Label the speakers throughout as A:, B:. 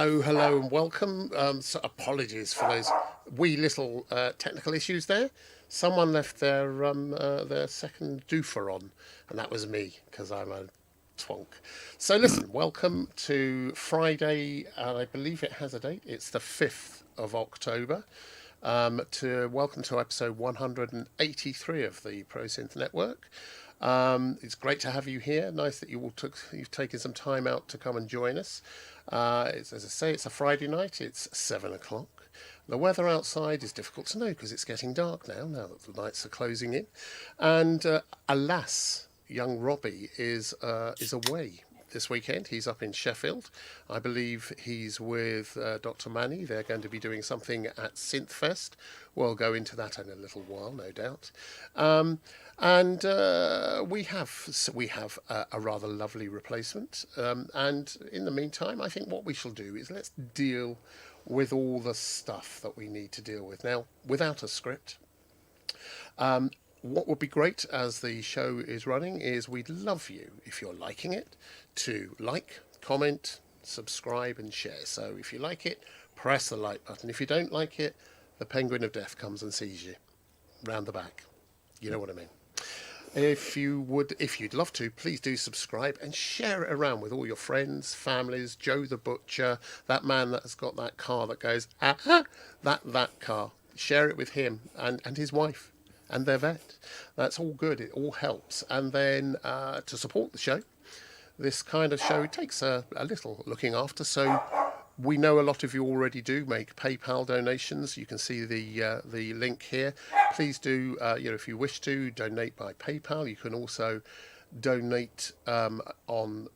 A: Hello, and welcome. So apologies for those wee little technical issues there. Someone left their second doofer on, and that was me because I'm a twonk. So listen, welcome to Friday. I believe it has a date. It's the 5th of October. Welcome to episode 183 of the Pro Synth Network. It's great to have you here. Nice that you've taken some time out to come and join us. As I say, it's a Friday night. It's 7 o'clock. The weather outside is difficult to know because it's getting dark now that the nights are closing in. And alas, young Robbie is away this weekend. He's up in Sheffield. I believe he's with Dr. Manny. They're going to be doing something at SynthFest. We'll go into that in a little while, no doubt. And we have a rather lovely replacement. And in the meantime, I think what we shall do is let's deal with all the stuff that we need to deal with now without a script. What would be great as the show is running is we'd love you, if you're liking it, to like, comment, subscribe and share. So if you like it, press the like button. If you don't like it, the penguin of death comes and sees you round the back. You know what I mean. If you'd love to, please do subscribe and share it around with all your friends, families, Joe the Butcher, that man that has got that car that goes, that car. Share it with him and his wife and their vet. That's all good. It all helps. And then to support the show, this kind of show takes a little looking after. So we know a lot of you already do make PayPal donations. You can see the link here. Please do, if you wish to donate by PayPal. You can also donate on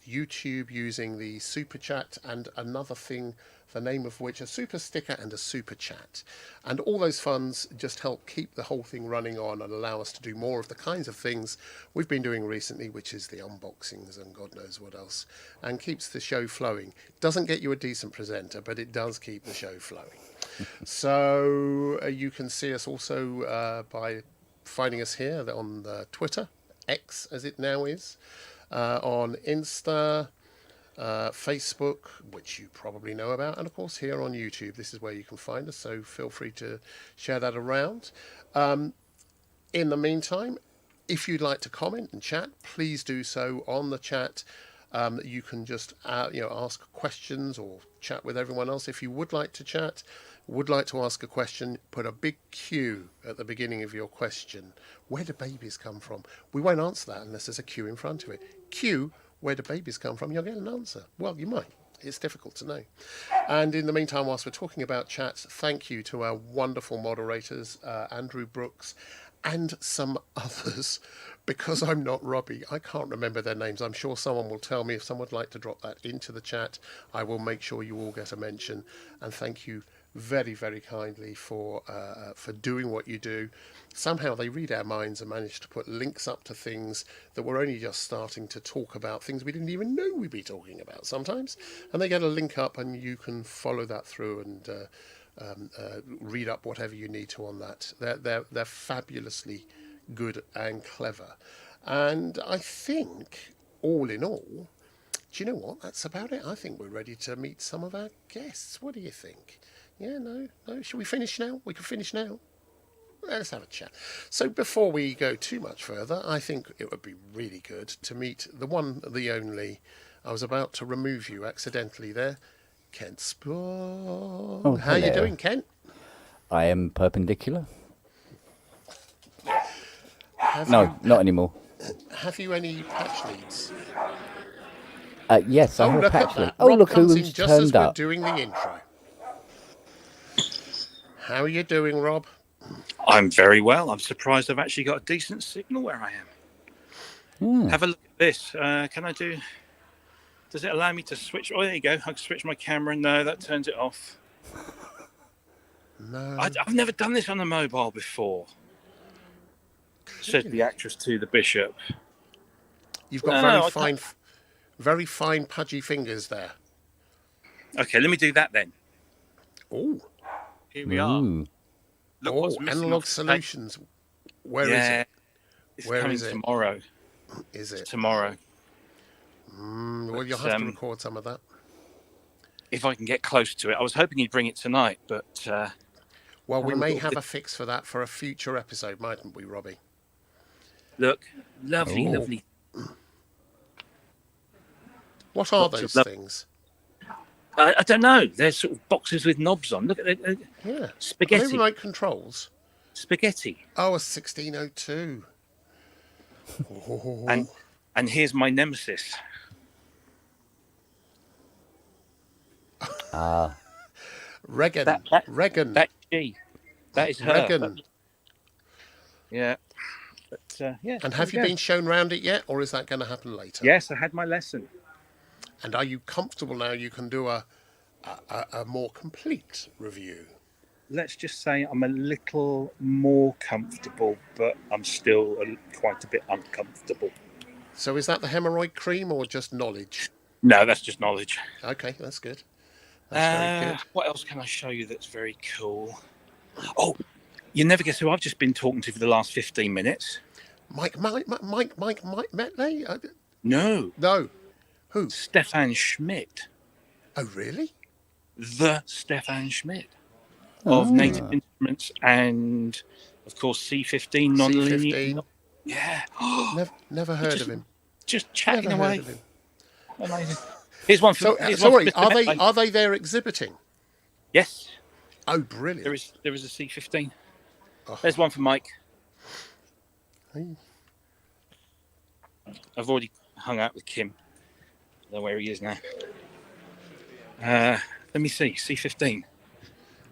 A: YouTube using the super chat and another thing, the name of which a super sticker and a super chat. And all those funds just help keep the whole thing running on and allow us to do more of the kinds of things we've been doing recently, which is the unboxings and God knows what else, and keeps the show flowing. Doesn't get you a decent presenter, but it does keep the show flowing. So you can see us also by finding us here on Twitter, X as it now is, on Insta, Facebook, which you probably know about, and of course here on YouTube. This is where you can find us, so feel free to share that around. In the meantime, if you'd like to comment and chat, please do so on the chat. You can just ask questions or chat with everyone else. If you would like to chat, would like to ask a question, put a big Q at the beginning of your question. Where do babies come from? We won't answer that unless there's a Q in front of it. Q, where do babies come from? You'll get an answer. Well, you might. It's difficult to know. And in the meantime, whilst we're talking about chats, thank you to our wonderful moderators, Andrew Brooks, and some others. Because I'm not Robbie, I can't remember their names. I'm sure someone will tell me. If someone would like to drop that into the chat, I will make sure you all get a mention. And thank you very, very kindly for doing what you do. Somehow they read our minds and manage to put links up to things that we're only just starting to talk about, things we didn't even know we'd be talking about sometimes. And they get a link up and you can follow that through and read up whatever you need to on that. They're fabulously good and clever. And I think, all in all, do you know what? That's about it. I think we're ready to meet some of our guests. What do you think? Yeah, no. Shall we finish now? We can finish now. Let's have a chat. So before we go too much further, I think it would be really good to meet the one, the only. I was about to remove you accidentally there. Kent Spong.
B: Oh,
A: how are you doing, Kent?
B: I am perpendicular. Not anymore.
A: Have you any patch leads?
B: Yes, I have a patch lead.
A: Oh,
B: Rob
A: look
B: who's
A: in just
B: turned
A: as we're
B: up.
A: doing the intro. How are you doing, Rob?
C: I'm very well. I'm surprised I've actually got a decent signal where I am. Have a look at this. Can I do... Does it allow me to switch? Oh, there you go. I can switch my camera. No, that turns it off.
A: No.
C: I've never done this on a mobile before. Said the actress to the bishop.
A: You've got very fine, pudgy fingers there.
C: Okay, let me do that then.
A: Oh.
C: Here we are. Look what's missing.
A: Analog Solutions. Where is it?
C: It's coming tomorrow.
A: Is it?
C: Tomorrow.
A: Well, you'll have to record some of that.
C: if I can get close to it. I was hoping he'd bring it tonight, but
A: well, we may have a fix for that for a future episode, mightn't we, Robbie?
C: Look, lovely,
B: Ooh.
C: lovely.
A: What are
C: Lots of
A: those
C: love.
A: things?
C: I don't know. They're sort of boxes with knobs on. Look at it.
A: Yeah. Are they
C: Spaghetti.
A: remote controls?
C: Spaghetti.
A: Oh, a 1602. Oh.
C: And here's my nemesis.
A: Regan. Regan.
C: That's she. That is her.
A: Regan.
C: Yeah. But, yeah.
A: And have you been shown round it yet, or is that going to happen later?
C: Yes, I had my lesson.
A: And are you comfortable now you can do a more complete review?
C: Let's just say I'm a little more comfortable, but I'm still quite a bit uncomfortable.
A: So is that the hemorrhoid cream or just knowledge?
C: No, that's just knowledge.
A: Okay, that's good. That's very good.
C: What else can I show you that's very cool? Oh, you never guess who I've just been talking to for the last 15 minutes.
A: Mike Metlay?
C: No.
A: Who?
C: Stefan Schmidt.
A: Oh, really?
C: The Stefan Schmidt of Native Instruments and, of course, C15 non-linear.
A: C15.
C: Yeah.
A: Never heard of him.
C: Just chatting
A: Never
C: away.
A: heard of him.
C: Amazing. Here's one for.
A: Sorry, are they there exhibiting?
C: Yes.
A: Oh, brilliant.
C: There is a C15.
A: Oh.
C: There's one for Mike.
A: Hey.
C: I've already hung out with Kim. I don't know where he is now. Let me see. C15.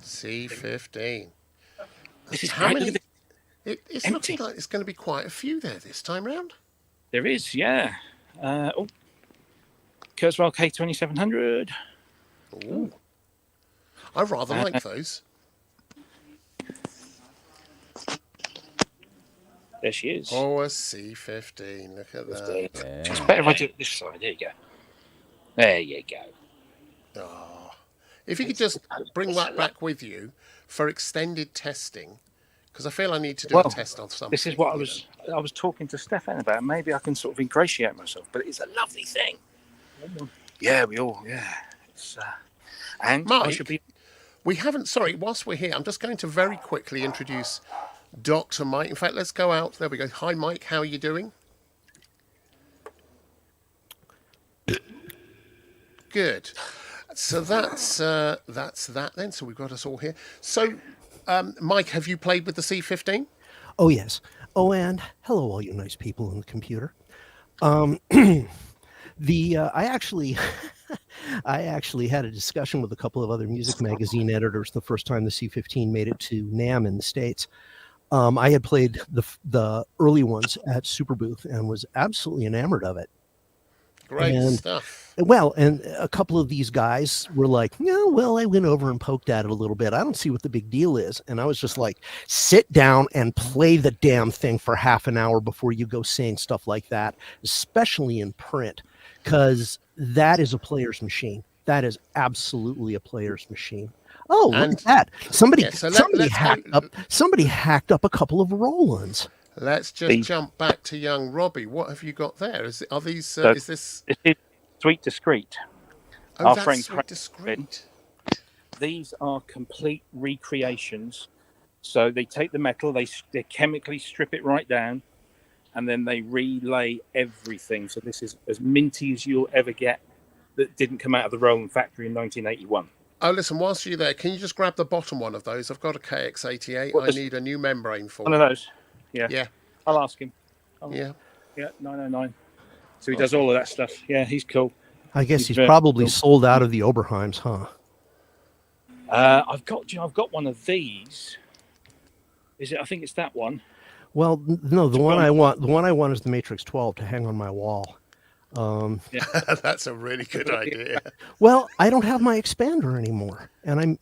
A: C15.
C: This is
A: How
C: great.
A: many?
C: Look at
A: It's
C: Empty.
A: looking like there's going to be quite a few there this time round.
C: There is, yeah. Kurzweil K2700.
A: Ooh. I rather like those.
C: There she is.
A: Oh, a C15. Look at that.
C: It's better if I do it this side. There you go. There you go.
A: Oh. If you could just bring that back with you for extended testing, because I feel I need to do a test on something.
C: This is what I was talking to Stefan about. Maybe I can sort of ingratiate myself, but it's a lovely thing. Yeah, It's, and
A: Mike,
C: I should be.
A: we haven't, sorry, whilst we're here, I'm just going to very quickly introduce Dr. Mike. In fact, let's go out. There we go. Hi, Mike. How are you doing? Good. So that's that then. So we've got us all here. So, Mike, have you played with the C15?
D: Oh, yes. Oh, and hello, all you nice people on the computer. I actually had a discussion with a couple of other music magazine editors the first time the C15 made it to NAMM in the States. I had played the early ones at Superbooth and was absolutely enamored of it.
A: Great stuff.
D: Well, and a couple of these guys were like, "No, well, I went over and poked at it a little bit. I don't see what the big deal is." And I was just like, sit down and play the damn thing for half an hour before you go saying stuff like that, especially in print, because that is a player's machine. That is absolutely a player's machine. Oh, look at that. Somebody hacked up a couple of Rolands.
A: Let's just jump back to young Robbie. What have you got there? Is this?
C: This is Sweet Discreet.
A: Oh, that's Sweet Discreet.
C: These are complete recreations. So they take the metal, they chemically strip it right down, and then they relay everything. So this is as minty as you'll ever get that didn't come out of the Roland factory in 1981.
A: Oh, listen, whilst you're there, can you just grab the bottom one of those? I've got a KX88. I need a new membrane for
C: one of those. Yeah.
A: Yeah.
C: I'll ask him.
A: Yeah.
C: Yeah, 909. So he does all of that stuff. Yeah, he's cool.
D: I guess he's probably sold out of the Oberheims, huh?
C: I've got one of these. Is it? I think it's that one.
D: Well, no, the one I want is the Matrix 12 to hang on my wall.
C: Yeah.
A: That's a really good idea.
D: Well, I don't have my expander anymore, and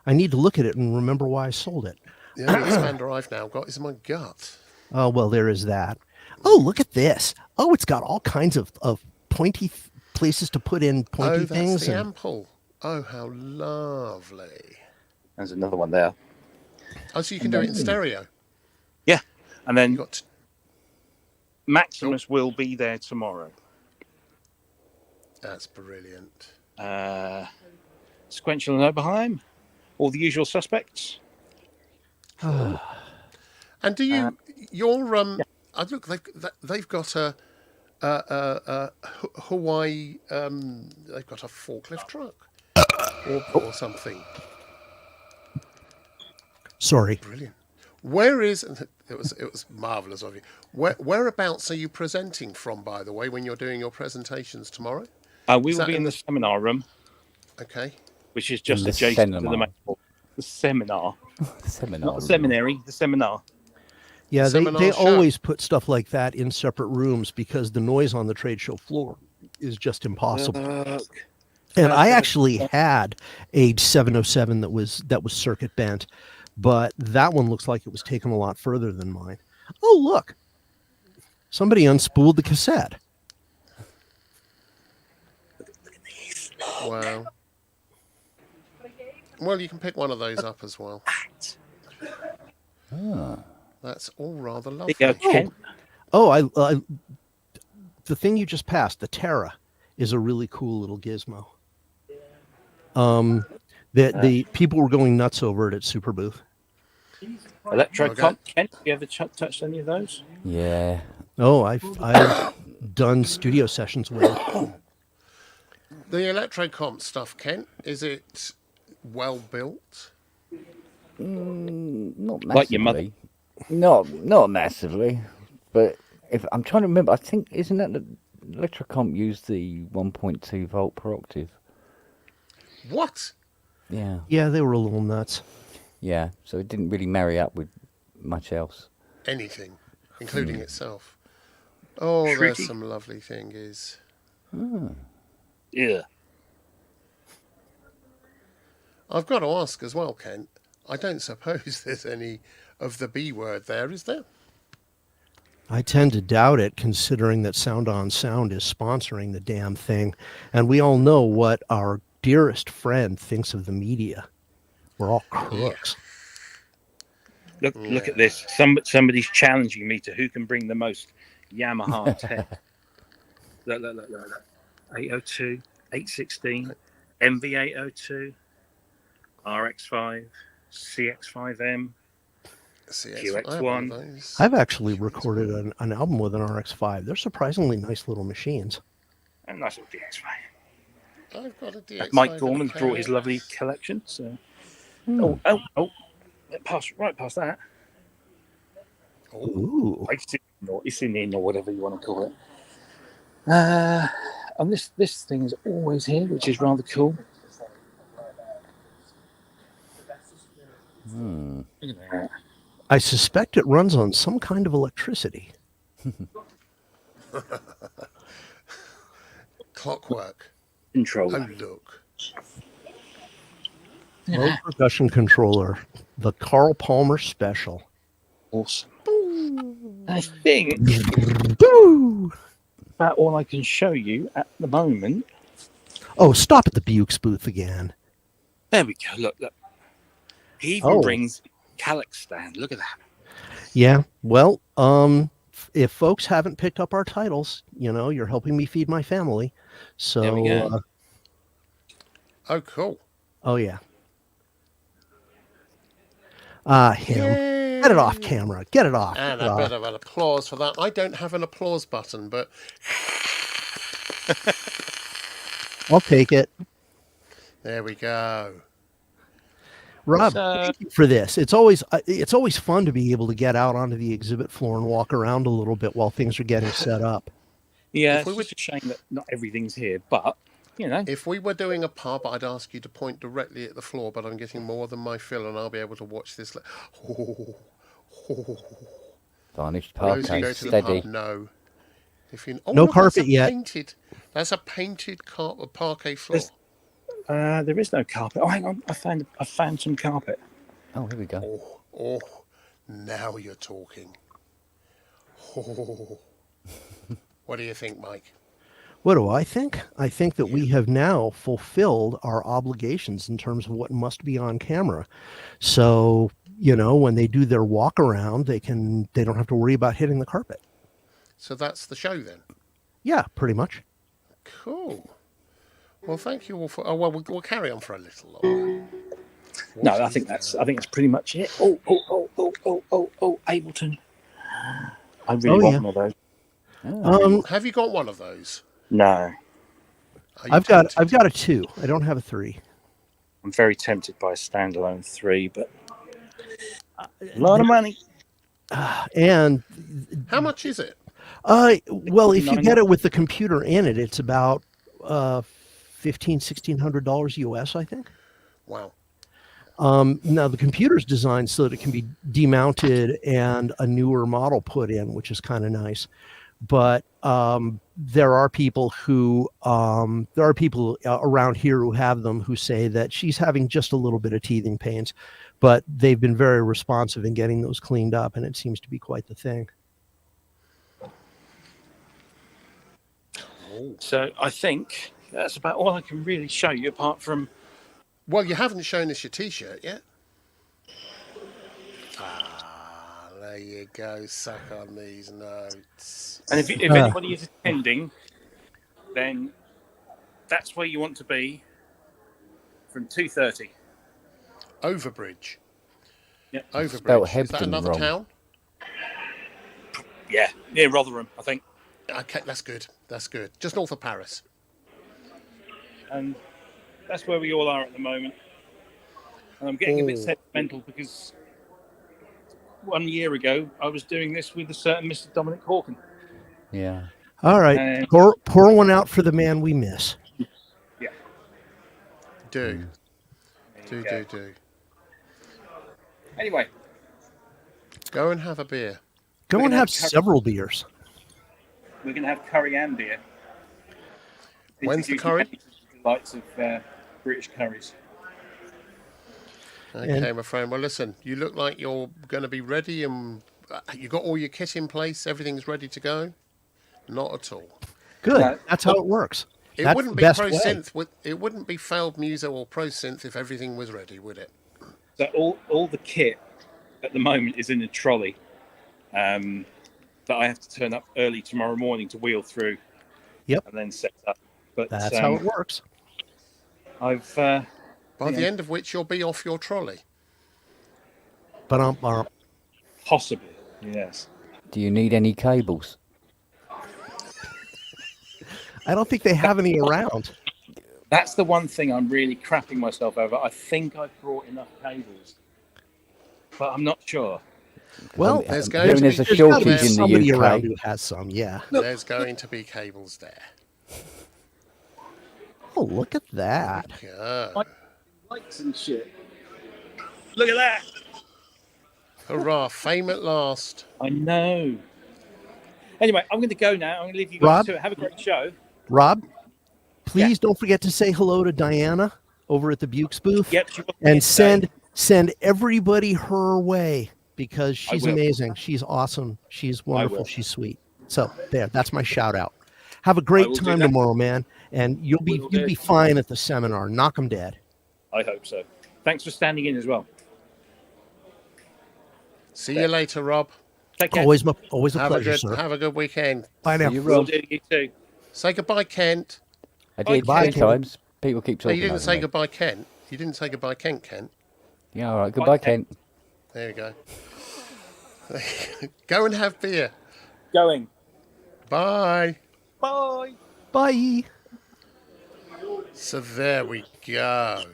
D: I need to look at it and remember why I sold it.
A: The only expander I've now got is in my gut.
D: Oh, well, there is that. Oh, look at this. Oh, it's got all kinds of pointy places to put in pointy things.
A: Oh, that's the ample. Oh, how lovely.
C: There's another one there.
A: Oh, so you can do it in stereo?
C: Yeah. And then Maximus will be there tomorrow.
A: That's brilliant.
C: Sequential and Oberheim, all the usual suspects.
A: And do you look, they've got a Hawaii, they've got a forklift truck or something.
D: Sorry.
A: Brilliant. Where is it was marvelous of you. Whereabouts are you presenting from, by the way, when you're doing your presentations tomorrow?
C: We will be in the seminar room.
A: Okay.
C: Which is just adjacent to the main hall. The seminar. Not the seminary, the seminar.
D: Yeah, they always put stuff like that in separate rooms because the noise on the trade show floor is just impossible. And I actually had a 707 that was circuit bent, but that one looks like it was taken a lot further than mine. Oh, look. Somebody unspooled the cassette.
C: Look at these.
A: Wow. Well, you can pick one of those up as well. That's all rather lovely.
C: The
D: thing you just passed, the Terra, is a really cool little gizmo. The people were going nuts over it at Super Booth.
C: Electro-Comp, Kent, you ever touched any of those?
B: Yeah.
D: Oh, I've done studio sessions with it.
A: The Electro-Comp stuff, Kent, is it well built?
B: Not massively.
C: Like your mother?
B: Not massively. But if I'm trying to remember, I think isn't that the Electrocomp used the 1.2 volt per octave?
A: What?
B: Yeah.
D: Yeah, they were a little nuts.
B: Yeah, so it didn't really marry up with much else.
A: Anything, including itself. Oh, there's some lovely thingies.
C: Yeah.
A: I've got to ask as well, Kent. I don't suppose there's any of the B word there, is there?
D: I tend to doubt it, considering that Sound on Sound is sponsoring the damn thing. And we all know what our dearest friend thinks of the media. We're all crooks.
C: Look at this. Somebody's challenging me to who can bring the most Yamaha tech. Look. 802, 816, MV802, RX5, CX5M, QX1.
D: I've actually recorded an album with an RX5. They're surprisingly nice little machines.
C: And nice little DX5.
A: I've got a DX5.
C: Mike Gorman's brought his lovely collection. So. Oh! Right past that.
D: Ooh.
C: It's in or whatever you want to call it. And this thing is always here, which is rather cool. Look at that.
D: I suspect it runs on some kind of electricity.
A: Clockwork.
C: Control.
A: Oh, look.
D: Low percussion controller. The Carl Palmer Special.
C: Awesome. I think about all I can show you at the moment.
D: Oh, stop at the Bukes booth again.
C: There we go. Look. He even brings Calyx stand. Look at that.
D: Yeah. Well, if folks haven't picked up our titles, you're helping me feed my family. So.
C: There we go.
A: Oh, cool.
D: Oh, yeah. Him.
A: Yay.
D: Get it off camera. Get it off.
A: And a bit of an applause for that. I don't have an applause button, but
D: I'll take it.
A: there we go.
D: Rob, thank you for this. It's always fun to be able to get out onto the exhibit floor and walk around a little bit while things are getting set up.
C: Yeah, it's just a shame that not everything's here, but
A: if we were doing a pub, I'd ask you to point directly at the floor, but I'm getting more than my fill, and I'll be able to watch this.
B: Varnished
A: Those who
B: parquet,
A: go to the
B: steady.
A: pub know.
D: No
A: look,
D: carpet yet.
A: That's a painted parquet floor.
C: there is no carpet. Oh, hang on, I found some carpet.
B: Oh, here we go.
A: Oh, now you're talking. Oh. What do you think, Mike?
D: What do I think? I think that we have now fulfilled our obligations in terms of what must be on camera. So, when they do their walk around, they don't have to worry about hitting the carpet.
A: So that's the show then?
D: Yeah, pretty much.
A: Cool. Well, thank you all for. Oh well, we'll carry on for a little longer.
C: No, I think that's pretty much it. Oh, Ableton. I really want one of those.
A: Have you got one of those?
C: No.
D: I've got a 2. I don't have a 3.
C: I'm very tempted by a standalone 3, but a lot of money.
D: And
A: how much is it?
D: Well, if you get it with the computer in it, it's about $1,500-$1,600 US, I think.
A: Wow.
D: Now the computer's designed so that it can be demounted and a newer model put in, which is kind of nice. But there are people around here who have them who say that she's having just a little bit of teething pains, but they've been very responsive in getting those cleaned up, and it seems to be quite the thing.
C: So I think that's about all I can really show you, apart from.
A: Well, you haven't shown us your T-shirt yet. There you go. Suck on these notes.
C: And if anybody is attending, then that's where you want to be from 2:30.
A: Overbridge.
C: Yeah.
A: Overbridge. Is that another town?
C: Yeah, Rotherham, I think.
A: Okay, that's good. That's good. Just north of Paris.
C: And that's where we all are at the moment. And I'm getting a bit sentimental because 1 year ago I was doing this with a certain Mr. Dominic Hawken.
B: Yeah.
D: All right. Pour one out for the man we miss.
C: Yeah.
A: Do.
C: Anyway.
A: Go and have a beer.
D: Go and have several beers.
C: We're going to have curry and beer.
A: When's the curry?
C: Delights of British curries.
A: Okay, my friend. Well, listen, you look like you're going to be ready, and you got all your kit in place. Everything's ready to go. Not at all.
D: Good. That's how it works.
A: It wouldn't be Pro Synth. It wouldn't be Failed Muso or Pro Synth if everything was ready, would it?
C: So all the kit at the moment is in a trolley that I have to turn up early tomorrow morning to wheel through.
D: Yep.
C: And then set up. But
D: that's how it works.
C: I've
A: by the end of which you'll be off your trolley.
C: Possibly, yes.
B: Do you need any cables?
D: I don't think they have any around.
C: That's the one thing I'm really crapping myself over. I think I've brought enough cables, but I'm not sure.
D: Well,
A: there's
B: a shortage in the UK.
D: Around who has some, yeah.
A: There's going to be cables there.
D: Oh, look at that.
A: Yeah.
C: Lights and shit. Look at that.
A: Hurrah, fame at last.
C: I know. Anyway, I'm going to go now. I'm going to leave you guys to it. Have a great show.
D: Rob, please don't forget to say hello to Diana over at the Bukes booth.
C: Yep,
D: and send everybody her way because she's amazing. She's awesome. She's wonderful. She's sweet. So that's my shout out. Have a great time tomorrow, man. And you'll be fine at the seminar. Knock 'em dead.
C: I hope so. Thanks for standing in as well.
A: See you later, Rob.
C: Take care.
D: Always a pleasure, sir.
A: Have a good weekend.
D: Bye now.
C: You too.
A: Say goodbye, Kent.
B: I did 10 times. People keep talking.
A: You didn't say goodbye, Kent. You didn't say goodbye, Kent.
B: Yeah, all right. Goodbye, Kent.
A: There you go. Go and have beer.
C: Going.
A: Bye.
C: Bye.
D: Bye.
A: So there we go.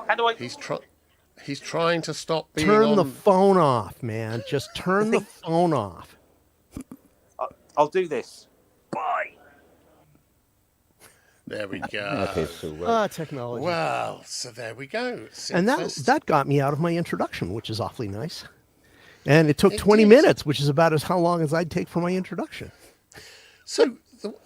C: How do I?
A: He's trying to stop being
D: Turn the phone off, man. Just turn the phone off.
C: I'll do this. Bye.
A: There we go.
D: Technology.
A: Well, so there we go.
D: And that got me out of my introduction, which is awfully nice. And it took 20 minutes, which is about how long as I'd take for my introduction.
A: So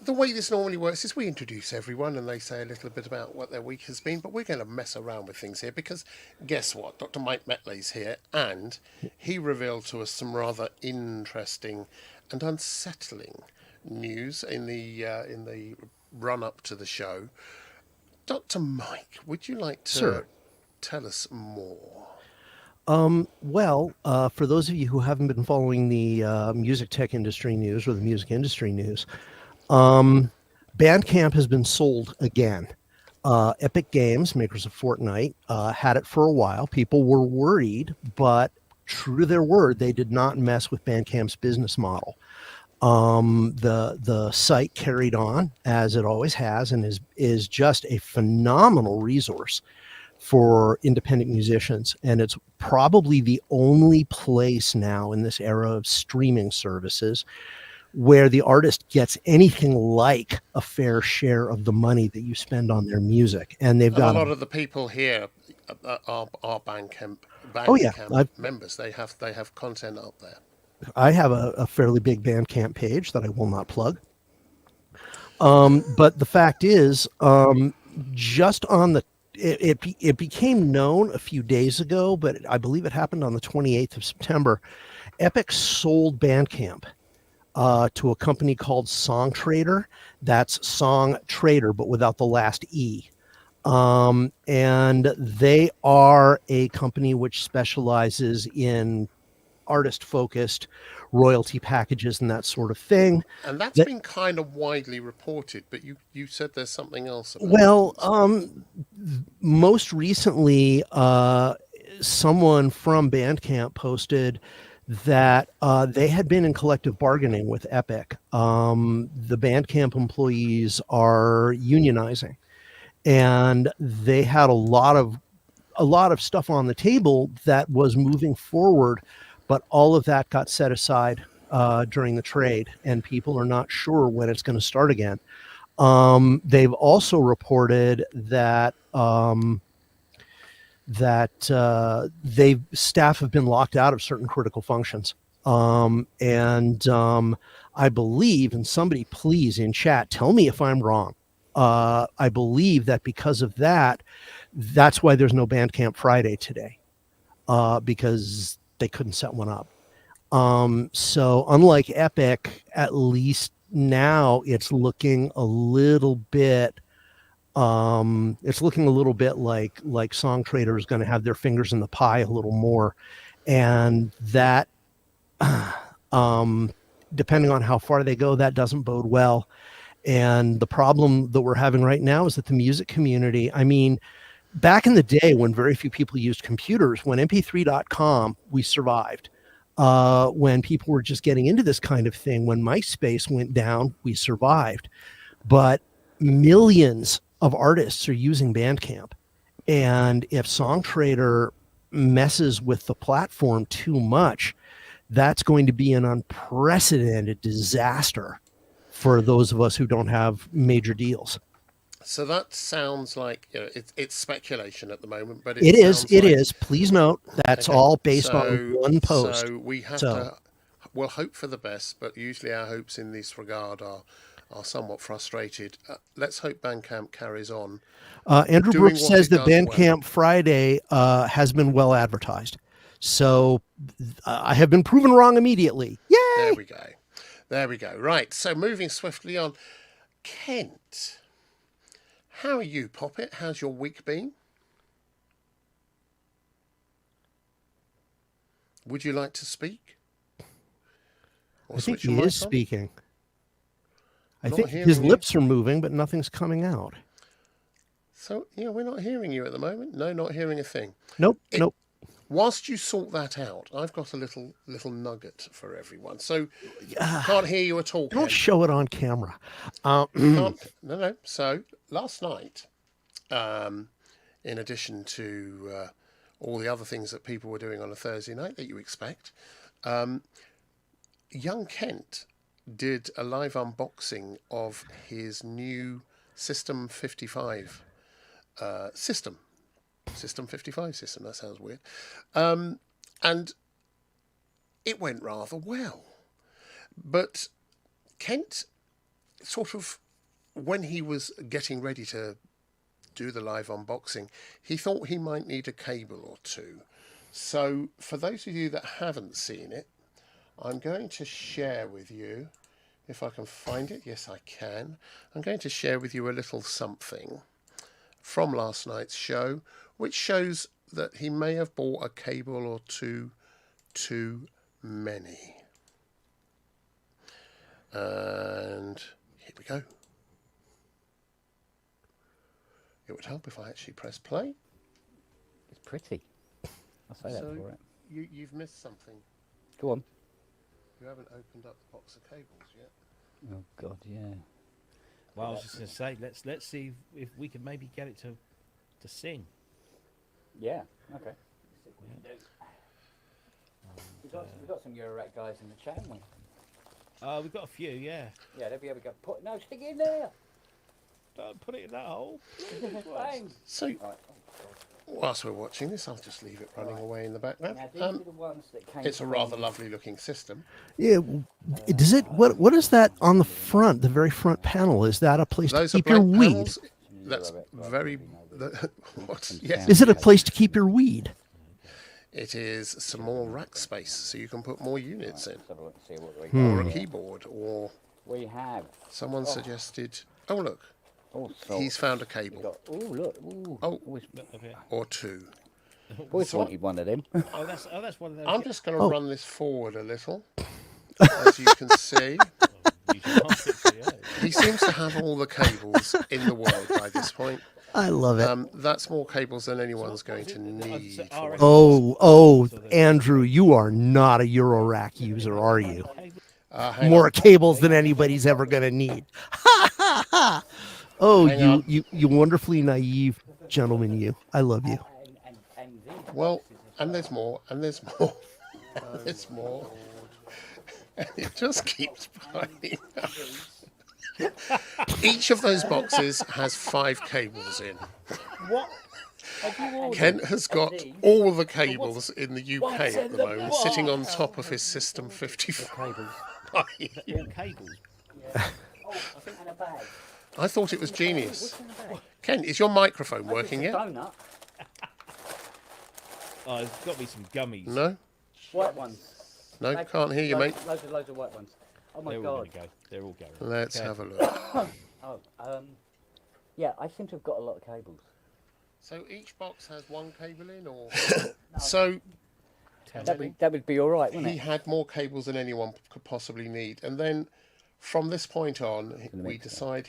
A: the way this normally works is we introduce everyone and they say a little bit about what their week has been, but we're going to mess around with things here because guess what? Dr. Mike Metlay's here and he revealed to us some rather interesting and unsettling news in the run-up to the show. Dr. Mike, would you like to tell us more?
D: Well, for those of you who haven't been following the music tech industry news or the music industry news, Bandcamp has been sold again. Epic Games, makers of Fortnite, had it for a while. People were worried, but true to their word, they did not mess with Bandcamp's business model. The site carried on as it always has, and is just a phenomenal resource for independent musicians. And it's probably the only place now in this era of streaming services where the artist gets anything like a fair share of the money that you spend on their music. And they've got
A: a lot of the people here are Bandcamp members. They have content up there.
D: I have a fairly big Bandcamp page that I will not plug. But the fact is, just on the it became known a few days ago, but I believe it happened on the 28th of September. Epic sold Bandcamp to a company called Song Trader. That's Song Trader, but without the last E. And they are a company which specializes in artist-focused royalty packages and that sort of thing.
A: And that's been kind of widely reported, but you said there's something else about
D: most recently, someone from Bandcamp posted that they had been in collective bargaining with Epic. The Bandcamp employees are unionizing, and they had a lot of stuff on the table that was moving forward, but all of that got set aside during the trade, and people are not sure when it's going to start again. They've also reported that staff have been locked out of certain critical functions. I believe, and somebody please in chat tell me if I'm wrong, I believe that because of that, that's why there's no Bandcamp Friday today, because they couldn't set one up. So unlike Epic, at least now it's looking a little bit like Song Trader is going to have their fingers in the pie a little more, and that depending on how far they go, that doesn't bode well. And the problem that we're having right now is that the music community, I mean, back in the day when very few people used computers, when mp3.com, we survived. When people were just getting into this kind of thing, when MySpace went down, we survived. But millions of artists are using Bandcamp. And if Song Trader messes with the platform too much, that's going to be an unprecedented disaster for those of us who don't have major deals.
A: So that sounds like, you know, it's speculation at the moment, but
D: it is. Please note that's all based on one post.
A: So we have to, we'll hope for the best, but usually our hopes in this regard are somewhat frustrated. Let's hope Bandcamp carries on.
D: Andrew Brooks says that Bandcamp Friday has been well advertised. So I have been proven wrong immediately. Yay!
A: There we go. Right. So moving swiftly on. Kent, how are you, Poppet? How's your week been? Would you like to speak?
D: I think he is speaking. I think his lips are moving, but nothing's coming out.
A: So, yeah, we're not hearing you at the moment. No, not hearing a thing.
D: Nope.
A: Whilst you sort that out, I've got a little nugget for everyone. So, can't hear you at all.
D: Don't show it on camera.
A: No. So, last night, in addition to all the other things that people were doing on a Thursday night that you expect, young Kent did a live unboxing of his new System 55 system. System 55 system, that sounds weird. And it went rather well. But Kent, sort of, when he was getting ready to do the live unboxing, he thought he might need a cable or two. So for those of you that haven't seen it, I'm going to share with you, if I can find it. Yes, I can. I'm going to share with you a little something from last night's show, which shows that he may have bought a cable or two too many. And here we go. it would help if I actually press play.
B: It's pretty. I'll say that for it.
A: You've missed something.
B: Go on.
A: You haven't opened up the box of cables yet.
B: Oh God, yeah.
E: Well, I was just going to say, let's see if we can maybe get it to sing.
B: Yeah. Okay. We've got some Eurorack guys in the chat, haven't we?
E: We've got a few, yeah.
B: Yeah, there we go. Stick it in there.
E: Don't put it in that hole.
B: Bang.
A: So,
B: Right.
A: whilst we're watching this, I'll just leave it running away in the background.
B: Now, these are the ones that came
A: It's a
B: from-
A: rather lovely looking system.
D: Yeah. Does it? What is that on the front? The very front panel? Is that a place
A: Those
D: to
A: are
D: keep your
A: blank
D: weed?
A: panels. That's very. What? Yes.
D: Is it a place to keep your weed?
A: It is some more rack space, so you can put more units in,
B: Let's have a look, see what we
A: or
B: got
A: a
B: here.
A: keyboard, or
B: We have.
A: someone suggested. Oh look,
B: Oh, so
A: he's found a
B: we
A: cable
B: got. Oh look. Ooh.
A: Oh.
B: Always,
A: or two.
B: always wanted one of them.
E: Oh, that's one of those.
A: I'm just going to run this forward a little, as you can see.
E: You can pump it for you.
A: He seems to have all the cables in the world by this point.
D: I love it.
A: That's more cables than anyone's going to need. for
E: RS.
D: Oh, Andrew, you are not a Eurorack user, are you?
A: hang
D: More
A: on.
D: cables than anybody's ever going to need. Oh,
A: Hang on.
D: you wonderfully naive gentleman, you. I love you.
B: And these
A: Well, and there's more, and there's more, and there's more. And it just keeps piling up. Each of those boxes has 5 cables in.
E: What? Have you ordered?
A: Kent has got all the cables in the UK at the moment, sitting on top of his System 55.
E: All cables.
B: Oh, I think in a bag.
A: I thought it was genius.
B: What's in the bag?
A: Ken, is your microphone working
B: It's a
A: yet?
B: donut.
E: Oh, there's got to be some gummies.
A: No?
B: White ones.
A: No, can't hear you, mate.
B: Loads of white ones. Oh my
E: They're all
B: God.
E: going to go. They're all going.
A: Let's
E: Okay.
A: have a look.
B: Oh, yeah, I seem to have got a lot of cables.
A: So each box has 1 cable in, or so
B: That would be all right, wouldn't
A: he
B: it?
A: had more cables than anyone could possibly need. And then from this point on,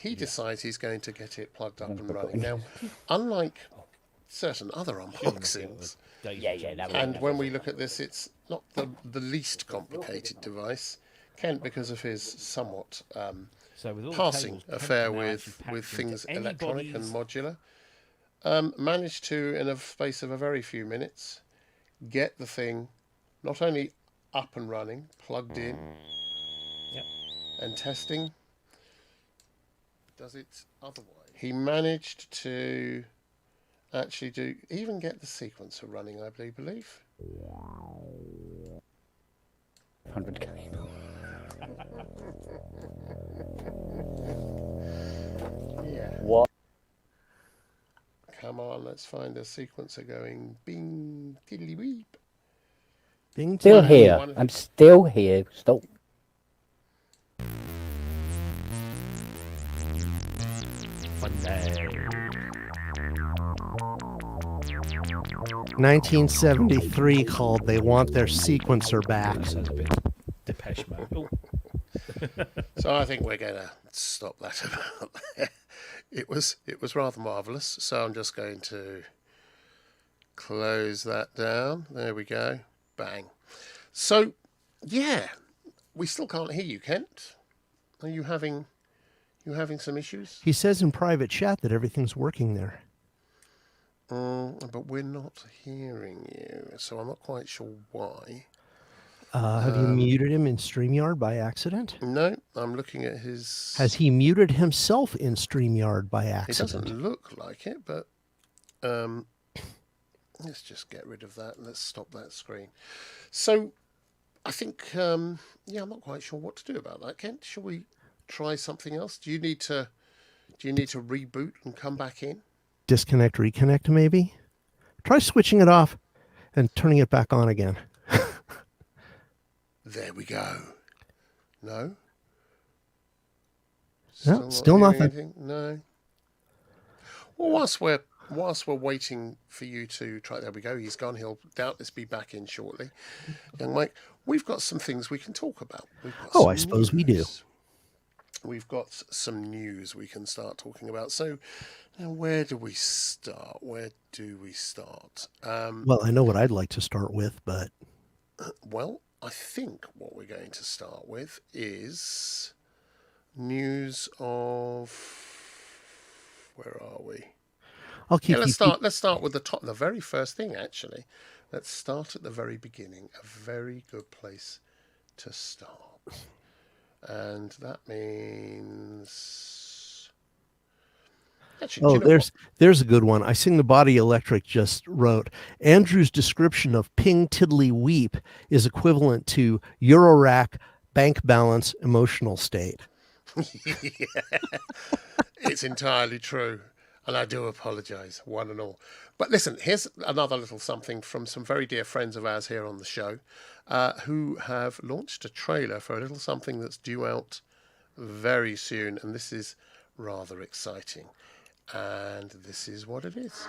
A: he decides he's going to get it plugged up and running. Now, unlike certain other unboxings,
B: Yeah, that
A: and when we look at this, it's not the least complicated device. Kent, because of his somewhat
E: So with all the
A: passing
E: cables, Kent
A: affair
E: can now
A: with
E: actually patch
A: things
E: into
A: electronic and
E: anybody's-
A: modular, managed to, in a space of a very few minutes, get the thing not only up and running, plugged in,
E: Yep.
A: and testing. Does it otherwise? He managed to actually even get the sequencer running, I believe.
B: 100k.
A: Yeah.
B: What?
A: Come on, let's find a sequencer going bing, tiddly weep.
D: Bing,
B: Still
D: bing.
B: here. I'm still here. Stop.
E: Fun day.
D: 1973 called. They want their sequencer back.
E: That sounds a bit Depeche Mode. Oh,
A: So I think we're going to stop that about there. It was rather marvellous. So I'm just going to close that down. There we go. Bang. So, yeah, we still can't hear you, Kent. Are you having some issues?
D: He says in private chat that everything's working there.
A: But we're not hearing you, so I'm not quite sure why.
D: Have you muted him in StreamYard by accident?
A: No, I'm looking at his...
D: Has he muted himself in StreamYard by
A: It
D: accident?
A: doesn't look like it, but let's just get rid of that and let's stop that screen. So I think, I'm not quite sure what to do about that. Kent, shall we try something else? Do you need to reboot and come back in?
D: Disconnect, reconnect, maybe? Try switching it off and turning it back on again.
A: There we go. No?
D: No,
A: not
D: still
A: hearing
D: nothing.
A: anything? No. Well, whilst we're waiting for you to try, there we go. He's gone. He'll doubtless be back in shortly. Young Mike, we've got some things we can talk about. We've got
D: Oh,
A: some
D: I suppose we do.
A: news. we've got some news we can start talking about. So, now where do we start?
D: Well, I know what I'd like to start with, but
A: Well, I think what we're going to start with is news of. Where are we?
D: I'll keep you.
A: Let's start with the very first thing. Actually, let's start at the very beginning. A very good place to start, and that means. Actually, do you know
D: there's a good one. I Sing the Body Electric just wrote, Andrew's description of ping tiddly weep is equivalent to Eurorack bank balance emotional state.
A: Yeah, it's entirely true. And I do apologise, one and all. But listen, here's another little something from some very dear friends of ours here on the show who have launched a trailer for a little something that's due out very soon. And this is rather exciting. And this is what it is.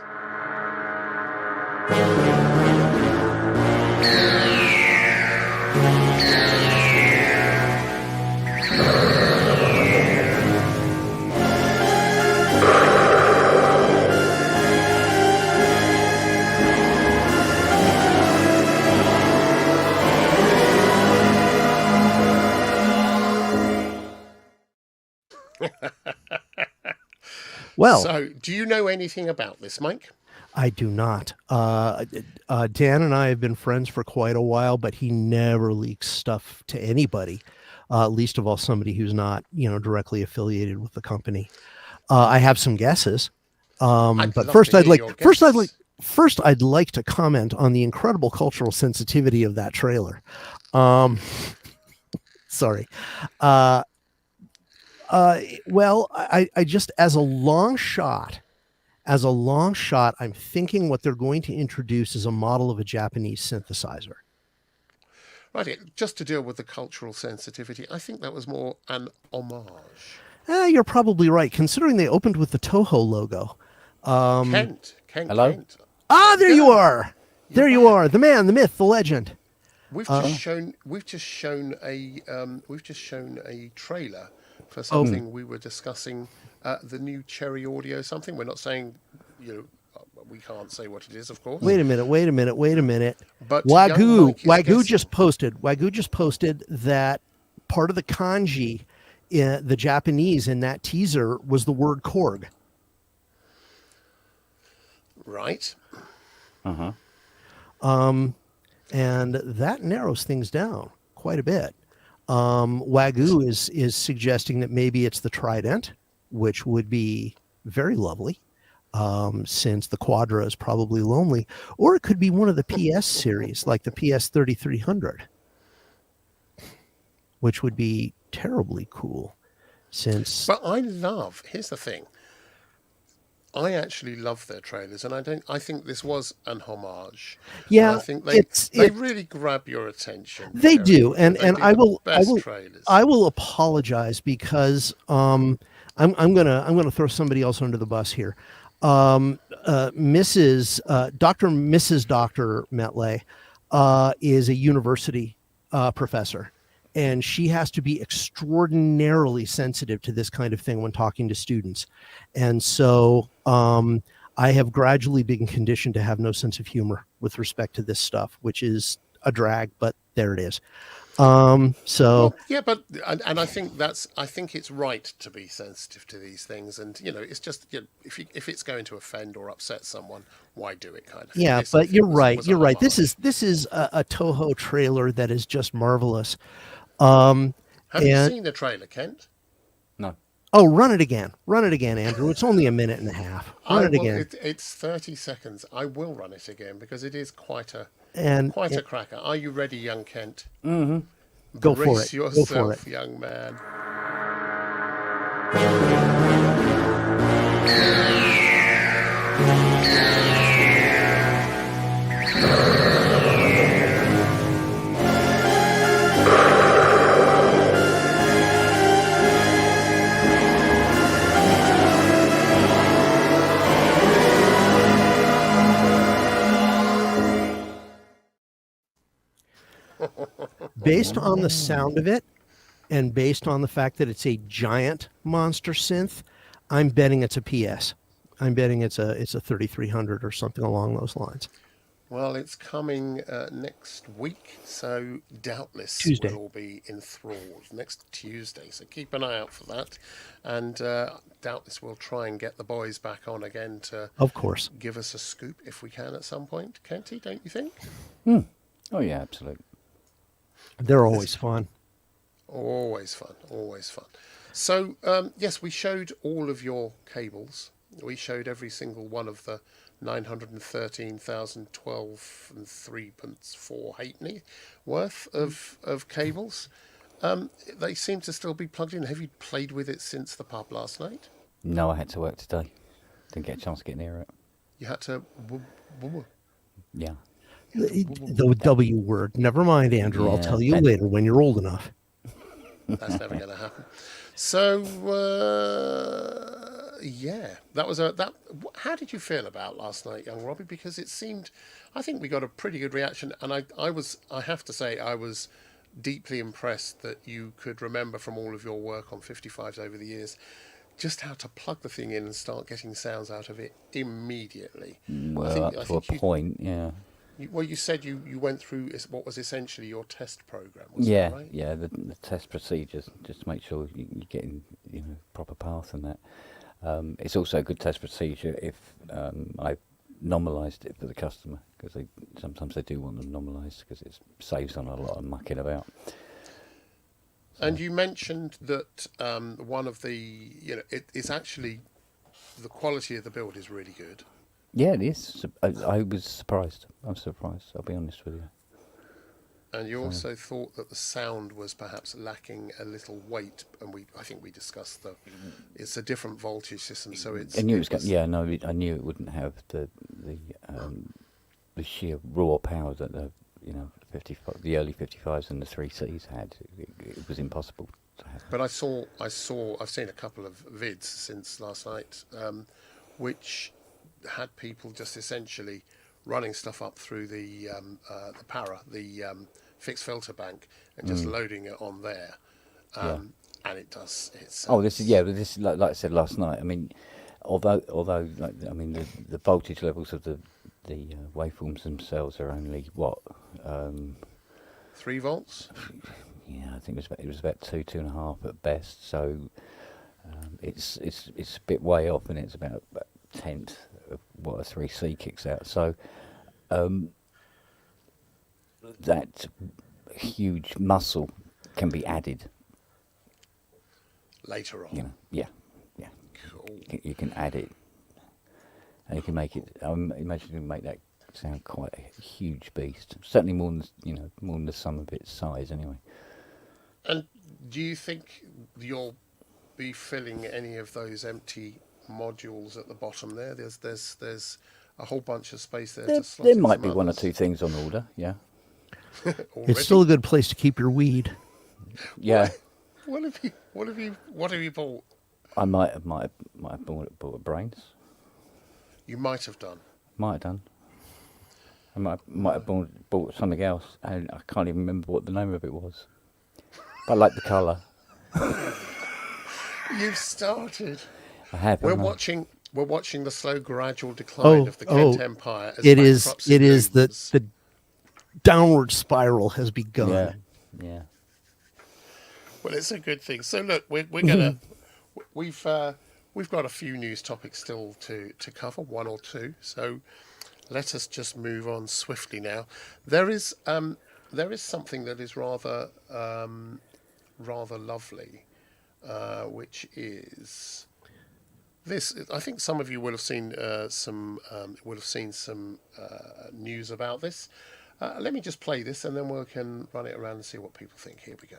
D: Well,
A: so do you know anything about this, Mike?
D: I do not. Dan and I have been friends for quite a while, but he never leaks stuff to anybody, least of all somebody who's not, directly affiliated with the company. I have some guesses, but first I'd like to comment on the incredible cultural sensitivity of that trailer. Sorry. Well, I just, as a long shot, I'm thinking what they're going to introduce is a model of a Japanese synthesizer.
A: Right, just to deal with the cultural sensitivity, I think that was more an homage.
D: You're probably right, considering they opened with the Toho logo.
A: Kent.
B: Hello?
A: Kent.
D: Ah, there you are. There you are. The man, the myth, the legend.
A: We've just shown a trailer for something we were discussing, the new Cherry Audio something. We're not saying, we can't say what it is, of course.
D: Wait a minute.
A: But
D: Wagyu just posted that part of the kanji, the Japanese in that teaser was the word Korg.
A: Right.
B: Uh-huh.
D: And that narrows things down quite a bit. Wagyu is suggesting that maybe it's the Trident, which would be very lovely, since the Quadra is probably lonely, or it could be one of the PS series, like the PS 3300, which would be terribly cool.
A: But here's the thing. I actually love their trailers, and I think this was an homage.
D: Yeah,
A: and I think they really grab your attention.
D: They do, and I will apologize because I'm gonna throw somebody else under the bus here. Mrs. Dr. Metlay is a university professor, and she has to be extraordinarily sensitive to this kind of thing when talking to students. And so I have gradually been conditioned to have no sense of humor with respect to this stuff, which is a drag, but there it is. And
A: I think it's right to be sensitive to these things, and it's just if it's going to offend or upset someone, why do it, kind of thing.
D: Yeah, but you're right. You're right. This is a Toho trailer that is just marvelous.
A: Have you seen the trailer, Kent?
B: No.
D: Oh, run it again, Andrew. It's only a minute and a half. Run it again.
A: It's 30 seconds. I will run it again because it is quite a cracker. Are you ready, young Kent?
B: Mm-hmm.
D: Go for it.
A: Brace yourself, young man.
D: Based on the sound of it, and based on the fact that it's a giant monster synth, I'm betting it's a PS. I'm betting it's a 3300 or something along those lines.
A: Well, it's coming next week, so doubtless
D: Tuesday.
A: we'll all be enthralled next Tuesday. So keep an eye out for that, and doubtless we'll try and get the boys back on again to,
D: of course,
A: give us a scoop if we can at some point. Kenty, don't you think?
B: Oh yeah, absolutely.
D: They're always fun.
A: Always fun, always fun. So yes, we showed all of your cables. We showed every single one of the 913,012 and 3.4 halfpenny worth of cables. They seem to still be plugged in. Have you played with it since the pub last night?
B: No, I had to work today. Didn't get a chance to get near it.
A: You had to...
B: Yeah.
D: The W word. Never mind, Andrew. I'll
B: Yeah,
D: tell you later when you're old enough.
A: That's never going to happen. So, yeah, that was that. How did you feel about last night, young Robbie? Because it seemed, I think we got a pretty good reaction, and I have to say, I was deeply impressed that you could remember from all of your work on 55s over the years just how to plug the thing in and start getting sounds out of it immediately.
B: Well, up to a point, yeah.
A: You said you went through what was essentially your test program.
B: Yeah,
A: that right?
B: yeah, the test procedures, just to make sure you're getting proper path and that. It's also a good test procedure if I normalised it for the customer, because sometimes they do want them normalised because it saves on a lot of mucking about.
A: And you mentioned that one of the, it's actually, the quality of the build is really good.
B: Yeah, it is. I was surprised. I'm surprised, I'll be honest with you.
A: And you also thought that the sound was perhaps lacking a little weight, and I think we discussed it's a different voltage system, so it's.
B: I knew I knew it wouldn't have the sheer raw power that the early 55s and the 3Cs had. It was impossible to have.
A: But I've seen a couple of vids since last night, which had people just essentially running stuff up through the fixed filter bank and just loading it on there, and it does.
B: This is like I said last night. I mean, although the voltage levels of the waveforms themselves are only
A: 3 volts.
B: Yeah, I think it was about 2.5 at best. So it's a bit way off, and it's about a tenth of what a 3C kicks out. So that huge muscle can be added
A: Later on.
B: Yeah.
A: Cool.
B: You can add it, and you can make it. Imagine you can make that sound quite a huge beast. Certainly more than the sum of its size, anyway.
A: And do you think you'll be filling any of those empty modules at the bottom there? There's a whole bunch of space there.
B: There might be one or two things on order. Yeah.
D: It's still a good place to keep your weed.
B: Yeah.
A: What have you bought?
B: I might have bought a brains.
A: You might have done.
B: Might have done. I might have bought something else, and I can't even remember what the name of it was. But I like the colour.
A: You've started.
B: I have.
A: We're watching the slow, gradual decline of the Kent Empire. As
D: it is
A: looms.
D: the downward spiral has begun.
B: Yeah.
A: Well, it's a good thing. So look, we're gonna we've got a few news topics still to cover, one or two. So let us just move on swiftly now. There is something that is rather lovely, which is this. I think some of you will have seen some news about this. Let me just play this, and then we can run it around and see what people think. Here we go.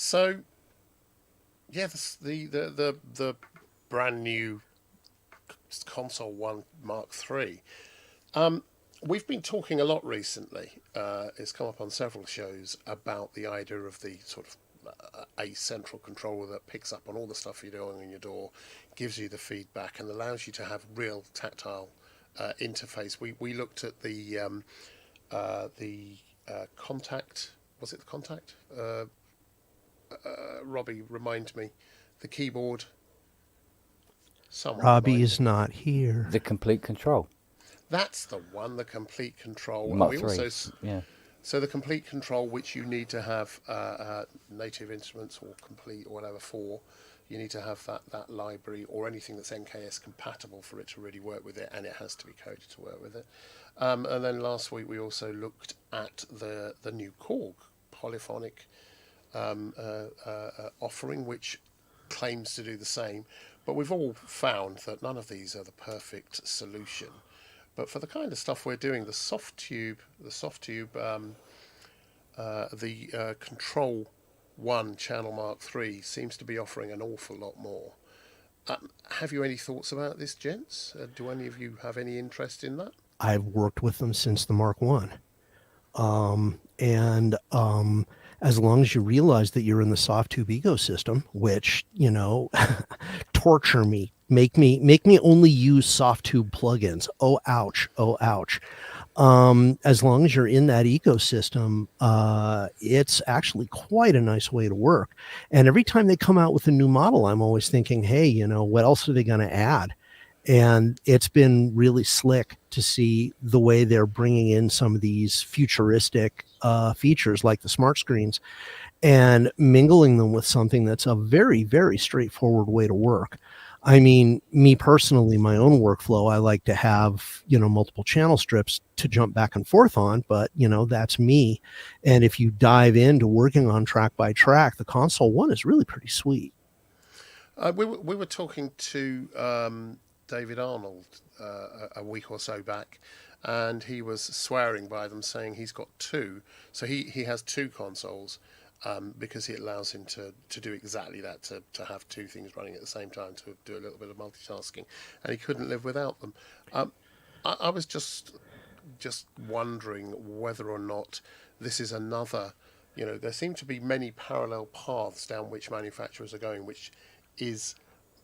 A: So, yeah, the brand new Console 1 Mark III. We've been talking a lot recently. It's come up on several shows about the idea of the sort of a central controller that picks up on all the stuff you're doing on your DAW, gives you the feedback, and allows you to have real tactile interface. We looked at the Contact. Was it the Contact? Robbie, remind me. The keyboard. Someone
D: Robbie's not here.
B: The Complete Control.
A: That's the one, the Complete Control.
B: Mark
A: we
B: III.
A: also,
B: Yeah.
A: So the Complete Control, which you need to have Native Instruments or Complete or whatever for, you need to have that library or anything that's NKS compatible for it to really work with it, and it has to be coded to work with it. And then last week we also looked at the new Korg polyphonic offering, which claims to do the same, but we've all found that none of these are the perfect solution. But for the kind of stuff we're doing, the soft tube, Control 1 Channel Mark III seems to be offering an awful lot more. Have you any thoughts about this, gents? Do any of you have any interest in that?
D: I've worked with them since the Mark I. As long as you realize that you're in the soft tube ecosystem, which, torture me, make me only use soft tube plugins. Oh, ouch. Oh, ouch. As long as you're in that ecosystem, it's actually quite a nice way to work. And every time they come out with a new model, I'm always thinking, hey, what else are they going to add? And it's been really slick to see the way they're bringing in some of these futuristic features like the smart screens and mingling them with something that's a very, very straightforward way to work. I mean, me personally, my own workflow, I like to have, multiple channel strips to jump back and forth on, but, that's me. And if you dive into working on track by track, the Console 1 is really pretty sweet.
A: We were talking to David Arnold a week or so back, and he was swearing by them, saying he's got two. So he has two consoles because it allows him to do exactly that, to have two things running at the same time, to do a little bit of multitasking, and he couldn't live without them. I was just wondering whether or not this is another, there seem to be many parallel paths down which manufacturers are going, which is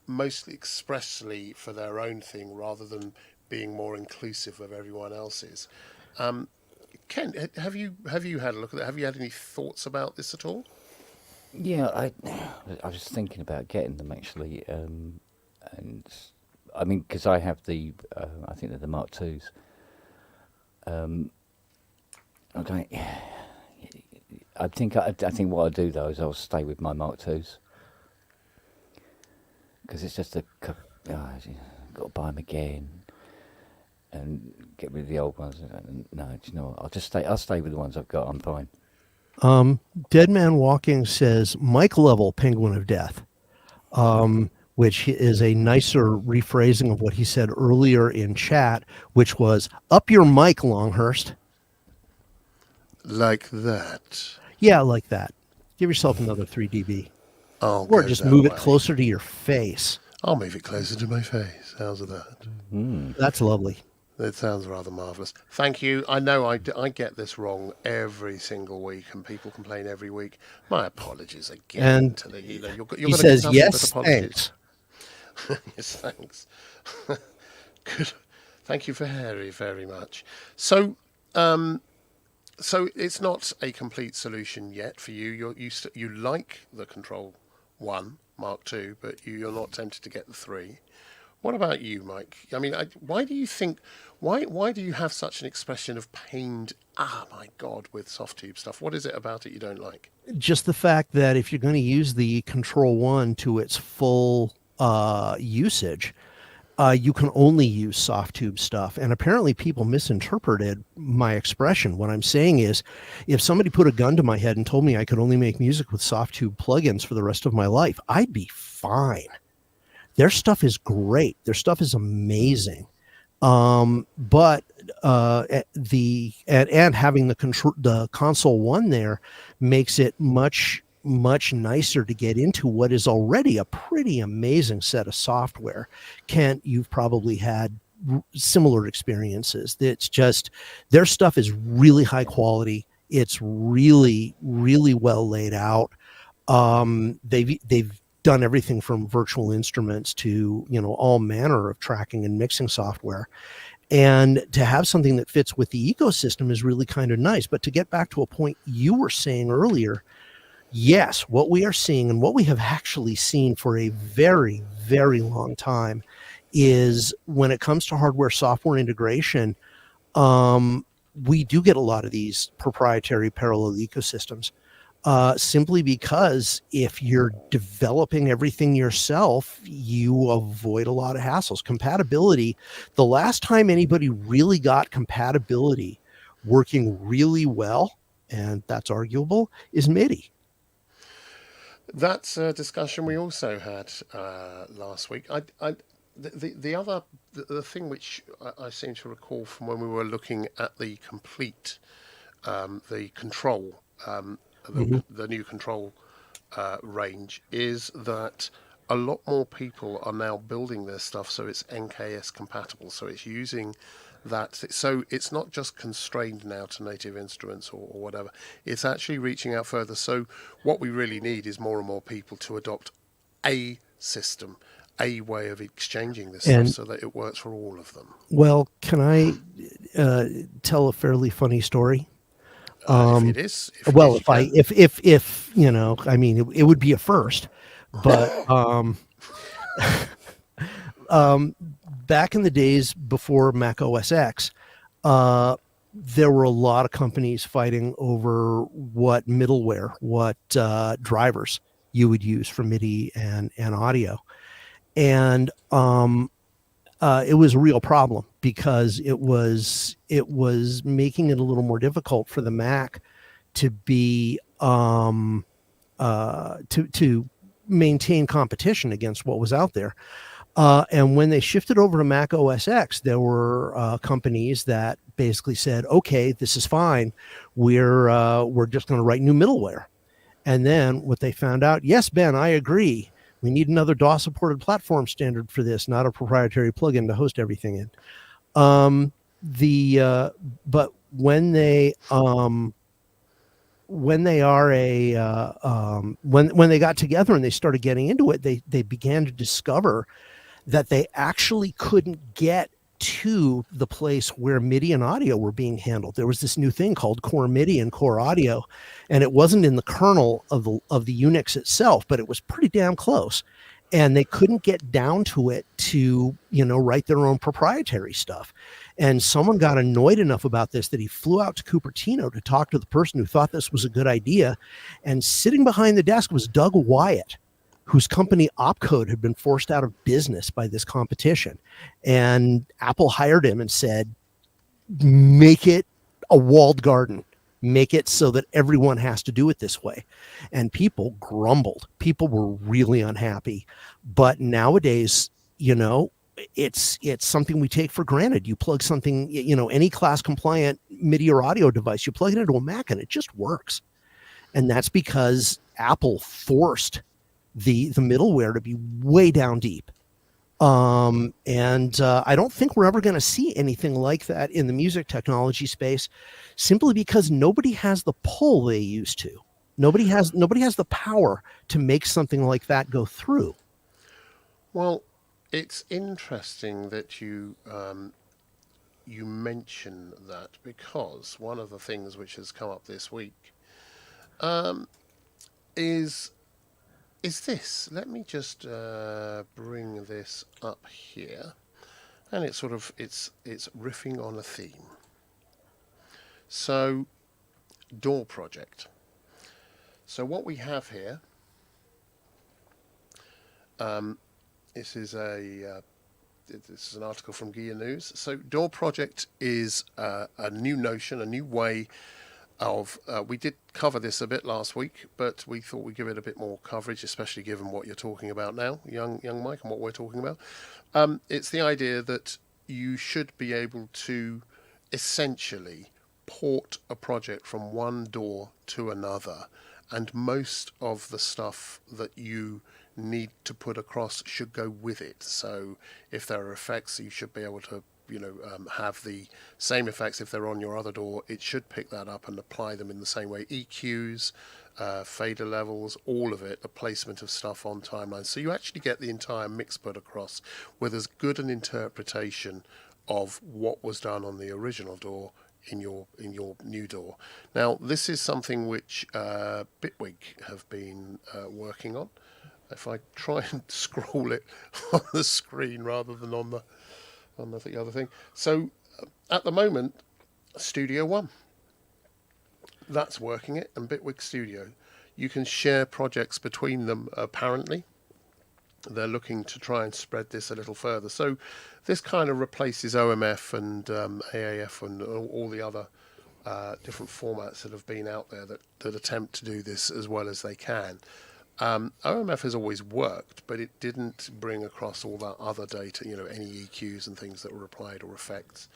A: mostly expressly for their own thing rather than being more inclusive of everyone else's. Ken, have you had a look at that? Have you had any thoughts about this at all?
B: Yeah, I was thinking about getting them actually, and I mean because I have the I think they're the Mark IIs. I think what I'll do though is I'll stay with my Mark IIs. Because it's just got to buy them again and get rid of the old ones. No, do you know what? I'll stay with the ones I've got. I'm fine.
D: Dead Man Walking says Mike level Penguin of Death, which is a nicer rephrasing of what he said earlier in chat, which was up your mic, Longhurst.
A: Like that.
D: Yeah, like that. Give yourself another 3 dB.
A: Or
D: just move it closer to your face.
A: I'll move it closer to my face. How's that?
D: That's lovely.
A: It sounds rather marvellous. Thank you. I know I get this wrong every single week, and people complain every week. My apologies again.
D: And
A: to the, you're
D: he says, yes,
A: thanks. Yes, thanks. Good. Thank you very, very much. So it's not a complete solution yet for you. You like the Control 1 Mark II, but you're not tempted to get the 3. What about you, Mike? I mean, why do you think? Why do you have such an expression of pained? My God, with soft tube stuff. What is it about it you don't like?
D: Just the fact that if you're going to use the Control 1 to its full usage, you can only use soft tube stuff. And apparently people misinterpreted my expression. What I'm saying is, if somebody put a gun to my head and told me I could only make music with soft tube plugins for the rest of my life, I'd be fine. Their stuff is great. Their stuff is amazing. But having the Console 1 there makes it much much nicer to get into what is already a pretty amazing set of software. Kent, you've probably had similar experiences. It's just their stuff is really high quality. It's really, really well laid out. They've done everything from virtual instruments to, you know, all manner of tracking and mixing software. And to have something that fits with the ecosystem is really kind of nice. But to get back to a point you were saying earlier, yes, what we are seeing and what we have actually seen for a very, very long time is when it comes to hardware software integration, we do get a lot of these proprietary parallel ecosystems. Simply because if you're developing everything yourself, you avoid a lot of hassles. Compatibility, the last time anybody really got compatibility working really well, and that's arguable, is MIDI.
A: That's a discussion we also had last week. The thing which I seem to recall from when we were looking at the complete, the control, the new control range, is that a lot more people are now building their stuff so it's NKS compatible. So it's using that. So it's not just constrained now to native instruments or whatever. It's actually reaching out further. So what we really need is more and more people to adopt a system, a way of exchanging this stuff so that it works for all of them.
D: Well, can I tell a fairly funny story? If you know, I mean, it would be a first, but back in the days before Mac OS X, there were a lot of companies fighting over what middleware, what drivers you would use for MIDI and audio, and it was a real problem because it was making it a little more difficult for the Mac to be to maintain competition against what was out there. And when they shifted over to Mac OS X, there were companies that basically said, "Okay, this is fine. We're just going to write new middleware." And then what they found out, yes, Ben, I agree. We need another DAW supported platform standard for this, not a proprietary plugin to host everything in. But when they got together and they started getting into it, they began to discover that they actually couldn't get to the place where MIDI and audio were being handled. There was this new thing called Core MIDI and Core Audio, and it wasn't in the kernel of the Unix itself, but it was pretty damn close. And they couldn't get down to it to, you know, write their own proprietary stuff. And someone got annoyed enough about this that he flew out to Cupertino to talk to the person who thought this was a good idea. And sitting behind the desk was Doug Wyatt, whose company Opcode had been forced out of business by this competition. And Apple hired him and said, make it a walled garden. Make it so that everyone has to do it this way. And people grumbled. People were really unhappy. But nowadays, you know, it's something we take for granted. You plug something, you know, any class compliant MIDI or audio device, you plug it into a Mac and it just works. And that's because Apple forced the middleware to be way down deep. I don't think we're ever going to see anything like that in the music technology space, simply because nobody has the pull they used to. Nobody has the power to make something like that go through.
A: Well, it's interesting that you mention that, because one of the things which has come up this week is this. Let me just bring this up here, and it's riffing on a theme. So, DAW project. So what we have here, this is an article from Gear News. So DAW project is a new notion, a new way of, we did cover this a bit last week, but we thought we'd give it a bit more coverage, especially given what you're talking about now, young Mike, and what we're talking about. It's the idea that you should be able to essentially port a project from one DAW to another and most of the stuff that you need to put across should go with it. So if there are effects, you should be able to have the same effects if they're on your other DAW. It should pick that up and apply them in the same way. EQs, fader levels, all of it, the placement of stuff on timelines. So you actually get the entire mix put across with as good an interpretation of what was done on the original DAW in your new DAW. Now, this is something which Bitwig have been working on. If I try and scroll it on the screen rather than on the other thing. So at the moment, Studio One, that's working it, and Bitwig Studio. You can share projects between them, apparently. They're looking to try and spread this a little further. So this kind of replaces OMF and AAF and all the other different formats that have been out there that attempt to do this as well as they can. OMF has always worked, but it didn't bring across all that other data, any EQs and things that were applied or effects.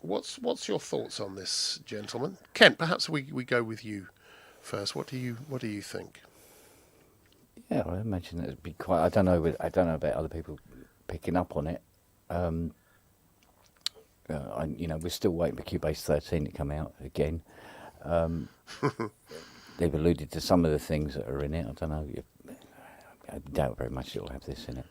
A: What's your thoughts on this, gentlemen? Kent, perhaps we go with you first. What do you think?
B: Yeah, I imagine it'd be quite. I don't know about other people picking up on it. We're still waiting for Cubase 13 to come out again. They've alluded to some of the things that are in it. I don't know. I doubt very much it'll have this in it.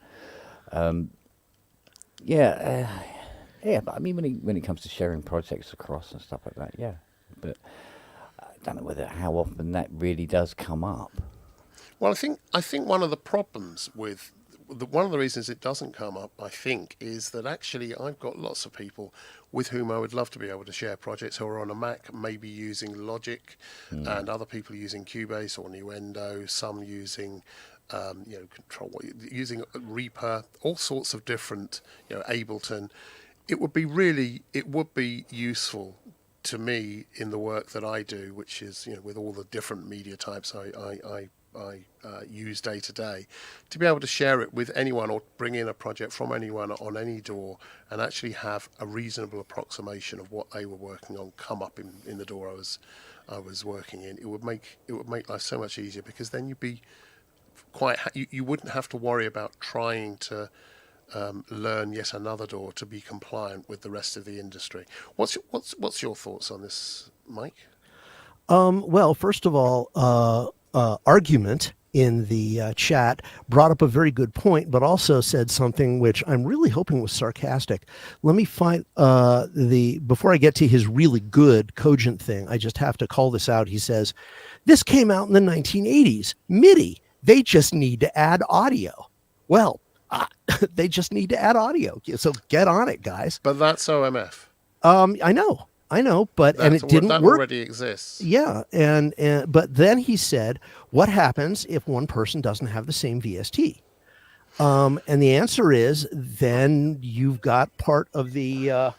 B: But I mean, when it comes to sharing projects across and stuff like that, yeah. But I don't know how often that really does come up.
A: Well, I think one of the problems with one of the reasons it doesn't come up, I think, is that actually I've got lots of people with whom I would love to be able to share projects who are on a Mac, maybe using Logic, and other people using Cubase or Nuendo, some using using Reaper, all sorts of different, Ableton. It would be useful to me in the work that I do, which is, with all the different media types I use day to day, to be able to share it with anyone or bring in a project from anyone on any DAW and actually have a reasonable approximation of what they were working on come up in the DAW I was working in. It would make life so much easier, because then you'd be you wouldn't have to worry about trying to learn yet another DAW to be compliant with the rest of the industry. What's your thoughts on this, Mike?
D: Well, first of all, Argument in the chat brought up a very good point, but also said something which I'm really hoping was sarcastic. Let me find before I get to his really good cogent thing, I just have to call this out. He says, this came out in the 1980s. MIDI, they just need to add audio. Well, they just need to add audio. So get on it, guys.
A: But that's OMF.
D: I know, but and it didn't
A: that
D: work.
A: Already exists.
D: Yeah, and but then he said, what happens if one person doesn't have the same VST? And the answer is, then you've got part of the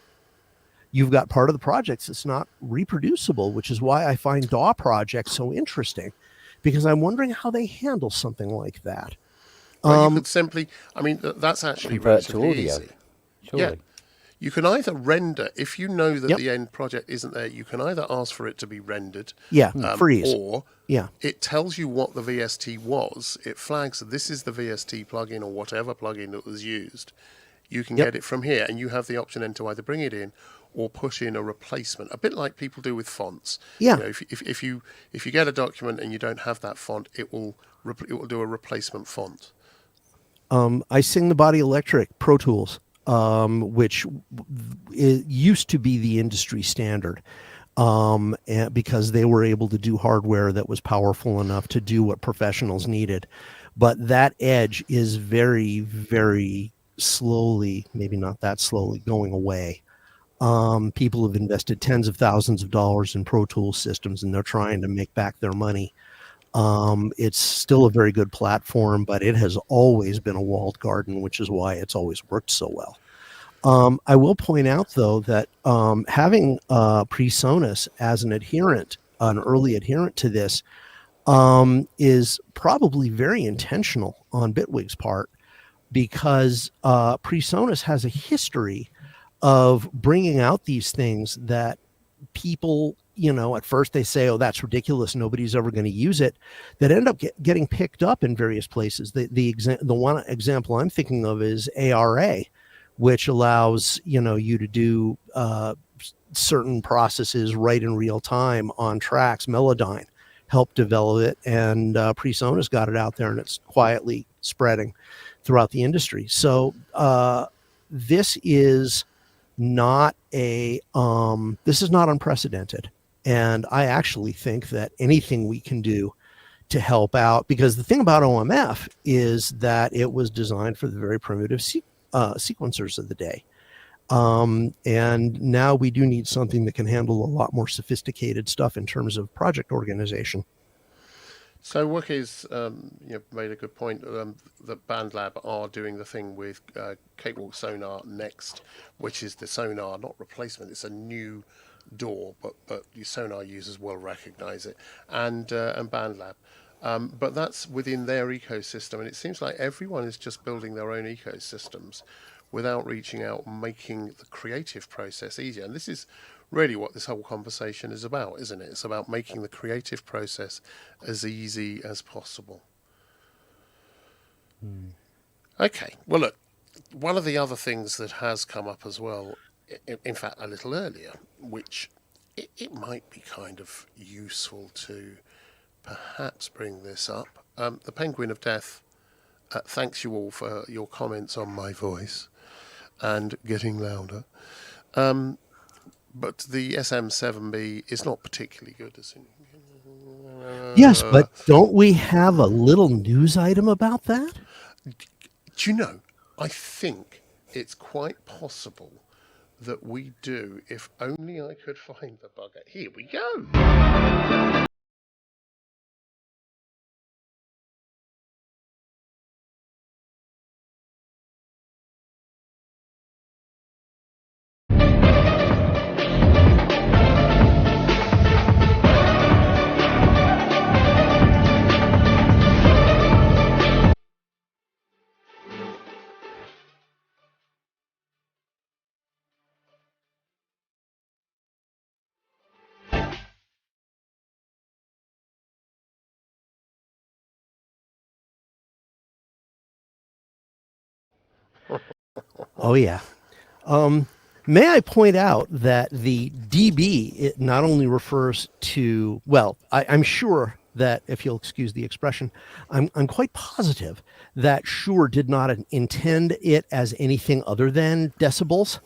D: projects that's not reproducible, which is why I find DAW projects so interesting, because I'm wondering how they handle something like that.
A: Well, you could simply, that's actually relatively easy.
B: Surely.
A: Yeah. You can either render, if you know that the end project isn't there, you can either ask for it to be rendered,
D: freeze,
A: or it tells you what the VST was. It flags that this is the VST plugin or whatever plugin that was used. You can get it from here, and you have the option then to either bring it in or put in a replacement, a bit like people do with fonts.
D: Yeah.
A: If you get a document and you don't have that font, it will do a replacement font.
D: I sing the Body Electric Pro Tools, which used to be the industry standard, and because they were able to do hardware that was powerful enough to do what professionals needed. But that edge is very, very slowly, maybe not that slowly, going away. People have invested tens of thousands of dollars in Pro Tools systems, and they're trying to make back their money. It's still a very good platform, but it has always been a walled garden, which is why it's always worked so well. I will point out, though, that having PreSonus as an early adherent to this, is probably very intentional on Bitwig's part, because PreSonus has a history of bringing out these things that people at first they say, oh, that's ridiculous, nobody's ever going to use it, that end up getting picked up in various places. The one example I'm thinking of is ARA, which allows you to do certain processes right in real time on tracks. Melodyne helped develop it, and PreSonus got it out there, and it's quietly spreading throughout the industry. So this is not unprecedented, and I actually think that anything we can do to help out, because the thing about OMF is that it was designed for the very primitive sequencers of the day. And now we do need something that can handle a lot more sophisticated stuff in terms of project organization.
A: So Wookie's made a good point that BandLab are doing the thing with Cakewalk Sonar next, which is the sonar, not replacement. It's a new DAW, but your sonar users will recognize it, and BandLab. But that's within their ecosystem, and it seems like everyone is just building their own ecosystems without reaching out and making the creative process easier. And this is really what this whole conversation is about, isn't it? It's about making the creative process as easy as possible. Okay, well look, one of the other things that has come up as well, in fact a little earlier, which it might be kind of useful to perhaps bring this up. The Penguin of Death thanks you all for your comments on my voice and getting louder. But the SM7B is not particularly good.
D: Yes, but don't we have a little news item about that?
A: Do you know, I think it's quite possible that we do, if only I could find the bugger. Here we go.
D: Oh, yeah. May I point out that the DB, it not only refers to, well, I'm sure that, if you'll excuse the expression, I'm quite positive that Shure did not intend it as anything other than decibels,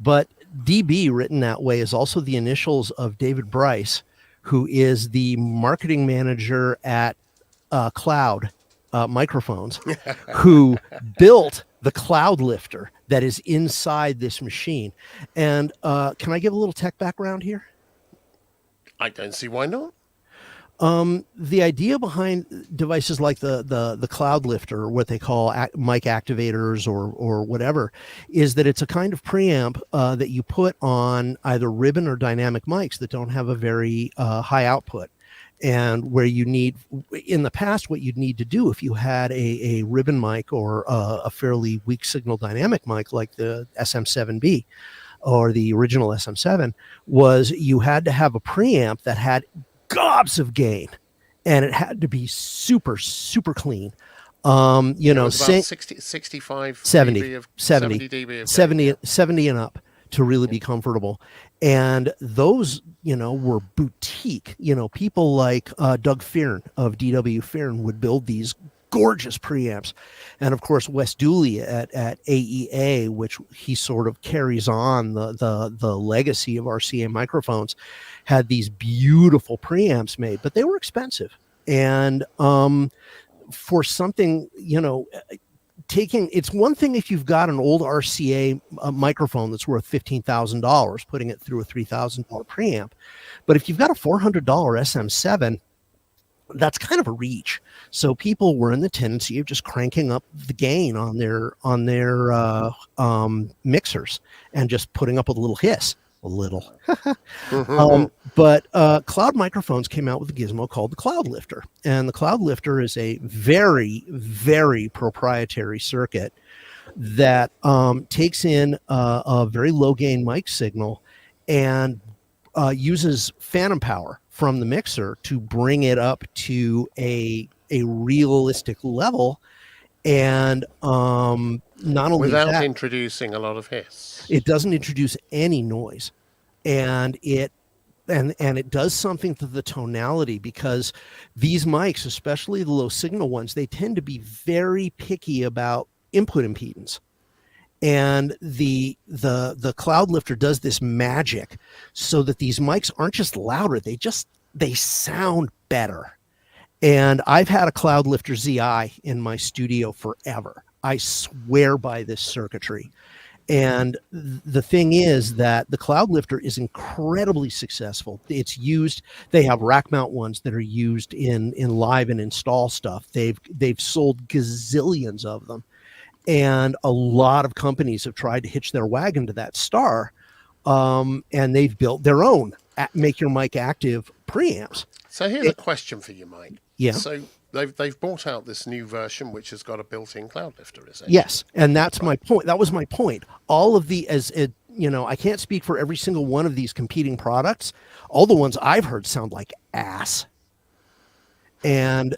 D: but DB written that way is also the initials of David Bryce, who is the marketing manager at Cloud Microphones, who built the cloud lifter that is inside this machine. And can I give a little tech background here?
A: I don't see why not.
D: The idea behind devices like the cloud lifter, or what they call mic activators or whatever, is that it's a kind of preamp that you put on either ribbon or dynamic mics that don't have a very high output. And where you need, in the past, what you'd need to do if you had a ribbon mic or a fairly weak signal dynamic mic like the SM7B or the original SM7, was you had to have a preamp that had gobs of gain, and it had to be super, super clean. You know,
A: 60, 65,
D: 70,
A: dB of,
D: 70,
A: 70 dB of
D: 70,
A: gain,
D: 70 and up to really be comfortable. And those, you know, were boutique. You know, people like Doug Fearn of DW Fearn would build these gorgeous preamps. And of course, Wes Dooley at AEA, which he sort of carries on the legacy of RCA microphones, had these beautiful preamps made, but they were expensive. And for something, you know, it's one thing if you've got an old RCA microphone that's worth $15,000, putting it through a $3,000 preamp. But if you've got a $400 SM7, that's kind of a reach. So people were in the tendency of just cranking up the gain on their mixers and just putting up a little hiss. A little. But Cloud Microphones came out with a gizmo called the Cloud Lifter. And the Cloud Lifter is a very, very proprietary circuit that takes in a very low gain mic signal and uses phantom power from the mixer to bring it up to a realistic level. And not only
A: without
D: that,
A: introducing a lot of hiss.
D: it doesn't introduce any noise, and it does something to the tonality, because these mics, especially the low signal ones, they tend to be very picky about input impedance. And the Cloud Lifter does this magic so that these mics aren't just louder, they sound better. And I've had a Cloud Lifter ZI in my studio forever. I swear by this circuitry. And the thing is that the Cloud Lifter is incredibly successful. It's used, they have rack mount ones that are used in live and install stuff. They've sold gazillions of them. And a lot of companies have tried to hitch their wagon to that star. And they've built their own Make Your Mic Active preamps.
A: So here's a question for you, Mike.
D: Yeah.
A: So they've brought out this new version which has got a built-in Cloud Lifter, is it?
D: Yes, and that's my point. That was my point. All of the, I can't speak for every single one of these competing products. All the ones I've heard sound like ass. And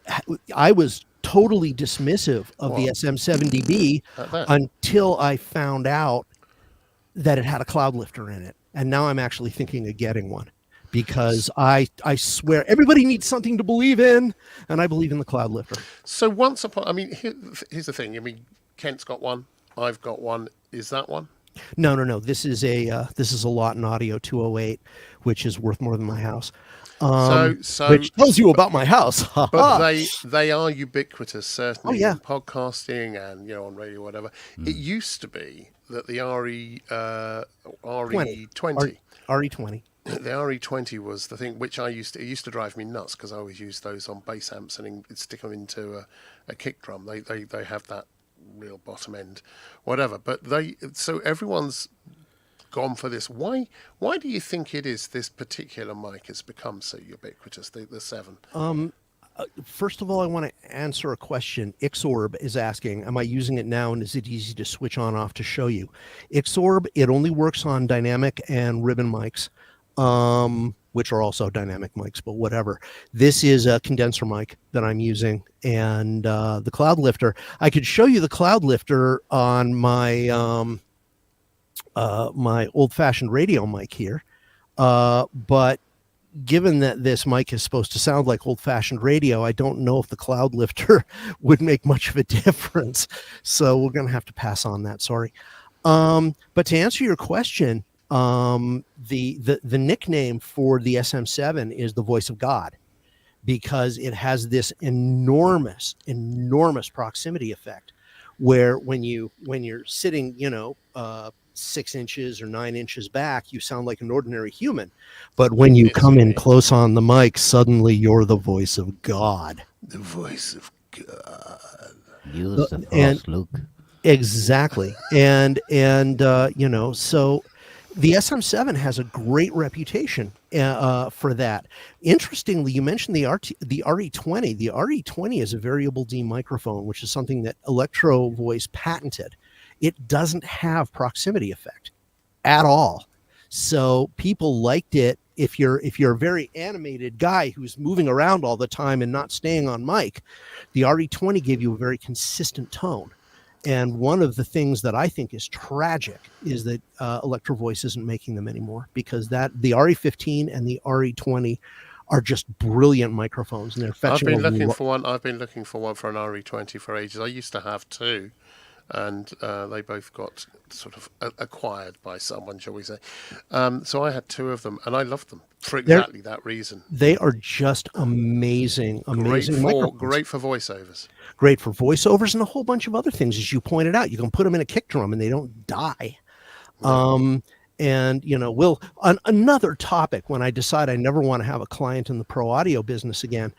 D: I was totally dismissive of the SM7DB until I found out that it had a Cloud Lifter in it. And now I'm actually thinking of getting one, because I swear everybody needs something to believe in, and I believe in the Cloud Lifter.
A: So here's the thing. I mean, Kent's got one. I've got one. Is that one?
D: No. This is a Lawton Audio 208, which is worth more than my house. Which tells you about my house.
A: But they are ubiquitous, certainly
D: in
A: podcasting and on radio, whatever. It used to be that the RE20.
D: RE20.
A: The RE20 was the thing which it used to drive me nuts, because I always used those on bass amps and stick them into a kick drum. They have that real bottom end, whatever. But so everyone's gone for this. Why do you think it is this particular mic has become so ubiquitous, the 7?
D: First of all, I want to answer a question. Xorb is asking, am I using it now, and is it easy to switch on off to show you? Xorb, it only works on dynamic and ribbon mics, which are also dynamic mics, but whatever. This is a condenser mic that I'm using, and the Cloud Lifter. I could show you the Cloud Lifter on my my old-fashioned radio mic here, but given that this mic is supposed to sound like old-fashioned radio, I don't know if the Cloud Lifter would make much of a difference. So we're going to have to pass on that. Sorry. But to answer your question, the nickname for the SM7 is the Voice of God, because it has this enormous proximity effect, where when you're sitting, 6 inches or 9 inches back, you sound like an ordinary human. But when you come in close on the mic, suddenly you're the voice of God.
A: The voice of God.
B: Use the force, Luke.
D: Exactly. And so the SM7 has a great reputation for that. Interestingly, you mentioned the RE20. The RE20 is a variable D microphone, which is something that Electro Voice patented. It doesn't have proximity effect at all. So people liked it. If you're a very animated guy who's moving around all the time and not staying on mic, the RE20 gave you a very consistent tone. And one of the things that I think is tragic is that Electro Voice isn't making them anymore, because the RE15 and the RE20 are just brilliant microphones, and they're fetching.
A: I've been looking for one for an RE20 for ages. I used to have two, and they both got sort of acquired by someone, shall we say. So I had two of them, and I loved them for exactly that reason.
D: They are just amazing microphones.
A: Great for voiceovers.
D: Great for voiceovers and a whole bunch of other things, as you pointed out. You can put them in a kick drum and they don't die. Yeah. Another topic, when I decide I never want to have a client in the pro audio business again,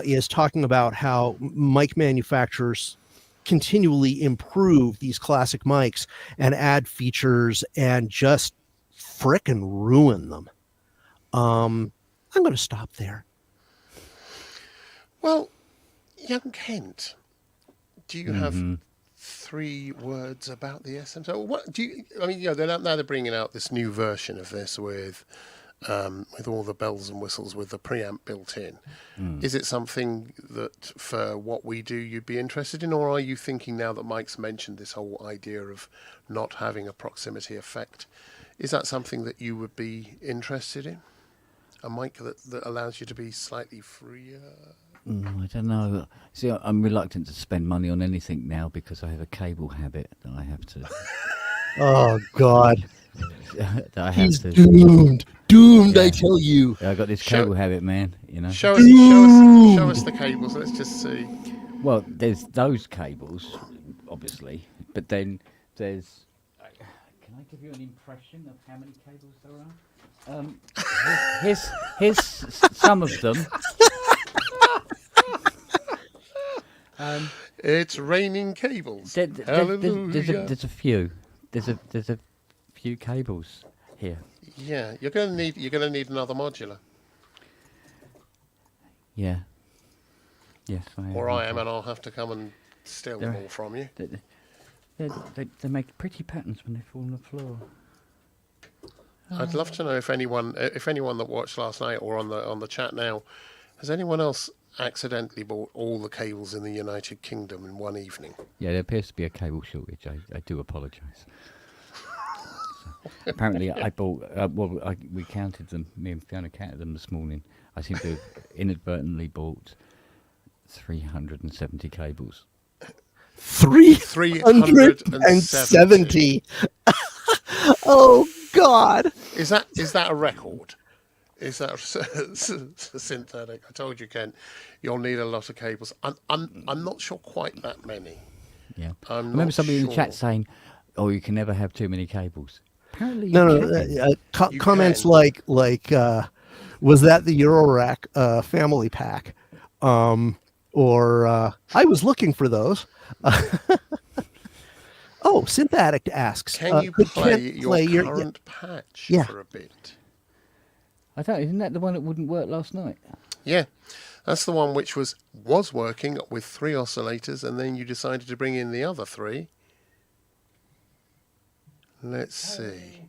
D: is talking about how mic manufacturers continually improve these classic mics and add features and just frickin' ruin them. I'm going to stop there.
A: Well, young Kent, do you have 3 words about the SM? So what do you? I mean, they're bringing out this new version of this with with all the bells and whistles with the preamp built in. Is it something that for what we do you'd be interested in, or are you thinking, now that Mike's mentioned this whole idea of not having a proximity effect, is that something that you would be interested in? A mic that allows you to be slightly freer?
B: I don't know. See, I'm reluctant to spend money on anything now because I have a cable habit that I have to.
D: Oh God,
B: that I have
D: he's
B: to.
D: doomed. I tell you.
B: I got this cable habit, man.
A: Show us the cables. Let's just see.
B: Well, there's those cables, obviously, but then there's. Can I give you an impression of how many cables there are? Here's some of them.
A: It's raining cables.
B: Hallelujah. There's a few. There's a few cables here.
A: Yeah, you're gonna need another modular.
B: Yeah. Yes, I am.
A: Or I am, and I'll have to come and steal them all from you.
B: They make pretty patterns when they fall on the floor.
A: I'd love to know if anyone that watched last night or on the chat now, has anyone else accidentally bought all the cables in the United Kingdom in one evening?
B: Yeah, there appears to be a cable shortage. I do apologise. Apparently, I bought. We counted them. Me and Fiona counted them this morning. I seem to have inadvertently bought 370 cables.
D: 370. Oh God!
A: Is that a record? Is that synthetic? I told you, Ken, you'll need a lot of cables. I'm not sure quite that many.
B: Yeah, I remember somebody in the chat saying, "Oh, you can never have too many cables." Apparently,
D: comments like was that the Eurorack family pack? Or I was looking for those. Oh, Synth Addict asks,
A: can you play your current patch for a bit?
B: I don't. Isn't that the one that wouldn't work last night?
A: Yeah, that's the one which was working with 3 oscillators, and then you decided to bring in the other 3. Let's see.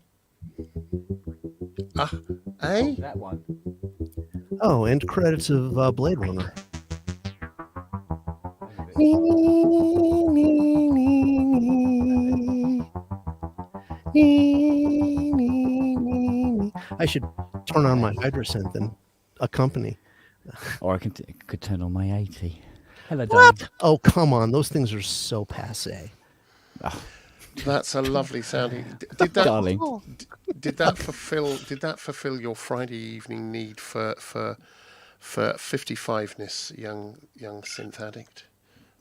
B: That one.
D: Oh, and credits of Blade Runner. I should turn on my Hydrosynth and accompany.
B: Or I could turn on my 80. Hello,
D: What?
B: darling.
D: Oh, come on. Those things are so passé.
B: Oh.
A: That's a lovely sounding. Did that,
B: darling.
A: Did that fulfill your Friday evening need for 55ness, young synth addict?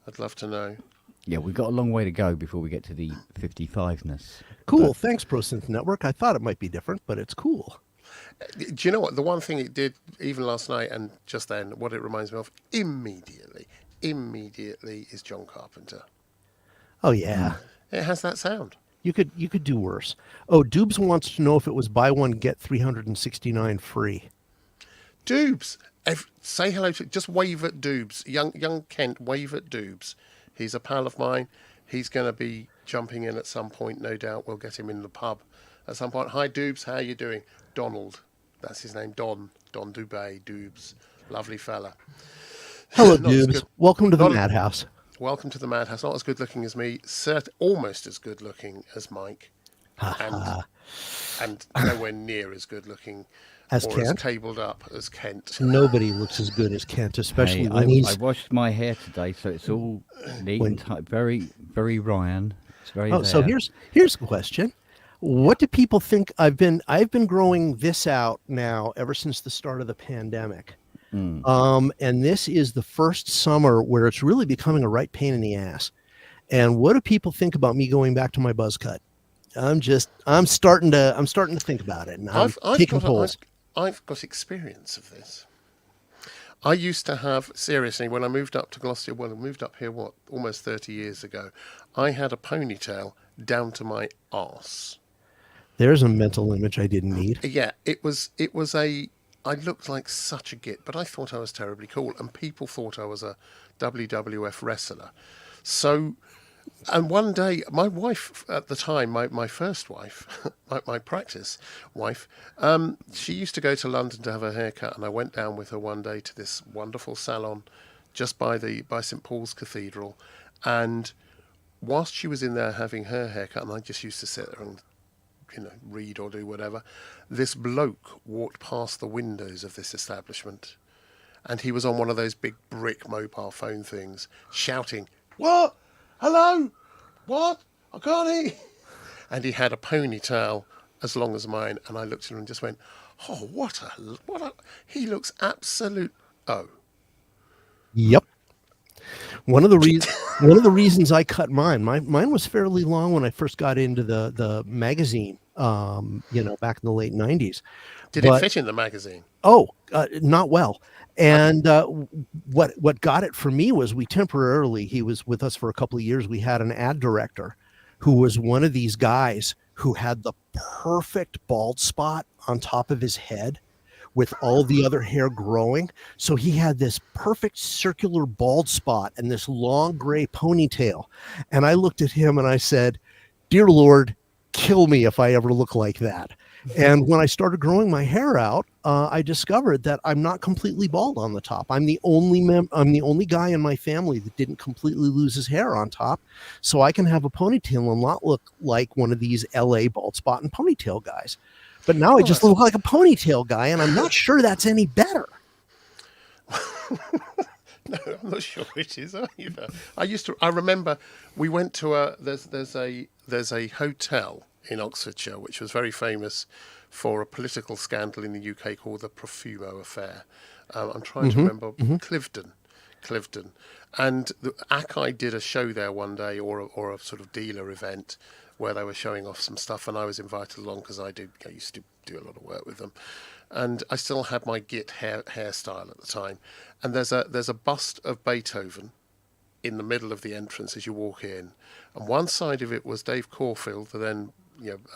A: I'd love to know.
B: Yeah, we've got a long way to go before we get to the 55ness.
D: Cool. Thanks, Pro Synth Network. I thought it might be different, but it's cool.
A: Do you know what? The one thing it did, even last night and just then, what it reminds me of immediately is John Carpenter.
D: Oh, yeah.
A: It has that sound.
D: You could do worse. Oh, Doobs wants to know if it was buy one, get 369 free.
A: Doobs, say hello to, just wave at Doobs. Young Kent, wave at Doobs. He's a pal of mine. He's going to be jumping in at some point, no doubt. We'll get him in the pub at some point. Hi, Doobs. How you doing? Donald. That's his name. Don Dubay, Doobs. Lovely fella.
D: Hello, Doobs. Welcome to the Madhouse.
A: Welcome to the Madhouse. Not as good looking as me. Almost as good looking as Mike. and nowhere near as good looking
D: as
A: or
D: Kent?
A: as cabled up as Kent.
D: Nobody looks as good as Kent, especially when
B: I washed my hair today, so it's all neat and tight. Very, very Ryan. It's very.
D: Oh, so here's the question: what do people think? I've been growing this out now ever since the start of the pandemic, and this is the first summer where it's really becoming a right pain in the ass. And what do people think about me going back to my buzz cut? I'm starting to think about it, and I'm taking polls.
A: I've got experience of this. I used to have, seriously, when I moved up to Gloucester, I moved up here, almost 30 years ago, I had a ponytail down to my arse.
D: There's a mental image I didn't need.
A: Yeah, I looked like such a git, but I thought I was terribly cool, and people thought I was a WWF wrestler. So And one day, my wife at the time, my first wife, my practice wife, she used to go to London to have her hair cut, and I went down with her one day to this wonderful salon just by St Paul's Cathedral, and whilst she was in there having her hair cut, and I just used to sit there and read or do whatever, this bloke walked past the windows of this establishment, and he was on one of those big brick mobile phone things, shouting, "What? Hello? What? I can't hear." And he had a ponytail as long as mine, and I looked at him and just went, "Oh, what a! He looks absolute." Oh,
D: Yep. One of the reasons I cut mine was fairly long when I first got into the magazine, back in the late 90s.
A: Did it fit in the magazine?
D: Oh, not well. And what got it for me was he was with us for a couple of years. We had an ad director who was one of these guys who had the perfect bald spot on top of his head with all the other hair growing. So he had this perfect circular bald spot and this long gray ponytail. And I looked at him and I said, "Dear Lord, kill me if I ever look like that." And when I started growing my hair out, I discovered that I'm not completely bald on the top. I'm the only guy in my family that didn't completely lose his hair on top. So I can have a ponytail and not look like one of these LA bald spot and ponytail guys. But now I just look like a ponytail guy, and I'm not sure that's any better.
A: No, I'm not sure it is either. I remember we went to there's a hotel in Oxfordshire which was very famous for a political scandal in the UK called the Profumo affair. I'm trying to remember Cliveden, and the Akai did a show there one day, or a sort of dealer event where they were showing off some stuff, and I was invited along because I used to do a lot of work with them, and I still had my Git hairstyle at the time. And there's a bust of Beethoven in the middle of the entrance as you walk in, and one side of it was Dave Caulfield, the then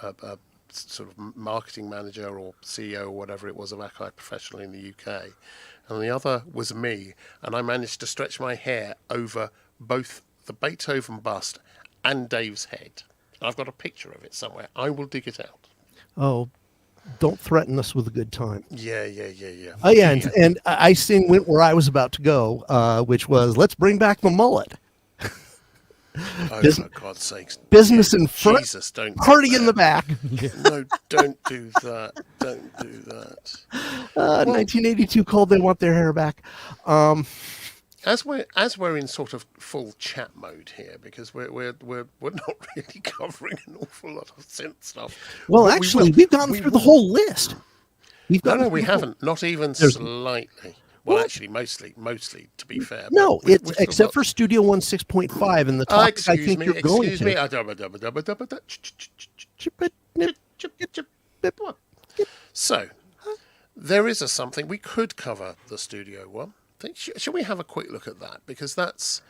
A: a sort of marketing manager or CEO or whatever it was of Akai Professional in the UK, and the other was me, and I managed to stretch my hair over both the Beethoven bust and Dave's head. I've got a picture of it somewhere. I will dig it out.
D: Oh, don't threaten us with a good time.
A: Yeah.
D: Oh, yeah, and I went where I was about to go, which was, let's bring back the mullet.
A: Oh, for God's sakes.
D: Business in front,
A: Jesus, don't
D: party in the back.
A: No, don't do that. Don't do that.
D: 1982 called They Want Their Hair Back.
A: As we're in sort of full chat mode here, because we're not really covering an awful lot of synth stuff.
D: Well, actually, we've gone through the whole list.
A: We haven't. Not even slightly. Well, actually, mostly. To be fair.
D: No, it's except for Studio 16.5 and the topic I think you're going to.
A: So, there is something we could cover the Studio One. Shall we have a quick look at that? Because that's,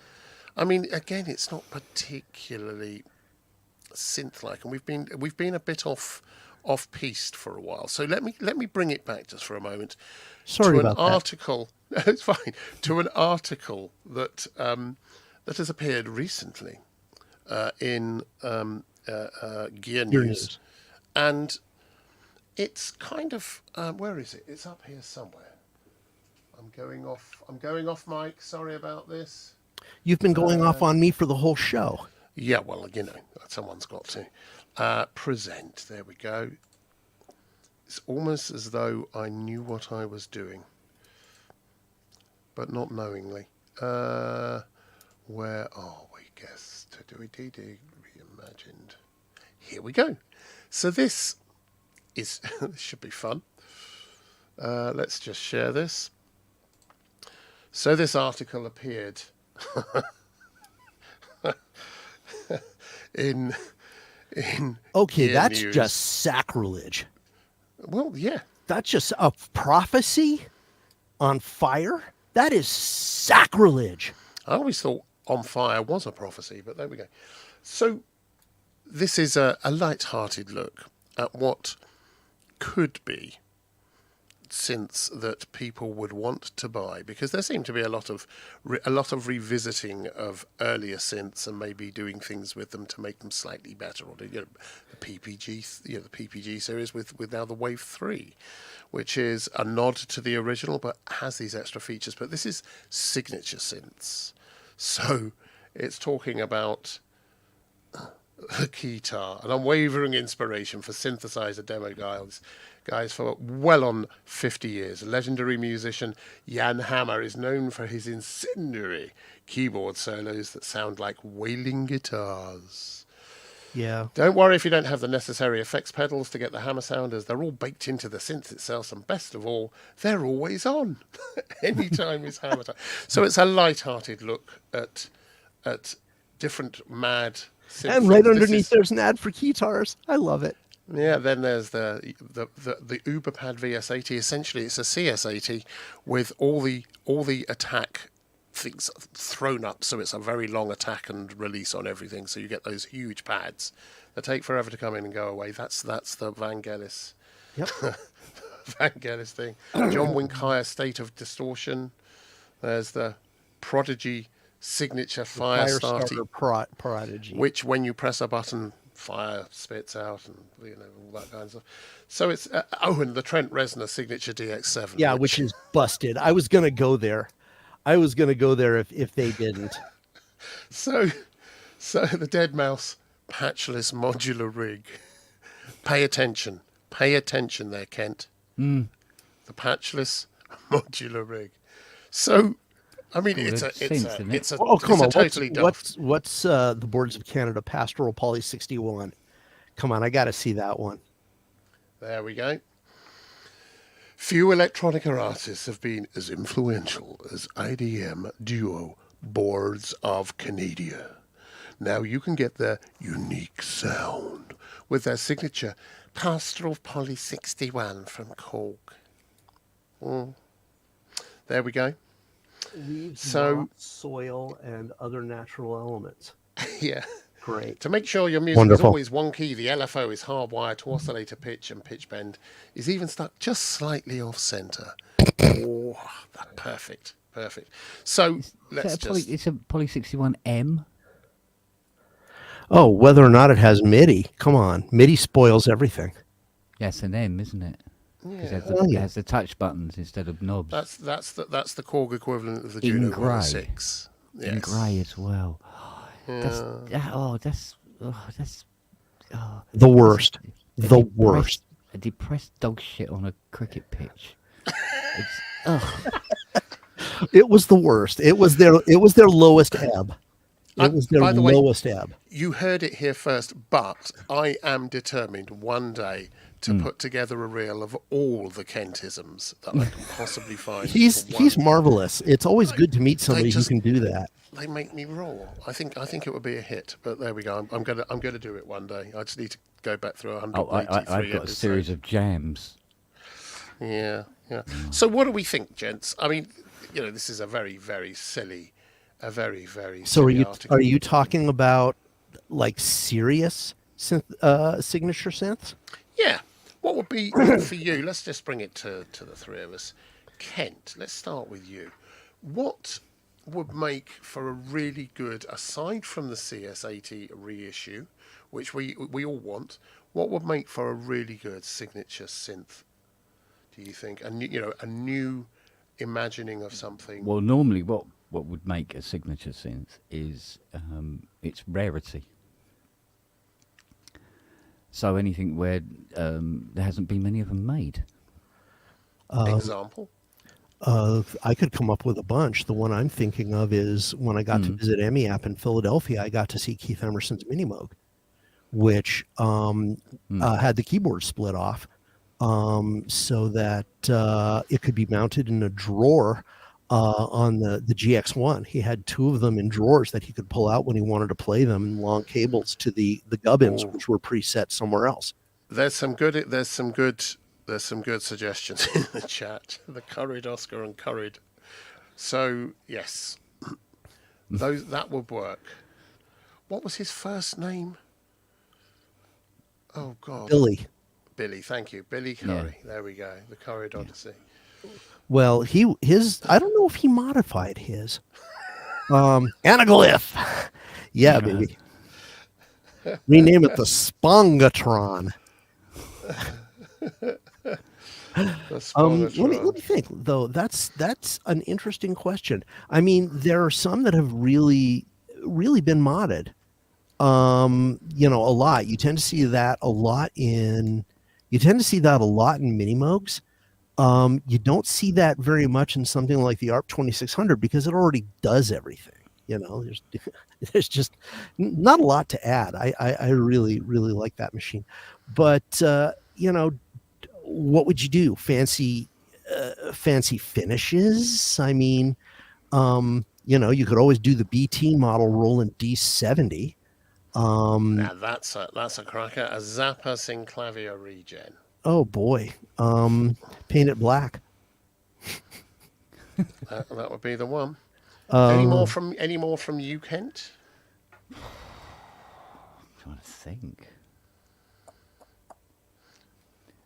A: I mean, again, it's not particularly synth-like, and we've been a bit off-piste for a while. So let me bring it back just for a moment.
D: Sorry
A: to
D: about
A: an article. No, it's fine. To an article that that has appeared recently in Gear News, and it's kind of where is it? It's up here somewhere. I'm going off, Mike. Sorry about this.
D: You've been going off on me for the whole show.
A: Yeah, well, someone's got to present. There we go. It's almost as though I knew what I was doing, but not knowingly. Where are we? Guess to do it. Reimagined. Here we go. So this is this should be fun. Let's just share this. So this article appeared in
D: Okay, that's
A: News.
D: just sacrilege.
A: Well, yeah.
D: That's just a prophecy on fire. That is sacrilege.
A: I always thought on fire was a prophecy, but there we go. So this is a light-hearted look at what could be synths that people would want to buy, because there seem to be a lot of revisiting of earlier synths and maybe doing things with them to make them slightly better, or the PPG, the PPG series with now the Wave 3, which is a nod to the original but has these extra features. But this is signature synths, so it's talking about the guitar, an unwavering inspiration for synthesizer demo guys for well on 50 years. Legendary musician Jan Hammer is known for his incendiary keyboard solos that sound like wailing guitars.
D: Yeah.
A: Don't worry if you don't have the necessary effects pedals to get the hammer sound, as they're all baked into the synth itself, and best of all, they're always on. Anytime is hammer time. So it's a light-hearted look at different mad synth.
D: And right underneath there's an ad for guitars. I love it.
A: Yeah, then there's the Uberpad VS80. Essentially, it's a CS80 with all the attack things thrown up, so it's a very long attack and release on everything. So you get those huge pads that take forever to come in and go away. That's the Vangelis.
D: Yep.
A: Vangelis thing. John Winkhire State of Distortion. There's the Prodigy Signature Firestarter
D: Prodigy,
A: which when you press a button, fire spits out, and all that kind of stuff. So it's and the Trent Reznor Signature DX7.
D: Yeah, which is busted. I was gonna go there. If they didn't.
A: So the Dead Mouse patchless modular rig. Pay attention there, Kent. The patchless modular rig. So, I mean, it's a totally daft.
D: What's the Boards of Canada Pastoral Poly 61? Come on, I got to see that one.
A: There we go. Few electronica artists have been as influential as IDM duo Boards of Canada. Now you can get their unique sound with their signature Pastoral Poly 61 from Cork. There we go.
D: Leaves, moss, soil, and other natural elements.
A: Yeah.
D: Great.
A: To make sure your music is always one key, the LFO is hardwired to oscillator pitch, and pitch bend is even stuck just slightly off center. Oh, perfect. So
B: it's a Poly 61M.
D: Oh, whether or not it has MIDI. Come on. MIDI spoils everything.
B: Yes, an M, isn't it?
A: Yeah.
B: It has the touch buttons instead of knobs.
A: That's the Korg equivalent of the Juno 106.
B: Yes. In grey as well. That's
D: the worst. The worst.
B: A depressed dog shit on a cricket pitch.
D: It was the worst. It was their lowest ebb. It was their lowest ebb.
A: You heard it here first, but I am determined one day to put together a reel of all the Kentisms that I can possibly find.
D: He's marvelous. It's always good to meet somebody who can do that.
A: They make me roar. I think it would be a hit, but there we go. I'm gonna do it one day. I just need to go back through 183
B: I've got a series of jams.
A: Yeah. So what do we think, gents? I mean, this is a very, very silly,
D: So are you talking about like serious signature synths?
A: Yeah. What would be for you? Let's just bring it to the three of us. Kent, let's start with you. What would make for a really good, aside from the CS80 reissue, which we all want, what would make for a really good signature synth? Do you think? A new imagining of something.
B: Well, normally what would make a signature synth is its rarity. So anything where there hasn't been many of them made.
A: Example?
D: I could come up with a bunch. The one I'm thinking of is when I got to visit EMIAP in Philadelphia, I got to see Keith Emerson's Mini Moog, which had the keyboard split off so that it could be mounted in a drawer on the GX1. He had two of them in drawers that he could pull out when he wanted to play them, and long cables to the gubbins, which were preset somewhere else.
A: There's some good suggestions in the chat. The Curried Oscar and Curried. So yes, that would work. What was his first name? Oh God, Billy. Thank you, Billy Curry. There we go. The Curried Odyssey.
D: Well, his I don't know if he modified his anaglyph. Yeah, baby. Rename it the Spongatron. Let me think though. That's an interesting question. I mean, there are some that have really been modded. You know, a lot. You tend to see that a lot in Minimogs. You don't see that very much in something like the ARP 2600 because it already does everything. You know, there's just not a lot to add. I really like that machine, but you know, what would you do? Fancy finishes? I mean, you know, you could always do the BT model rolling D70.
A: Now that's a cracker. A Zappa Synclavier regen.
D: Oh boy, paint it black.
A: that would be the one. Any more from you, Kent?
B: I'm trying to think.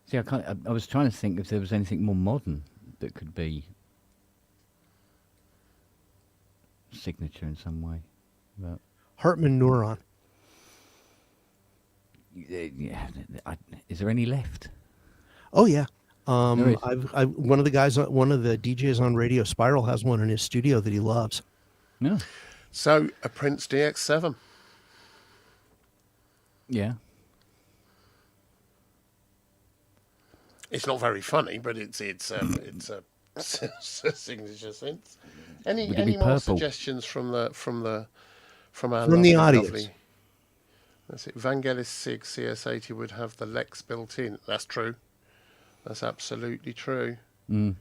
B: See, I was trying to think if there was anything more modern that could be signature in some way. But
D: Hartman Neuron.
B: Yeah, is there any left?
D: Oh yeah. I've one of the DJs on Radio Spiral has one in his studio that he loves.
B: No.
A: So a Prince DX7.
B: Yeah.
A: It's not very funny, but it's a signature synth. Any more suggestions from our
D: the
A: lovely,
D: audience?
A: Lovely, that's it. Vangelis Sig CS80 would have the Lex built in. That's true. That's absolutely true.
B: Mm.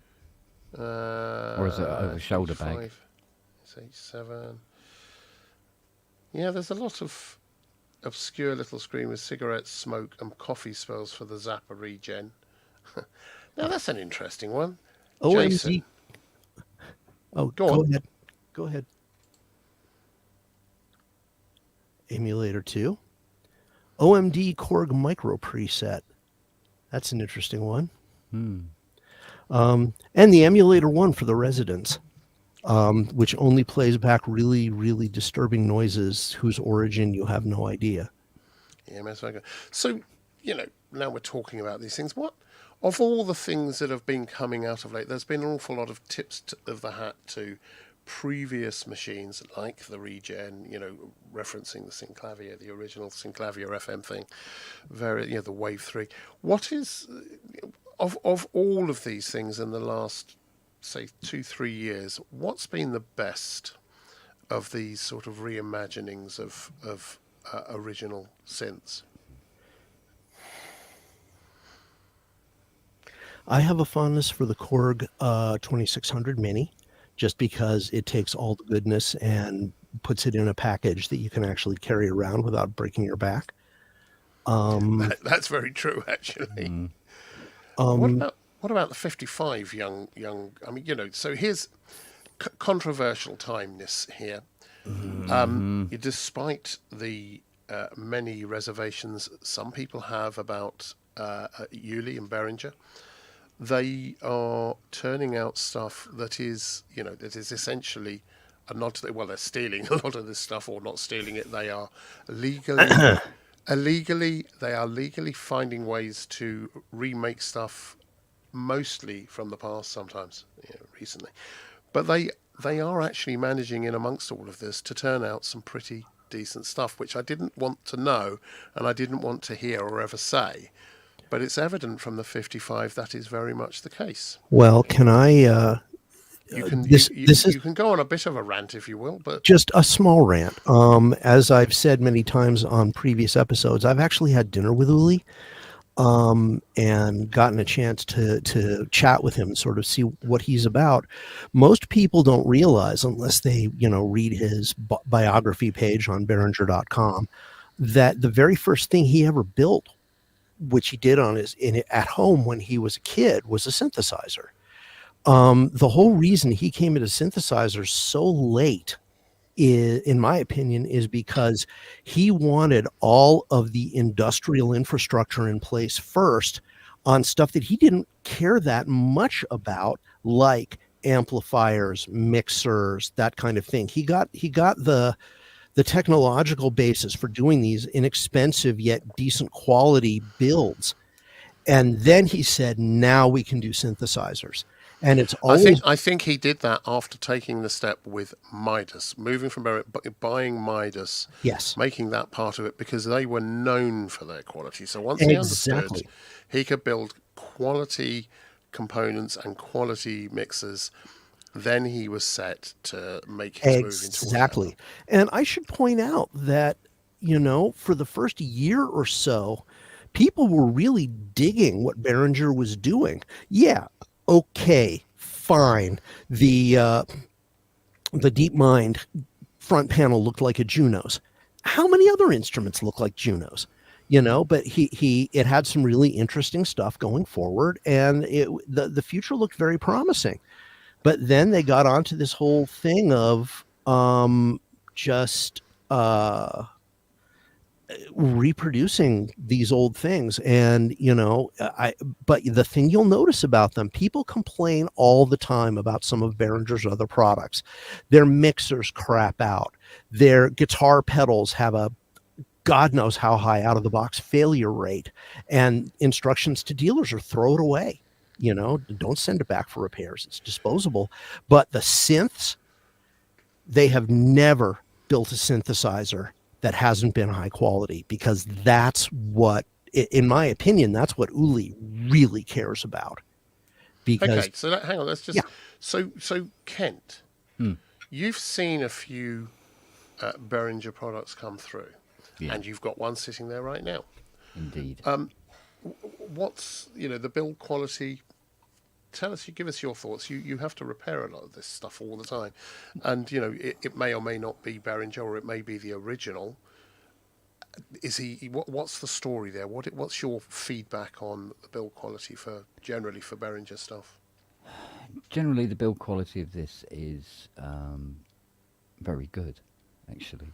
B: Or is it over shoulder bag?
A: H7. Yeah, there's a lot of obscure little screen with cigarette smoke and coffee spells for the Zappa regen. Now that's an interesting one.
D: OMD.
A: Jason.
D: Oh, go ahead. Go ahead. Emulator 2. OMD Korg Micro preset. That's an interesting one. And the Emulator 1 for the Residents, which only plays back really, really disturbing noises whose origin you have no idea.
A: EMS. So, you know, now we're talking about these things. What, of all the things that have been coming out of late, there's been an awful lot of tips of the hat to previous machines like the Regen, you know, referencing the Synclavier, the original Synclavier FM thing, the Wave 3. What is, of all of these things in the last, say, 2-3 years, what's been the best of these sort of reimaginings of original synths?
D: I have a fondness for the Korg 2600 Mini, just because it takes all the goodness and puts it in a package that you can actually carry around without breaking your back.
A: That's very true, actually. What about the 55 young? I mean, you know, so here's controversial timeness here. Despite the many reservations some people have about Yuli and Behringer, they are turning out stuff that is essentially a nod to they're stealing a lot of this stuff, or not stealing it. They are legally finding ways to remake stuff, mostly from the past, sometimes recently, but they are actually managing in amongst all of this to turn out some pretty decent stuff, which I didn't want to know and I didn't want to hear or ever say. But it's evident from the 55 that is very much the case.
D: Well, can I?
A: You can go on a bit of a rant if you will, but
D: just a small rant. As I've said many times on previous episodes, I've actually had dinner with Uli, and gotten a chance to chat with him and sort of see what he's about. Most people don't realize, unless they read his biography page on Behringer.com, that the very first thing he ever built, which he did at home when he was a kid, was a synthesizer. The whole reason he came into synthesizers so late in my opinion, is because he wanted all of the industrial infrastructure in place first on stuff that he didn't care that much about, like amplifiers, mixers, that kind of thing. He got the technological basis for doing these inexpensive yet decent quality builds. And then he said, now we can do synthesizers. And it's always...
A: I think he did that after taking the step with Midas, moving from buying Midas,
D: yes,
A: making that part of it, because they were known for their quality. So once he understood he could build quality components and quality mixers, then he was set to make his move into
D: exactly. And I should point out that, for the first year or so, people were really digging what Behringer was doing. Yeah, okay, fine. The DeepMind front panel looked like a Juno's. How many other instruments look like Juno's? But it had some really interesting stuff going forward, and the future looked very promising. But then they got onto this whole thing of just reproducing these old things. And, but the thing you'll notice about them, people complain all the time about some of Behringer's other products. Their mixers crap out. Their guitar pedals have a God knows how high out of the box failure rate, and instructions to dealers are throw it away. Don't send it back for repairs. It's disposable. But the synths, they have never built a synthesizer that hasn't been high quality, because that's what, in my opinion, that's what Uli really cares about. Because
A: okay, so hang on, let's just so Kent, you've seen a few Behringer products come through, and you've got one sitting there right now.
B: Indeed.
A: What's the build quality? Tell us, give us your thoughts. You have to repair a lot of this stuff all the time, and it may or may not be Behringer, or it may be the original. What's the story there? What's your feedback on the build quality generally for Behringer stuff?
B: Generally, the build quality of this is very good, actually.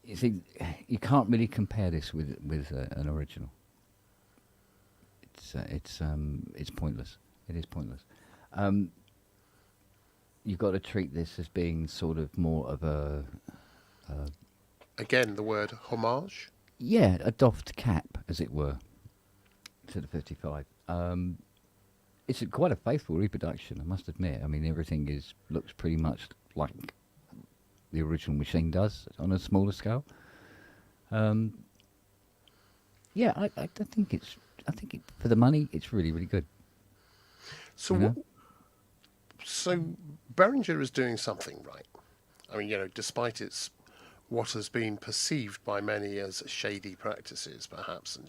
B: You see, you can't really compare this with an original. It's pointless. It is pointless. You've got to treat this as being sort of more of a
A: again, the word homage.
B: Yeah, a doffed cap, as it were, to the 55. It's quite a faithful reproduction, I must admit. I mean, everything looks pretty much like the original machine does on a smaller scale. I think for the money, it's really, really good.
A: So, so Behringer is doing something right. I mean, despite what has been perceived by many as shady practices, perhaps, and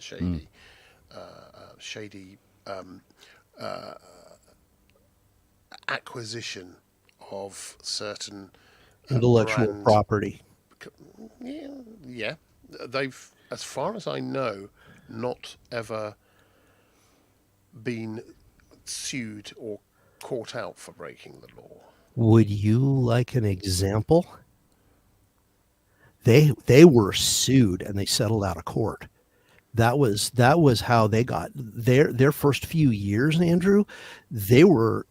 A: shady acquisition of certain
D: intellectual
A: brands.
D: Property.
A: Yeah. They've, as far as I know, not ever been sued or caught out for breaking the law.
D: Would you like an example? They were sued and they settled out of court. That was how they got their first few years, Andrew. They were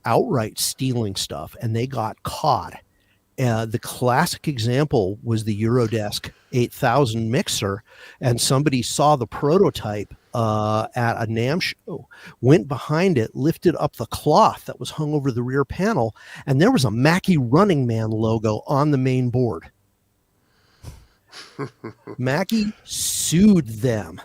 D: outright stealing stuff, and they got caught. The classic example was the Eurodesk 8000 mixer, and somebody saw the prototype at a NAMM show, went behind it, lifted up the cloth that was hung over the rear panel, and there was a Mackie Running Man logo on the main board. Mackie sued them,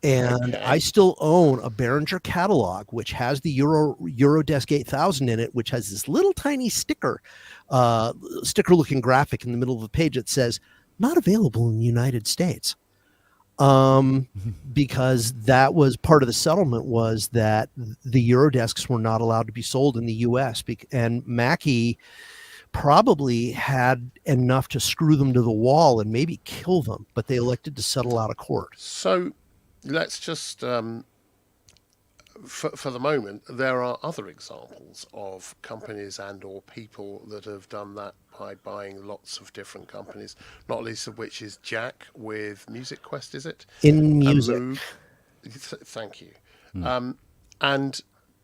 D: and I still own a Behringer catalog which has the Eurodesk 8000 in it, which has this little tiny sticker looking graphic in the middle of the page that says not available in the United States, because that was part of the settlement, was that the Eurodesks were not allowed to be sold in the US, and Mackie probably had enough to screw them to the wall and maybe kill them, but they elected to settle out of court.
A: So let's just for the moment, there are other examples of companies and or people that have done that by buying lots of different companies, not least of which is Jack with Music Quest, is it?
D: In music.
A: Moog. Thank you. And,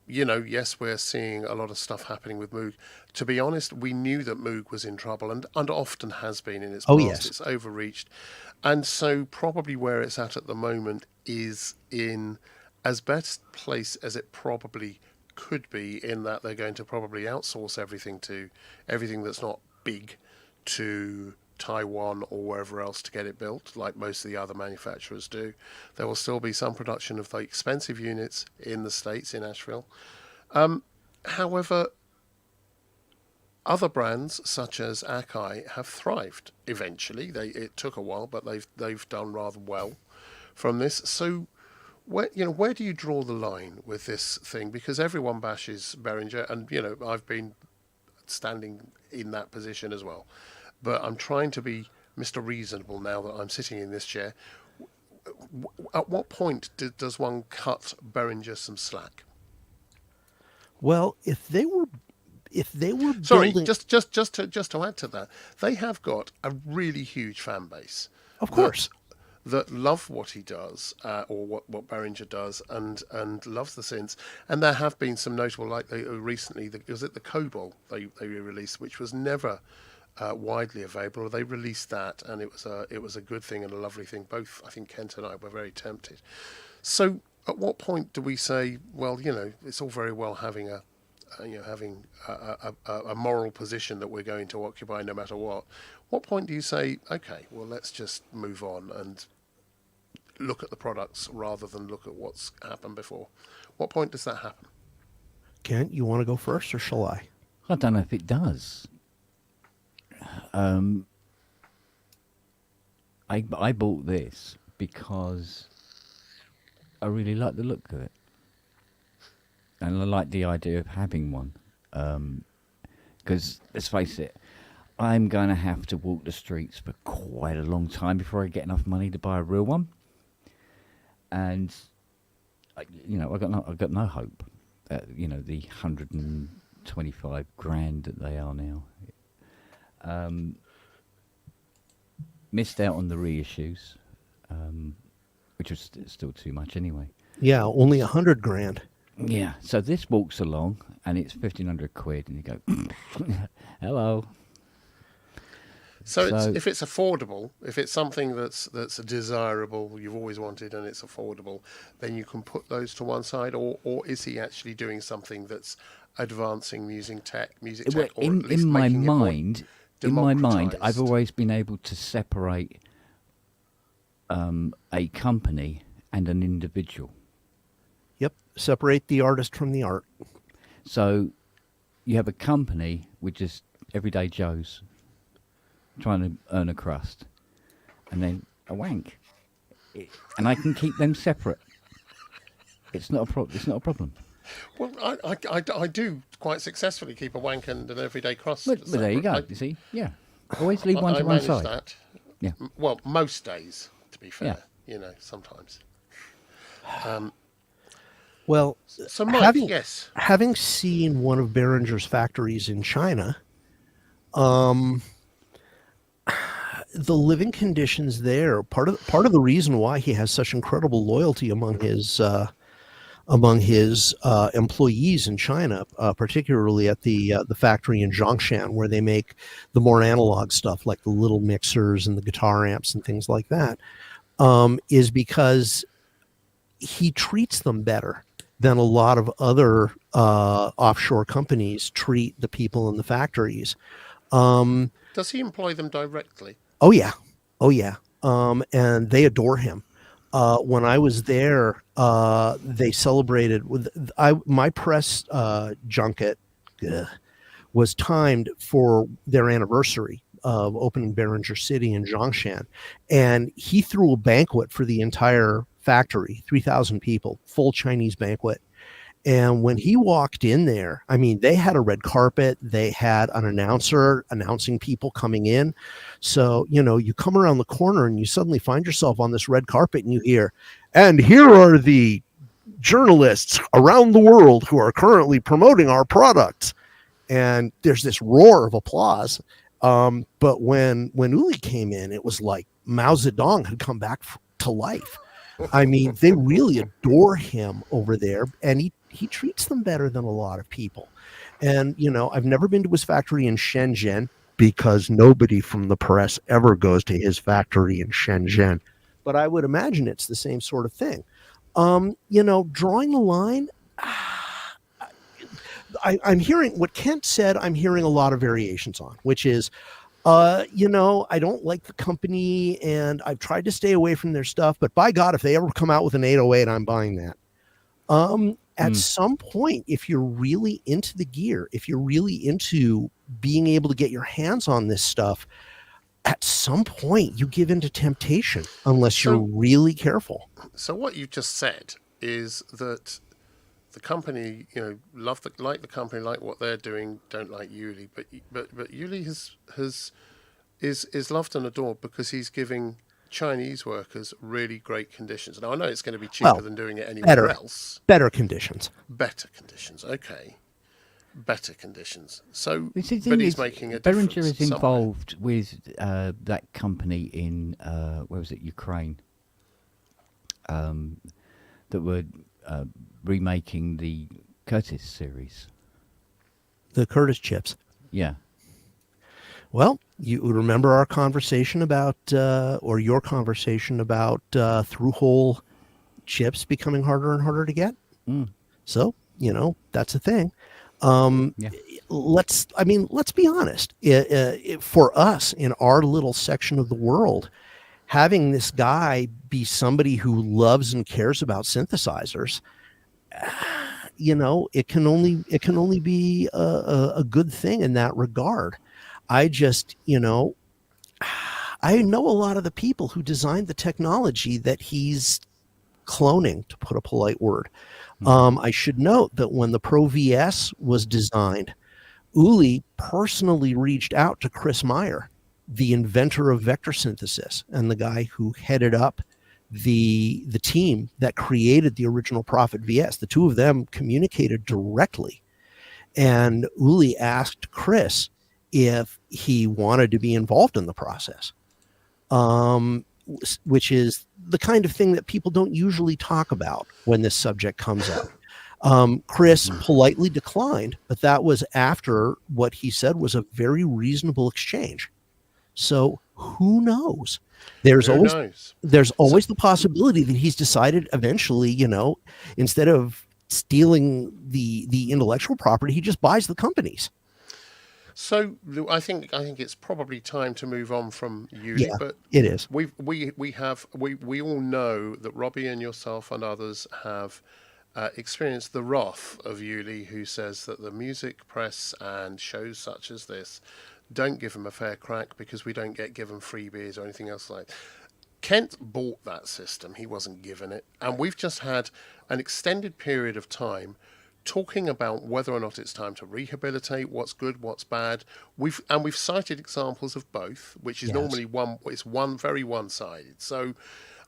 A: yes, we're seeing a lot of stuff happening with Moog. To be honest, we knew that Moog was in trouble and often has been in its past.
D: Yes.
A: It's overreached. And so probably where it's at the moment is in as best place as it probably could be, in that they're going to probably outsource everything that's not big to Taiwan or wherever else to get it built, like most of the other manufacturers do. There will still be some production of the expensive units in the States, in Asheville. However, other brands such as Akai have thrived eventually. It took a while, but they've done rather well from this. So where do you draw the line with this thing? Because everyone bashes Behringer, and I've been standing in that position as well. But I'm trying to be Mr. Reasonable now that I'm sitting in this chair. At what point does one cut Behringer some slack?
D: Well, if they were
A: Sorry,
D: building...
A: just to add to that, they have got a really huge fan base.
D: Of course.
A: That love what he does, or what Behringer does, and loves the synths. And there have been some notable, like recently, was it the Cobol they released, which was never widely available. They released that, and it was a good thing and a lovely thing. Both, I think, Kent and I were very tempted. So, at what point do we say, well, it's all very well having a moral position that we're going to occupy no matter what? What point do you say, okay, well, let's just move on and look at the products rather than look at what's happened before? What point does that happen?
D: Kent, you want to go first, or shall I?
B: I don't know if it does. I bought this because I really like the look of it, and I like the idea of having one. Because let's face it, I'm going to have to walk the streets for quite a long time before I get enough money to buy a real one. And I got no hope at the 125 grand that they are now. Missed out on the reissues, which was still too much anyway.
D: Yeah, only 100 grand.
B: Yeah, so this walks along and it's 1,500 quid, and you go, hello.
A: So if it's affordable, if it's something that's desirable, you've always wanted, and it's affordable, then you can put those to one side, or is he actually doing something that's advancing music tech, or at least
B: in my
A: making
B: mind, I've
A: democratised?
B: always been able to separate a company and an individual.
D: Yep, separate the artist from the art.
B: So you have a company with just everyday Joes trying to earn a crust, and then a wank, and I can keep them separate. It's not a problem.
A: Well, I do quite successfully keep a wank and an everyday crust.
B: But there you go. You see, yeah. Always leave one to one
A: manage
B: side.
A: that.
B: Yeah.
A: Well, most days, to be fair.
B: Yeah.
A: Sometimes.
D: Well,
A: So, Mike, yes.
D: Having seen one of Behringer's factories in China, the living conditions there, part of the reason why he has such incredible loyalty among his employees in China, particularly at the factory in Zhongshan, where they make the more analog stuff like the little mixers and the guitar amps and things like that, is because he treats them better than a lot of other offshore companies treat the people in the factories.
A: Does he employ them directly?
D: Oh yeah. And they adore him. When I was there, they celebrated with my press junket was timed for their anniversary of opening Behringer City in Zhongshan, and he threw a banquet for the entire factory, 3,000 people, full Chinese banquet. And when he walked in there, I mean, they had a red carpet. They had an announcer announcing people coming in. So, you come around the corner and you suddenly find yourself on this red carpet and you hear, and here are the journalists around the world who are currently promoting our products. And there's this roar of applause. But when Uli came in, it was like Mao Zedong had come back to life. I mean, they really adore him over there, and he treats them better than a lot of people. And, you know, I've never been to his factory in Shenzhen because nobody from the press ever goes to his factory in Shenzhen. But I would imagine it's the same sort of thing. You know, drawing the line, I'm hearing what Kent said, I'm hearing a lot of variations on, which is, you know, I don't like the company and I've tried to stay away from their stuff, but by God, if they ever come out with an 808, I'm buying that. At some point, if you're really into the gear, if you're really into being able to get your hands on this stuff, at some point you give into temptation unless you're really careful. So
A: what you just said is that the company, you know, like the company, like what they're doing, don't like Uli, but Uli is loved and adored because he's giving Chinese workers really great conditions. Now I know it's going to be cheaper than doing it anywhere else.
D: Better conditions.
A: Okay. Better conditions. So,
B: but
A: he's making a difference.
B: Behringer is involved with that company in where was it, Ukraine, that were remaking the Curtis series.
D: The Curtis chips.
B: Yeah.
D: Well, you remember our conversation about, or your conversation about through-hole chips becoming harder and harder to get? So, you know, that's a thing. Let's be honest. For us in our little section of the world, having this guy be somebody who loves and cares about synthesizers, you know, it can only be a good thing in that regard. I just, you know, I know a lot of the people who designed the technology that he's cloning, to put a polite word. I should note that when the Pro VS was designed, Uli personally reached out to Chris Meyer, the inventor of vector synthesis and the guy who headed up the team that created the original Prophet VS. The two of them communicated directly, and Uli asked Chris if he wanted to be involved in the process, which is the kind of thing that people don't usually talk about when this subject comes up. Chris politely declined, but that was after what he said was a very reasonable exchange. So who knows? There's always the possibility that he's decided eventually, you know, instead of stealing the intellectual property, he just buys the companies.
A: So I think it's probably time to move on from Uli, but
D: it is.
A: We all know that Robbie and yourself and others have experienced the wrath of Uli, who says that the music press and shows such as this don't give him a fair crack because we don't get given free beers or anything else like that. Kent bought that system; he wasn't given it, and we've just had an extended period of time talking about whether or not it's time to rehabilitate, what's good, what's bad. We've cited examples of both, which is normally one very one-sided. So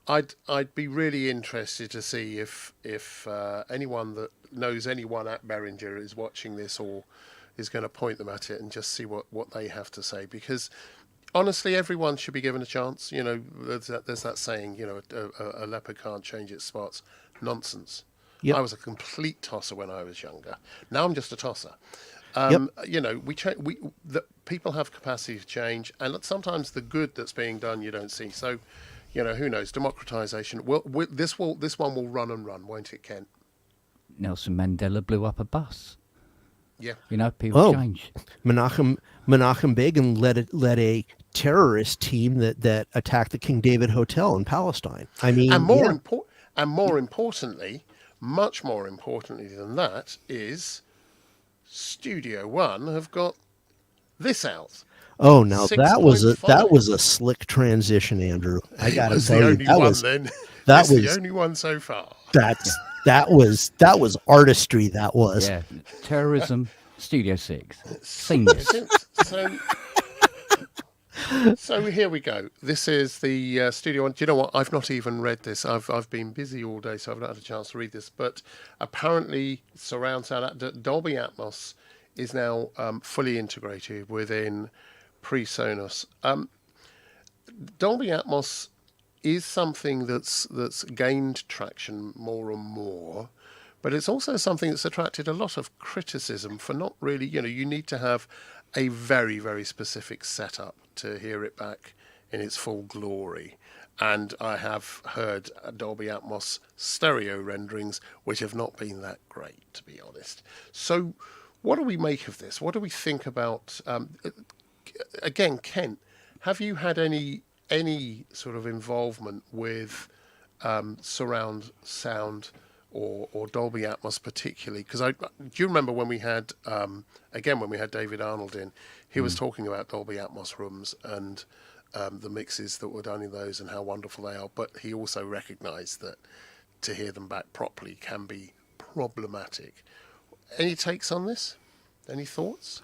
A: I'd be really interested to see if anyone that knows anyone at Behringer is watching this or is going to point them at it and just see what they have to say, because honestly, everyone should be given a chance. You know, there's that saying, you know, a leopard can't change its spots. Nonsense. Yep. I was a complete tosser when I was younger. Now I'm just a tosser. You know, people have capacity to change, and sometimes the good that's being done you don't see. So, you know, who knows? Democratization. This one will run and run, won't it, Kent?
B: Nelson Mandela blew up a bus.
A: Yeah.
B: You know, people change.
D: Menachem Begin led a terrorist team that attacked the King David Hotel in Palestine. I mean,
A: and more importantly, much more importantly than that, is Studio One have got this out.
D: Oh, now that was a slick transition, Andrew. I got to tell you, that was
A: the only one so far.
D: That was artistry. That was
B: terrorism. Studio 6, seamless.
A: So here we go. This is the studio one. Do you know what? I've not even read this. I've been busy all day, so I've not had a chance to read this. But apparently, surround sound, Dolby Atmos is now fully integrated within PreSonus. Dolby Atmos is something that's gained traction more and more, but it's also something that's attracted a lot of criticism for not really, you need to have a very, very specific setup to hear it back in its full glory. And I have heard Dolby Atmos stereo renderings, which have not been that great, to be honest. So what do we make of this? What do we think about, again, Kent, have you had any sort of involvement with surround sound or Dolby Atmos particularly? Because do you remember when we had when we had David Arnold in, he was talking about Dolby Atmos rooms and the mixes that were done in those and how wonderful they are, but he also recognised that to hear them back properly can be problematic. Any takes on this? Any thoughts?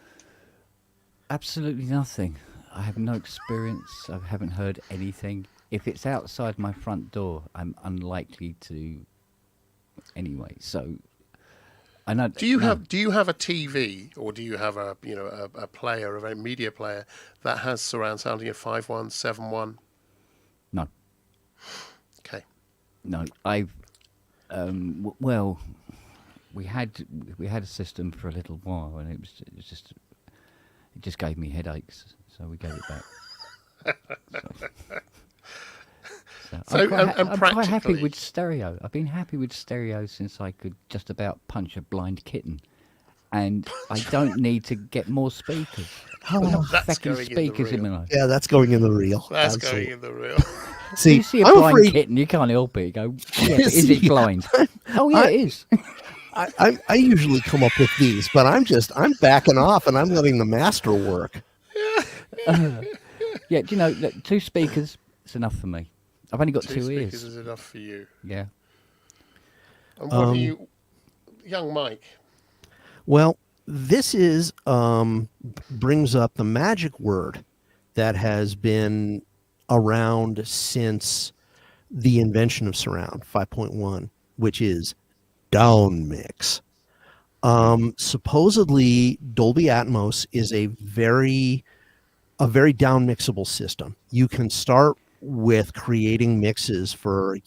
B: Absolutely nothing. I have no experience. I haven't heard anything. If it's outside my front door, I'm unlikely to anyway. So I know. Do you have a TV or do you have a player, a media player that has surround sound? 5.1, 7.1? No. Okay. No, I've well, we had a system for a little while, and it just gave me headaches, so we gave it back. I'm quite happy with stereo. I've been happy with stereo since I could just about punch a blind kitten, and I don't need to get more speakers.
A: That's going
B: speakers in my life.
D: Yeah, that's going in the reel.
A: That's
D: Absolutely.
A: going in the reel.
B: See, you see a blind kitten, you can't help it. You go, yeah, but is it blind? Oh yeah, it is.
D: I usually come up with these, but I'm backing off and I'm letting the master work.
B: Yeah, do you know, look, 2 speakers is enough for me. I've only got 2 ears. 2
A: speakers is enough for you.
B: Yeah.
A: And what are you, young Mike?
D: Well, this is brings up the magic word that has been around since the invention of surround 5.1, which is down mix. Supposedly Dolby Atmos is a very down mixable system. You can start with creating mixes for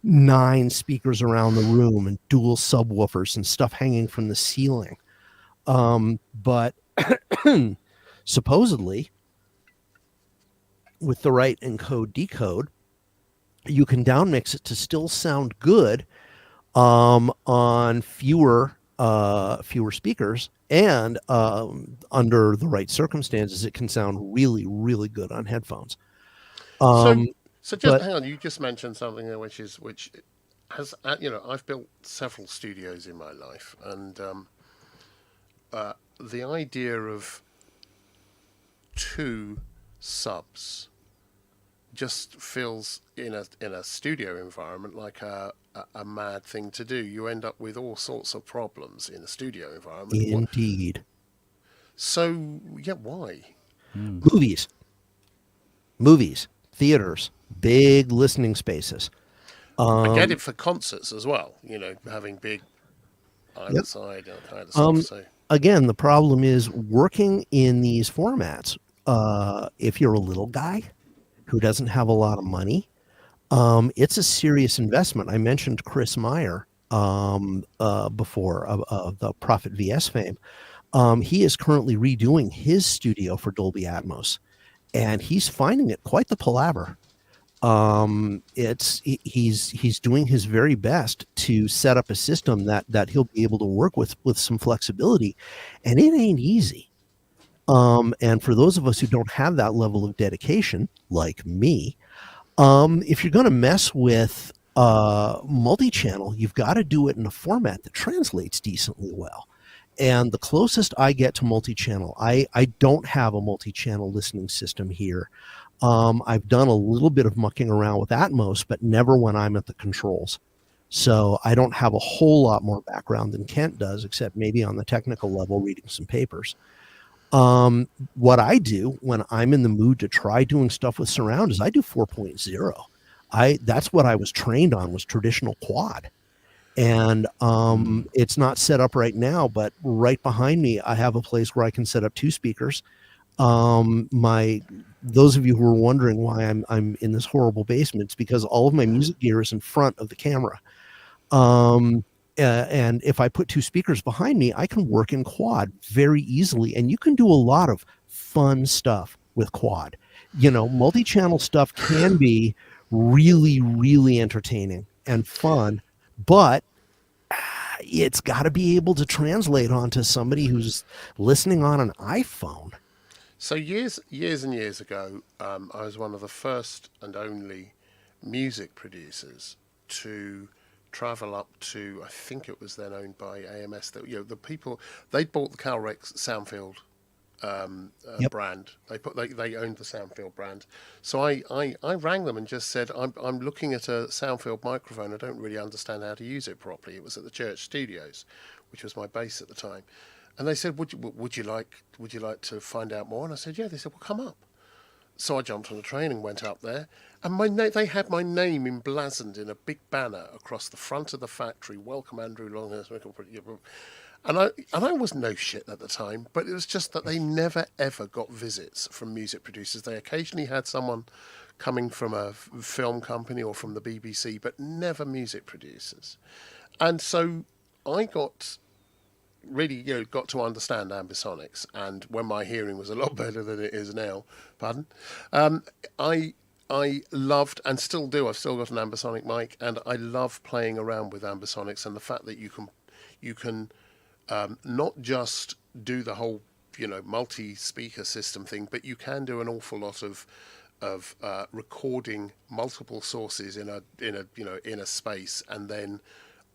D: 9 speakers around the room and dual subwoofers and stuff hanging from the ceiling, but supposedly with the right encode decode you can down mix it to still sound good on fewer speakers, and under the right circumstances it can sound really, really good on headphones.
A: So just hang on. You just mentioned something there, which has I've built several studios in my life, and the idea of 2 subs just feels in a studio environment like a mad thing to do. You end up with all sorts of problems in a studio environment.
D: Indeed.
A: So yeah, why?
D: Movies. Theaters, big listening spaces.
A: I get it for concerts as well, having big either side kind of stuff. So
D: again, the problem is working in these formats. If you're a little guy who doesn't have a lot of money, it's a serious investment. I mentioned Chris Meyer before of the Prophet VS fame. He is currently redoing his studio for Dolby Atmos, and he's finding it quite the palaver. He's doing his very best to set up a system that he'll be able to work with some flexibility, and it ain't easy. And for those of us who don't have that level of dedication, like me, if you're going to mess with multi-channel, you've got to do it in a format that translates decently well. And the closest I get to multi-channel, I don't have a multi-channel listening system here. I've done a little bit of mucking around with Atmos, but never when I'm at the controls. So I don't have a whole lot more background than Kent does, except maybe on the technical level, reading some papers. What I do when I'm in the mood to try doing stuff with surround is I do 4.0. That's what I was trained on, was traditional quad. And it's not set up right now, but right behind me I have a place where I can set up 2 speakers. Those of you who are wondering why I'm in this horrible basement, it's because all of my music gear is in front of the camera. And if I put 2 speakers behind me, I can work in quad very easily. And you can do a lot of fun stuff with quad. Multi-channel stuff can be really, really entertaining and fun, but it's got to be able to translate onto somebody who's listening on an iPhone.
A: So years and years ago, I was one of the first and only music producers to travel up to, I think it was then owned by AMS, that the people, they'd bought the Calrex Soundfield brand. They owned the Soundfield brand. So I rang them and just said, I'm looking at a Soundfield microphone. I don't really understand how to use it properly. It was at the Church Studios, which was my base at the time. And they said, would you like to find out more? And I said, yeah. They said, well, come up. So I jumped on a train and went up there, and they had my name emblazoned in a big banner across the front of the factory. Welcome, Andrew Longhurst. And I was no shit at the time, but it was just that they never ever got visits from music producers. They occasionally had someone coming from a film company or from the BBC, but never music producers. And so I got to understand ambisonics, and when my hearing was a lot better than it is now, I loved, and still do, I've still got an ambisonic mic, and I love playing around with ambisonics, and the fact that you can not just do the whole multi-speaker system thing, but you can do an awful lot of recording multiple sources in a space, and then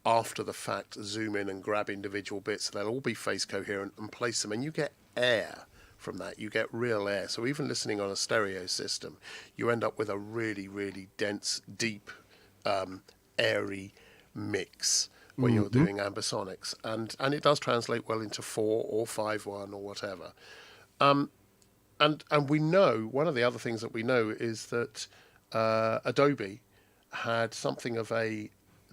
A: after the fact zoom in and grab individual bits. They'll all be phase coherent and place them, and you get air from that. You get real air. So even listening on a stereo system, you end up with a really, really dense, deep, airy mix when you're doing ambisonics, and it does translate well into 4 or 5.1 or whatever. And we know, one of the other things that we know is that Adobe had something of a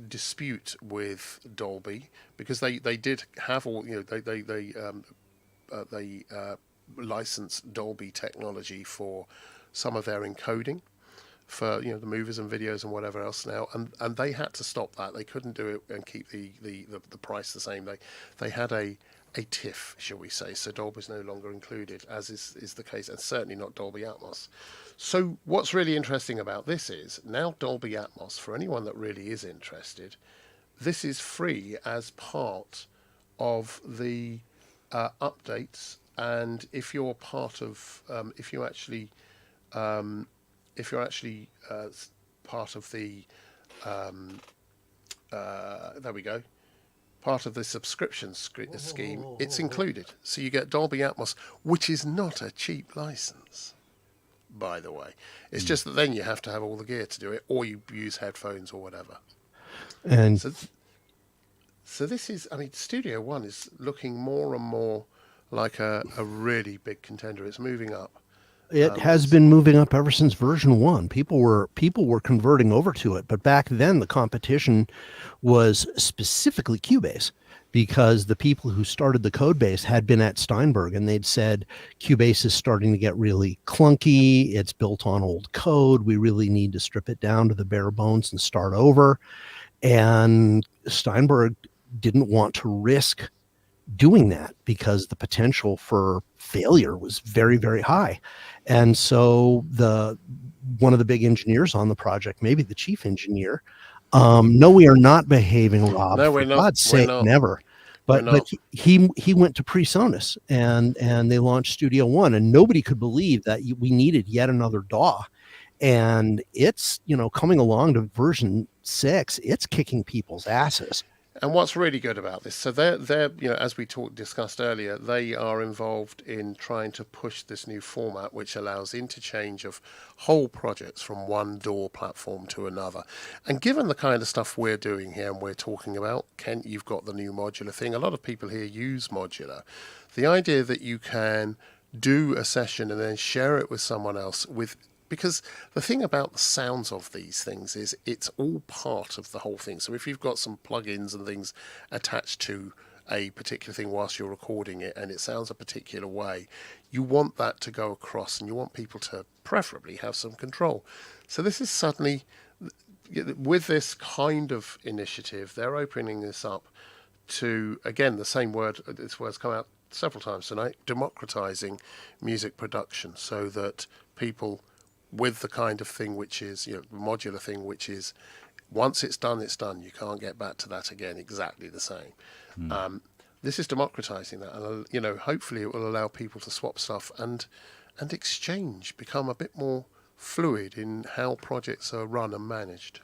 A: dispute with Dolby, because they did have all, they licensed Dolby technology for some of their encoding for the movies and videos and whatever else now, and they had to stop that. They couldn't do it and keep the price the same. They had a TIFF, shall we say, so Dolby's no longer included, as is the case, and certainly not Dolby Atmos. So what's really interesting about this is, now Dolby Atmos, for anyone that really is interested, this is free as part of the updates, and if you're part of, if you're actually part of the, there we go, part of the subscription scheme, it's included. So you get Dolby Atmos, which is not a cheap license, by the way. It's just that then you have to have all the gear to do it, or you use headphones or whatever.
D: And
A: so this is, Studio One is looking more and more like a really big contender. It's moving up.
D: It has been moving up ever since version 1. People were converting over to it, but back then the competition was specifically Cubase, because the people who started the code base had been at Steinberg, and they'd said Cubase is starting to get really clunky. It's built on old code. We really need to strip it down to the bare bones and start over. And Steinberg didn't want to risk doing that because the potential for failure was very, very high. And so one of the big engineers on the project, maybe the chief engineer, no, we are not behaving, Rob.
A: No, we're
D: for
A: not.
D: God's sake, never. But he went to PreSonus and they launched Studio One, and nobody could believe that we needed yet another DAW. And it's, coming along to version 6, it's kicking people's asses.
A: And what's really good about this, so they're as we discussed earlier, they are involved in trying to push this new format, which allows interchange of whole projects from one DAW platform to another. And given the kind of stuff we're doing here and we're talking about, Kent, you've got the new Modular thing. A lot of people here use Modular. The idea that you can do a session and then share it with someone else because the thing about the sounds of these things is it's all part of the whole thing. So if you've got some plugins and things attached to a particular thing whilst you're recording it and it sounds a particular way, you want that to go across and you want people to preferably have some control. So this is suddenly, with this kind of initiative, they're opening this up to, again, the same word, this word's come out several times tonight, democratizing music production so that people with the kind of thing which is, the modular thing, which is once it's done, it's done. You can't get back to that again exactly the same. This is democratizing that. And, hopefully it will allow people to swap stuff and exchange, become a bit more fluid in how projects are run and managed.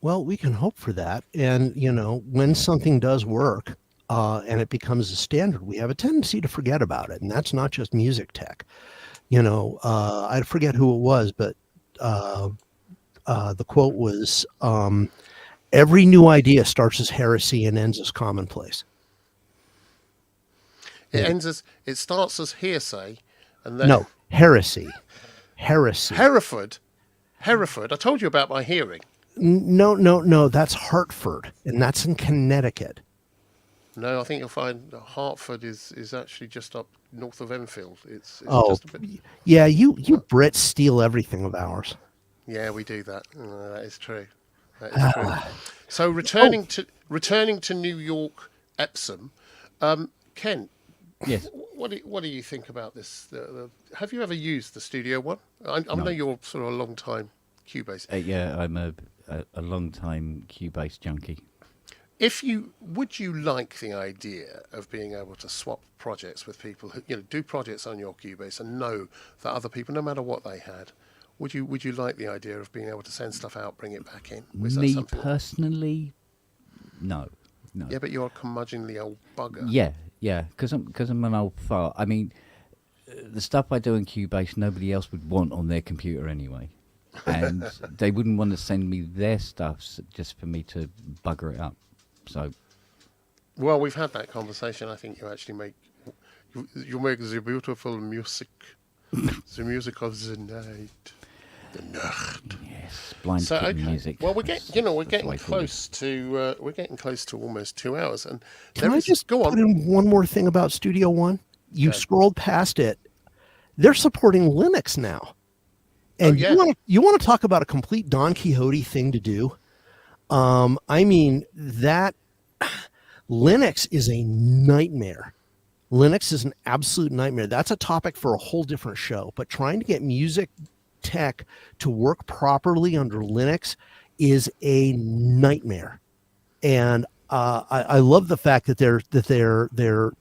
D: Well, we can hope for that. And, when something does work and it becomes a standard, we have a tendency to forget about it. And that's not just music tech. I forget who it was, but the quote was, every new idea starts as heresy and ends as commonplace.
A: It starts as hearsay and then...
D: No, heresy. Hereford.
A: I told you about my hearing.
D: No, that's Hartford, and that's in Connecticut.
A: No, I think you'll find Hartford is actually just up north of Enfield. It's just a bit...
D: Yeah, you Brits steal everything of ours.
A: Yeah, we do that. That is true. True. So returning to New York, Epsom, Ken.
B: Yes.
A: What do you think about this? Have you ever used the Studio One? I know you're sort of a long time Cubase.
B: Yeah, I'm a long time Cubase junkie.
A: Would you like the idea of being able to swap projects with people who do projects on your Cubase and know that other people, no matter what they had, would you like the idea of being able to send stuff out, bring it back in?
B: Me personally, no.
A: Yeah, but you're a curmudgeonly old bugger.
B: Yeah, because I'm an old fart. I mean, the stuff I do in Cubase, nobody else would want on their computer anyway. And they wouldn't want to send me their stuff just for me to bugger it up. So,
A: well, we've had that conversation. I think you actually make the beautiful music, the music of the night, the Nacht.
B: Yes, blind music.
A: Well, we're getting close to almost 2 hours. And
D: can I just put in one more thing about Studio One? You scrolled past it. They're supporting Linux now, and you want to talk about a complete Don Quixote thing to do. I mean, that Linux is a nightmare. Linux is an absolute nightmare. That's a topic for a whole different show. But trying to get music tech to work properly under Linux is a nightmare. And I love the fact that they're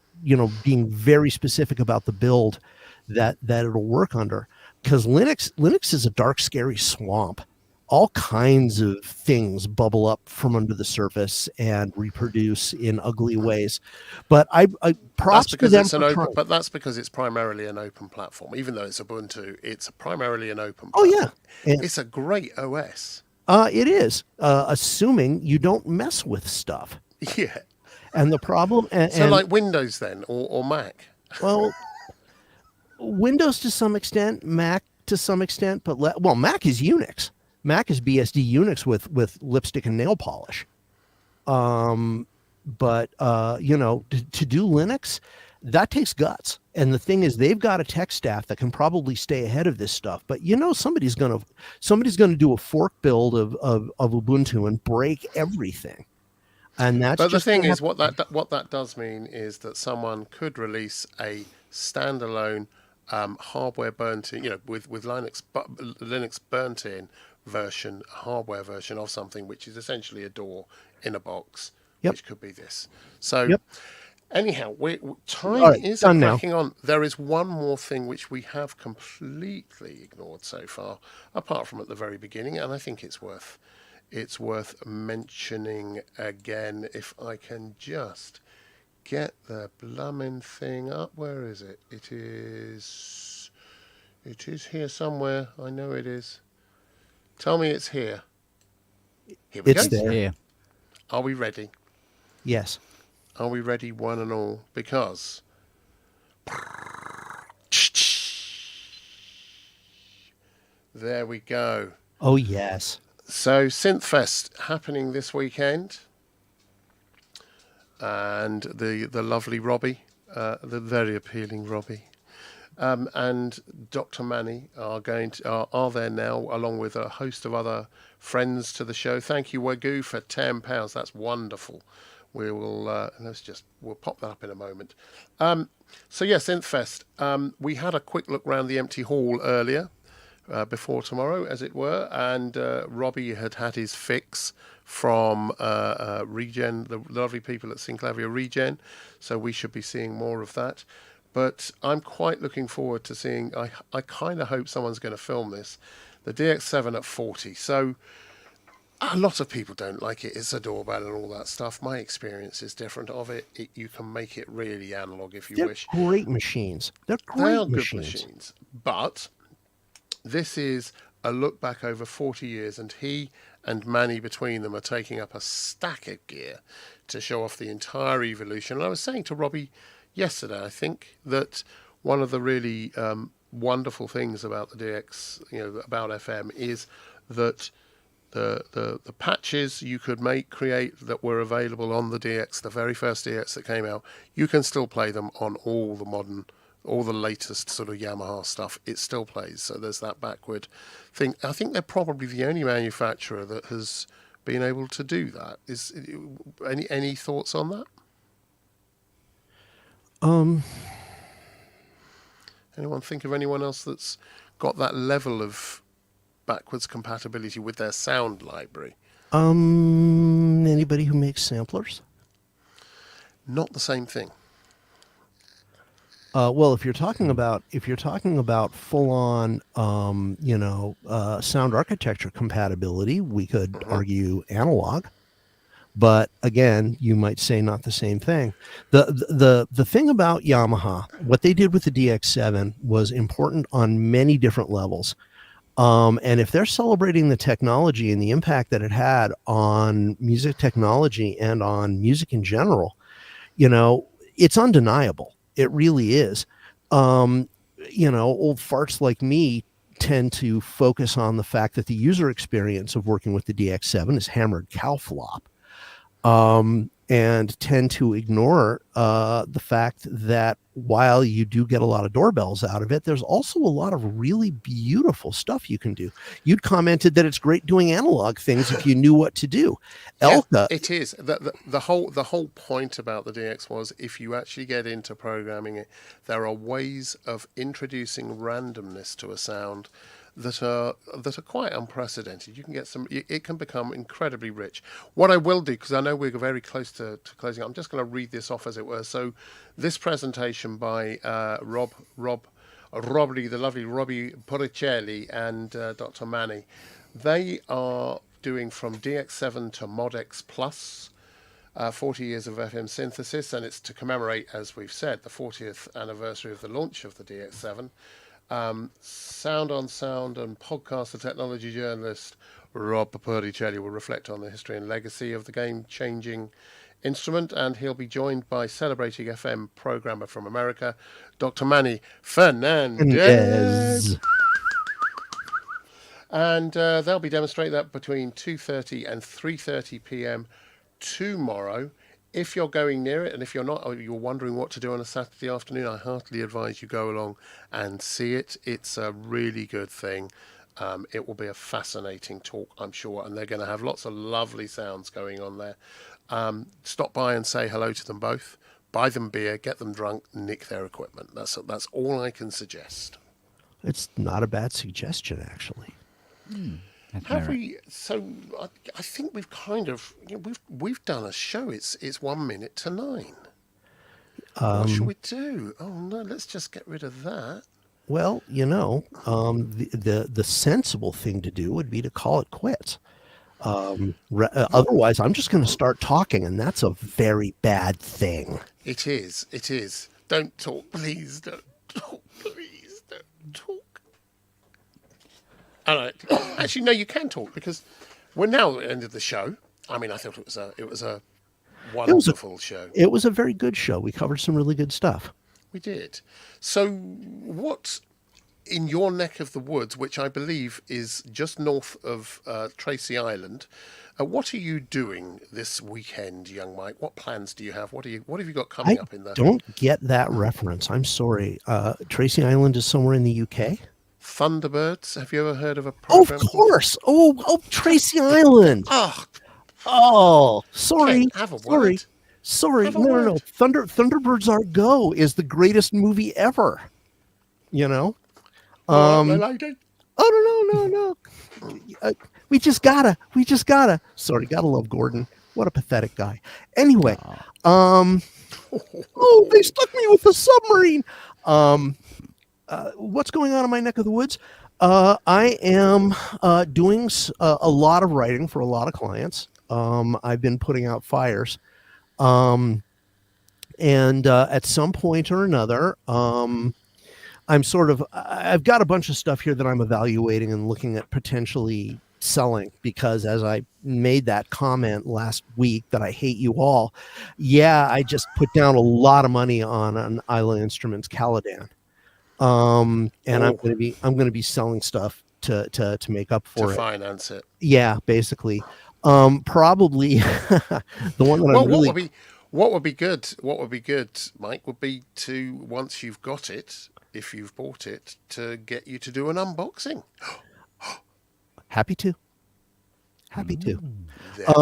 D: being very specific about the build that it'll work under, because Linux is a dark, scary swamp. All kinds of things bubble up from under the surface and reproduce in ugly ways. But I props to them for trying.
A: But that's because it's primarily an open platform. Even though it's Ubuntu, it's primarily an open
D: platform.
A: Oh, yeah. And it's a great OS.
D: It is, assuming you don't mess with stuff.
A: Yeah.
D: And the problem...
A: So like Windows then, or Mac?
D: Well, Windows to some extent, Mac to some extent, but Mac is Unix. Mac is BSD Unix with lipstick and nail polish. But to do Linux, that takes guts. And the thing is, they've got a tech staff that can probably stay ahead of this stuff. But somebody's gonna do a fork build of Ubuntu and break everything. And that's.
A: But the thing is, what that does mean is that someone could release a standalone hardware burnt in, with Linux burnt in version, hardware version of something which is essentially a DAW in a box, which could be this. So anyhow, time is cracking on. There is one more thing which we have completely ignored so far, apart from at the very beginning, and I think it's worth it's worth mentioning again. If I can just get the blooming thing up. Where is it? It is here somewhere. I know it is. Tell me it's here. Here we
D: It's
A: go.
D: there.
B: Yeah.
A: Are we ready?
D: Yes.
A: Are we ready, one and all? Because there we go.
D: Oh, yes.
A: So SynthFest happening this weekend, and the lovely Robbie, the very appealing Robbie, and Dr. Manny are there now, along with a host of other friends to the show. Thank you, Wagyu, for £10. That's wonderful. We will we'll pop that up in a moment. So yeah, SynthFest. We had a quick look around the empty hall earlier, before tomorrow, as it were, and Robbie had his fix from Regen, the lovely people at Synclavia Regen. So we should be seeing more of that. But I'm quite looking forward to seeing. I kind of hope someone's going to film this. The DX7 at 40. So a lot of people don't like it. It's a doorbell and all that stuff. My experience is different of it. You can make it really analog if you
D: They're
A: wish.
D: great machines. They are
A: Good machines. But this is a look back over 40 years, and he and Manny between them are taking up a stack of gear to show off the entire evolution. And I was saying to Robbie yesterday, I think, that one of the really wonderful things about the DX, about FM, is that the patches you could create that were available on the DX, the very first DX that came out, you can still play them on all the latest sort of Yamaha stuff. It still plays. So there's that backward thing. I think they're probably the only manufacturer that has been able to do that. Is any thoughts on that? Anyone think of anyone else that's got that level of backwards compatibility with their sound library?
D: Anybody who makes samplers?
A: Not the same thing.
D: Well, if you're talking about full on, sound architecture compatibility, we could argue analog. But again, you might say not the same thing. The thing about Yamaha, what they did with the DX7 was important on many different levels. And if they're celebrating the technology and the impact that it had on music technology and on music in general, it's undeniable. It really is. Old farts like me tend to focus on the fact that the user experience of working with the DX7 is hammered cow flop. And tend to ignore the fact that while you do get a lot of doorbells out of it, there's also a lot of really beautiful stuff you can do. You'd commented that it's great doing analog things if you knew what to do.
A: Yeah, it is. The whole point about the DX was, if you actually get into programming it, there are ways of introducing randomness to a sound that are quite unprecedented. You can get it can become incredibly rich. What I will do, because I know we're very close to closing, I'm just going to read this off, as it were. So this presentation by Robbie, the lovely Robbie Puricelli, and Dr. Manny, they are doing from DX7 to Mod X Plus, 40 years of FM synthesis, and it's to commemorate, as we've said, the 40th anniversary of the launch of the DX7. Sound on Sound and podcaster technology journalist Rob Puricelli will reflect on the history and legacy of the game-changing instrument, and he'll be joined by celebrating FM programmer from America, Dr. Manny Fernandez. And they'll be demonstrating that between 2:30 and 3:30 p.m. tomorrow. If you're going near it, and if you're not, or you're wondering what to do on a Saturday afternoon, I heartily advise you go along and see it. It's a really good thing. It will be a fascinating talk, I'm sure, and they're going to have lots of lovely sounds going on there. Stop by and say hello to them both. Buy them beer, get them drunk, nick their equipment. That's all I can suggest.
D: It's not a bad suggestion, actually.
A: Have we? So I think we've kind of we've done a show. It's 1 minute to 9. What should we do? Oh no, let's just get rid of that.
D: Well, the sensible thing to do would be to call it quits. Otherwise, I'm just going to start talking, and that's a very bad thing.
A: It is. It is. Don't talk, please. Don't talk, please. Don't talk. All right. Actually, no, you can talk because we're now at the end of the show. I mean, I thought it was a wonderful show.
D: It was a very good show. We covered some really good stuff.
A: We did. So, what in your neck of the woods, which I believe is just north of Tracy Island, what are you doing this weekend, young Mike? What plans do you have? What have you got coming up in there?
D: Don't get that reference. I'm sorry. Tracy Island is somewhere in the UK.
A: Thunderbirds. Have you ever heard of a program?
D: Of course. Oh, Tracy Island. Oh, sorry.
A: Okay, have a word.
D: Sorry. No. Thunderbirds Are Go is the greatest movie ever. You know?
A: I like it.
D: Oh, no. We just gotta. Sorry, gotta love Gordon. What a pathetic guy. Anyway, they stuck me with a submarine. What's going on in my neck of the woods? I am doing a lot of writing for a lot of clients. I've been putting out fires. And at some point or another, I've got a bunch of stuff here that I'm evaluating and looking at potentially selling, because as I made that comment last week that I hate you all. Yeah, I just put down a lot of money on an Isla Instruments Caladan. And I'm going to be selling stuff to make up for
A: to
D: it.
A: Finance it.
D: Yeah, basically. Probably the one that
A: what would be good, Mike, would be to, once you've got it, if you've bought it, to get you to do an unboxing.
D: Happy to.
A: There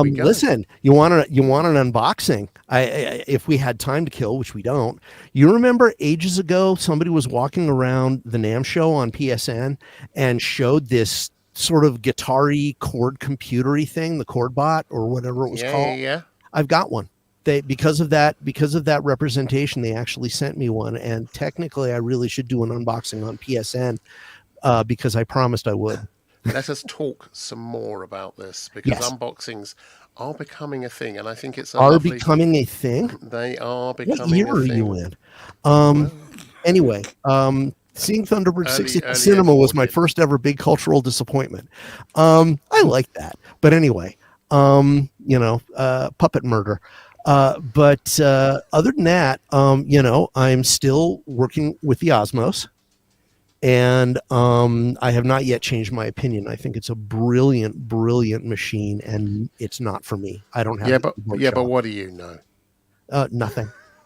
A: we go.
D: Listen, you want an unboxing? If we had time to kill, which we don't. You remember ages ago, somebody was walking around the NAMM show on PSN and showed this sort of guitar-y chord computery thing, the ChordBot or whatever it was called.
A: Yeah.
D: I've got one. Because of that representation, they actually sent me one, and technically I really should do an unboxing on PSN because I promised I would.
A: Let us talk some more about this, because unboxings are becoming a thing, and I think it's
D: becoming a thing.
A: They are becoming.
D: What year
A: a thing.
D: are you in? Anyway, seeing Thunderbird 60 at the cinema was my first ever big cultural disappointment. I like that, but anyway, puppet murder. But other than that, I'm still working with the Osmos, and I have not yet changed my opinion. I think it's a brilliant machine, and it's not for me. I don't have.
A: But what do you know?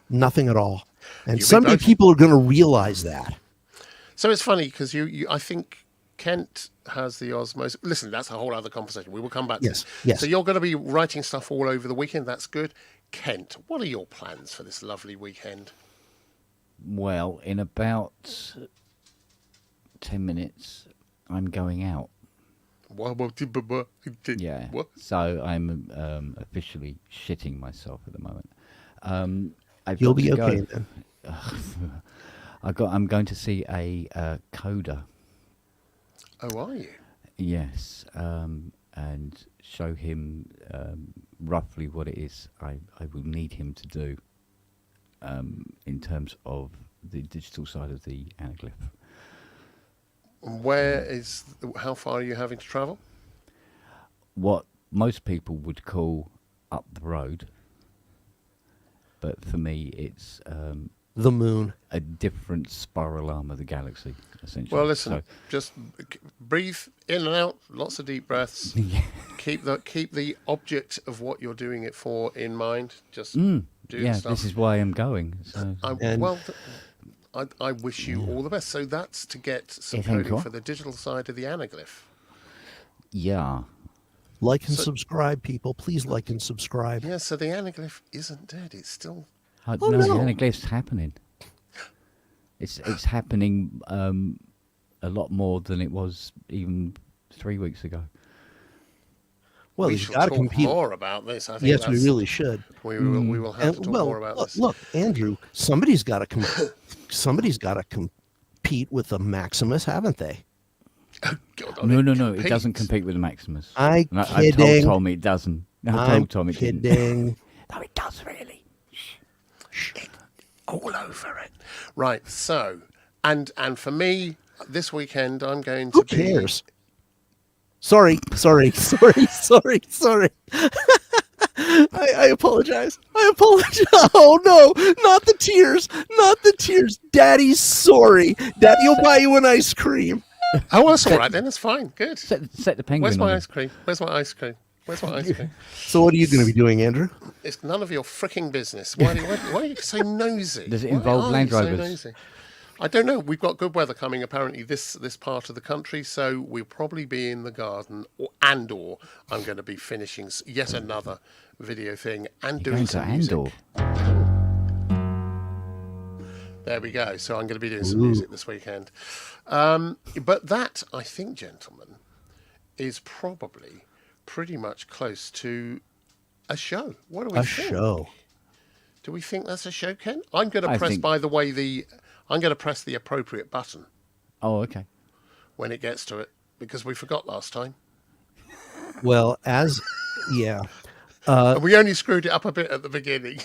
D: Nothing at all. And someday people are going to realize that.
A: So it's funny because I think Kent has the Osmos. Listen, that's a whole other conversation. We will come back to this.
D: Yes.
A: So you're going to be writing stuff all over the weekend. That's good. Kent, what are your plans for this lovely weekend?
B: Well, in about 10 minutes, I'm going out. Yeah.
A: What?
B: So I'm officially shitting myself at the moment.
D: You'll be okay then.
B: I'm going to see a coder.
A: Oh, are you?
B: Yes, and show him roughly what it is I will need him to do in terms of the digital side of the anaglyph.
A: How far are you having to travel?
B: What most people would call up the road, but for me it's
D: the moon,
B: a different spiral arm of the galaxy, essentially.
A: Well, listen, just breathe in and out, lots of deep breaths. Keep the object of what you're doing it for in mind. Just do stuff.
B: This is why I'm going. So.
A: I wish you all the best. So that's to get some coding for the digital side of the anaglyph.
B: Yeah.
D: Like and subscribe, people. Please like and subscribe.
A: Yeah, so the anaglyph isn't dead. It's still...
B: No, the anaglyph's happening. It's happening a lot more than it was even 3 weeks ago.
D: Well,
A: we should talk more about this. I think
D: we really should.
A: We will have to talk more about this.
D: Look, Andrew, somebody's got to compete with the Maximus, haven't they?
A: Oh
B: No. It doesn't compete with the Maximus.
D: I
B: told
D: kidding.
B: Tom it doesn't. I told Tom it didn't.
D: Kidding.
B: No, it does really.
A: All over it. Right. So, and for me, this weekend, I'm going to
D: Who cares? Sorry. I apologize. Oh no, not the tears. Daddy's sorry. Daddy will buy you an ice cream.
A: Oh, that's all right then. That's fine. Good.
B: Set the penguin.
A: Where's my
B: on
A: ice cream? Where's my ice cream?
D: So what are you going to be doing, Andrew?
A: It's none of your freaking business. Why are you so nosy?
B: Does it involve Land Rovers?
A: I don't know. We've got good weather coming apparently this part of the country, so we'll probably be in the garden, or I'm going to be finishing yet another video thing and doing some music. There we go. So I'm going to be doing some music this weekend. But that, I think, gentlemen, is probably pretty much close to a show. What do we think?
D: A show.
A: Do we think that's a show, Ken? I'm going to press, by the way, I'm going to press the appropriate button.
B: Oh, okay.
A: When it gets to it, because we forgot last time.
D: Well,
A: and we only screwed it up a bit at the beginning.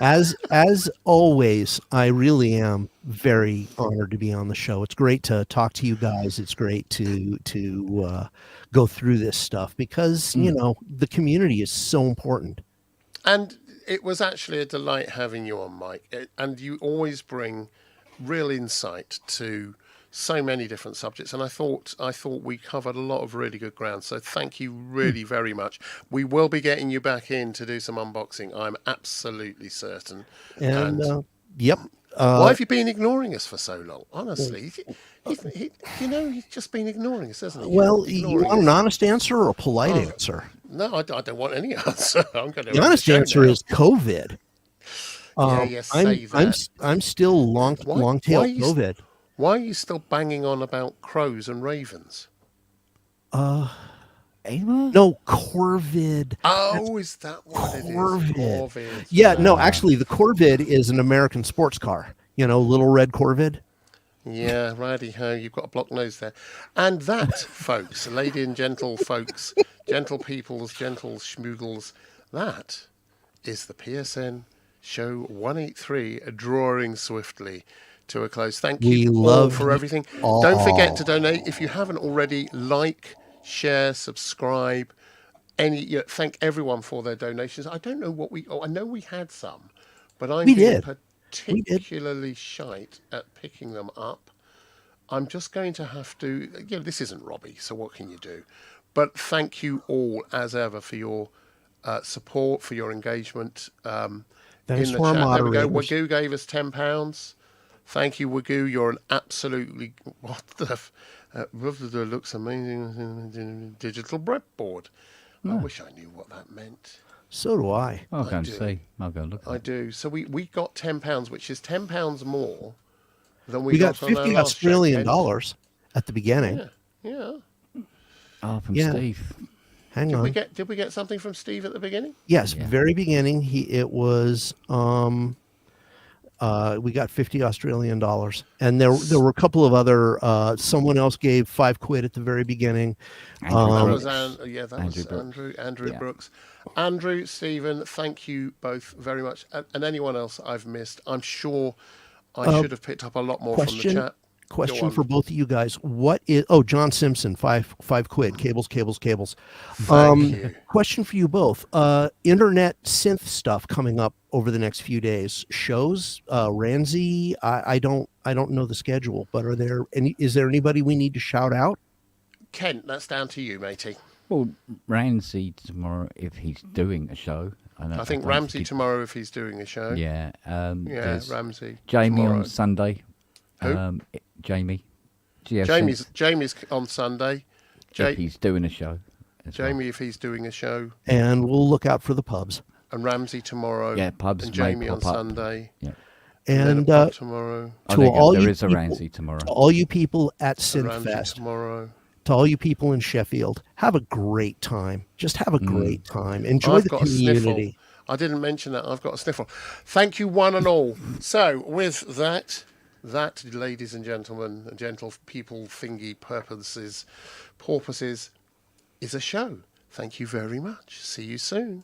D: As always, I really am very honored to be on the show. It's great to talk to you guys. It's great to go through this stuff because, the community is so important.
A: And it was actually a delight having you on, Mike. And you always bring real insight to so many different subjects. And I thought we covered a lot of really good ground. So thank you really very much. We will be getting you back in to do some unboxing. I'm absolutely certain.
D: And yep.
A: Why have you been ignoring us for so long? Honestly, he's just been ignoring us, hasn't he?
D: Well, you want an honest answer or a polite answer?
A: No, I don't want any answer.
D: The honest answer is COVID. I'm still long tail COVID.
A: Why are you still banging on about crows and ravens?
D: No, Corvid.
A: Oh, is that what it is? Corvid.
D: Yeah, no, actually, the Corvid is an American sports car. Little red Corvid.
A: Yeah, righty-ho, you've got a block nose there. And that, folks, lady and gentle folks, gentle peoples, gentle schmoogles, that is the PSN Show 183 drawing swiftly to a close. Thank you all for everything. Don't forget to donate. If you haven't already, like, share, subscribe. Thank everyone for their donations. I don't know I know we had some, but I'm particularly shite at picking them up. I'm just going to have to, this isn't Robbie, so what can you do? But thank you all, as ever, for your support, for your engagement
D: Thanks
A: in the
D: for our
A: chat.
D: moderators.
A: There we go. Wagoo gave us £10. Thank you, Wagoo. You're an absolutely, looks amazing digital breadboard. I wish I knew what that meant.
D: So do I.
B: I'll go and see. I'll go look.
A: I do. So we got £10, which is £10 more than
D: we got
A: on our
D: $50
A: last
D: Australian
A: show,
D: dollars at the beginning.
A: Yeah.
B: Oh, from Steve.
D: Hang on.
A: Did we get something from Steve at the beginning?
D: Yes, very beginning. It was we got $50 Australian dollars, and there were a couple of other. Someone else gave £5 at the very beginning.
A: Andrew Brooks. Andrew, Stephen, thank you both very much, and anyone else I've missed. I'm sure I should have picked up a lot more from the chat.
D: Question for both of you guys. What is John Simpson, £5. Cables.
A: Thank you.
D: Question for you both. Internet synth stuff coming up over the next few days. Shows, Ramsey. I don't know the schedule, but is there anybody we need to shout out?
A: Kent, that's down to you, matey.
B: Well, Ramsey tomorrow if he's doing a show.
A: I think Ramsey tomorrow if he's doing a show.
B: Yeah.
A: Ramsey.
B: Jamie
A: tomorrow.
B: on Sunday.
A: Who?
B: Jamie.
A: Jamie's on Sunday.
B: If he's doing a show.
A: Jamie if he's doing a show.
D: And we'll look out for the pubs.
A: And Ramsey tomorrow.
B: Yeah, pubs.
A: And Jamie on Sunday.
B: Yeah.
D: And
A: tomorrow.
B: There is a Ramsey tomorrow.
D: To all you people at SynthFest.
A: Tomorrow.
D: To all you people in Sheffield, have a great time. Just have a great time. Enjoy the community.
A: I didn't mention that. I've got a sniffle. Thank you, one and all. So, with that, That, ladies and gentlemen, and gentle people, thingy porpoises, is a show. Thank you very much. See you soon.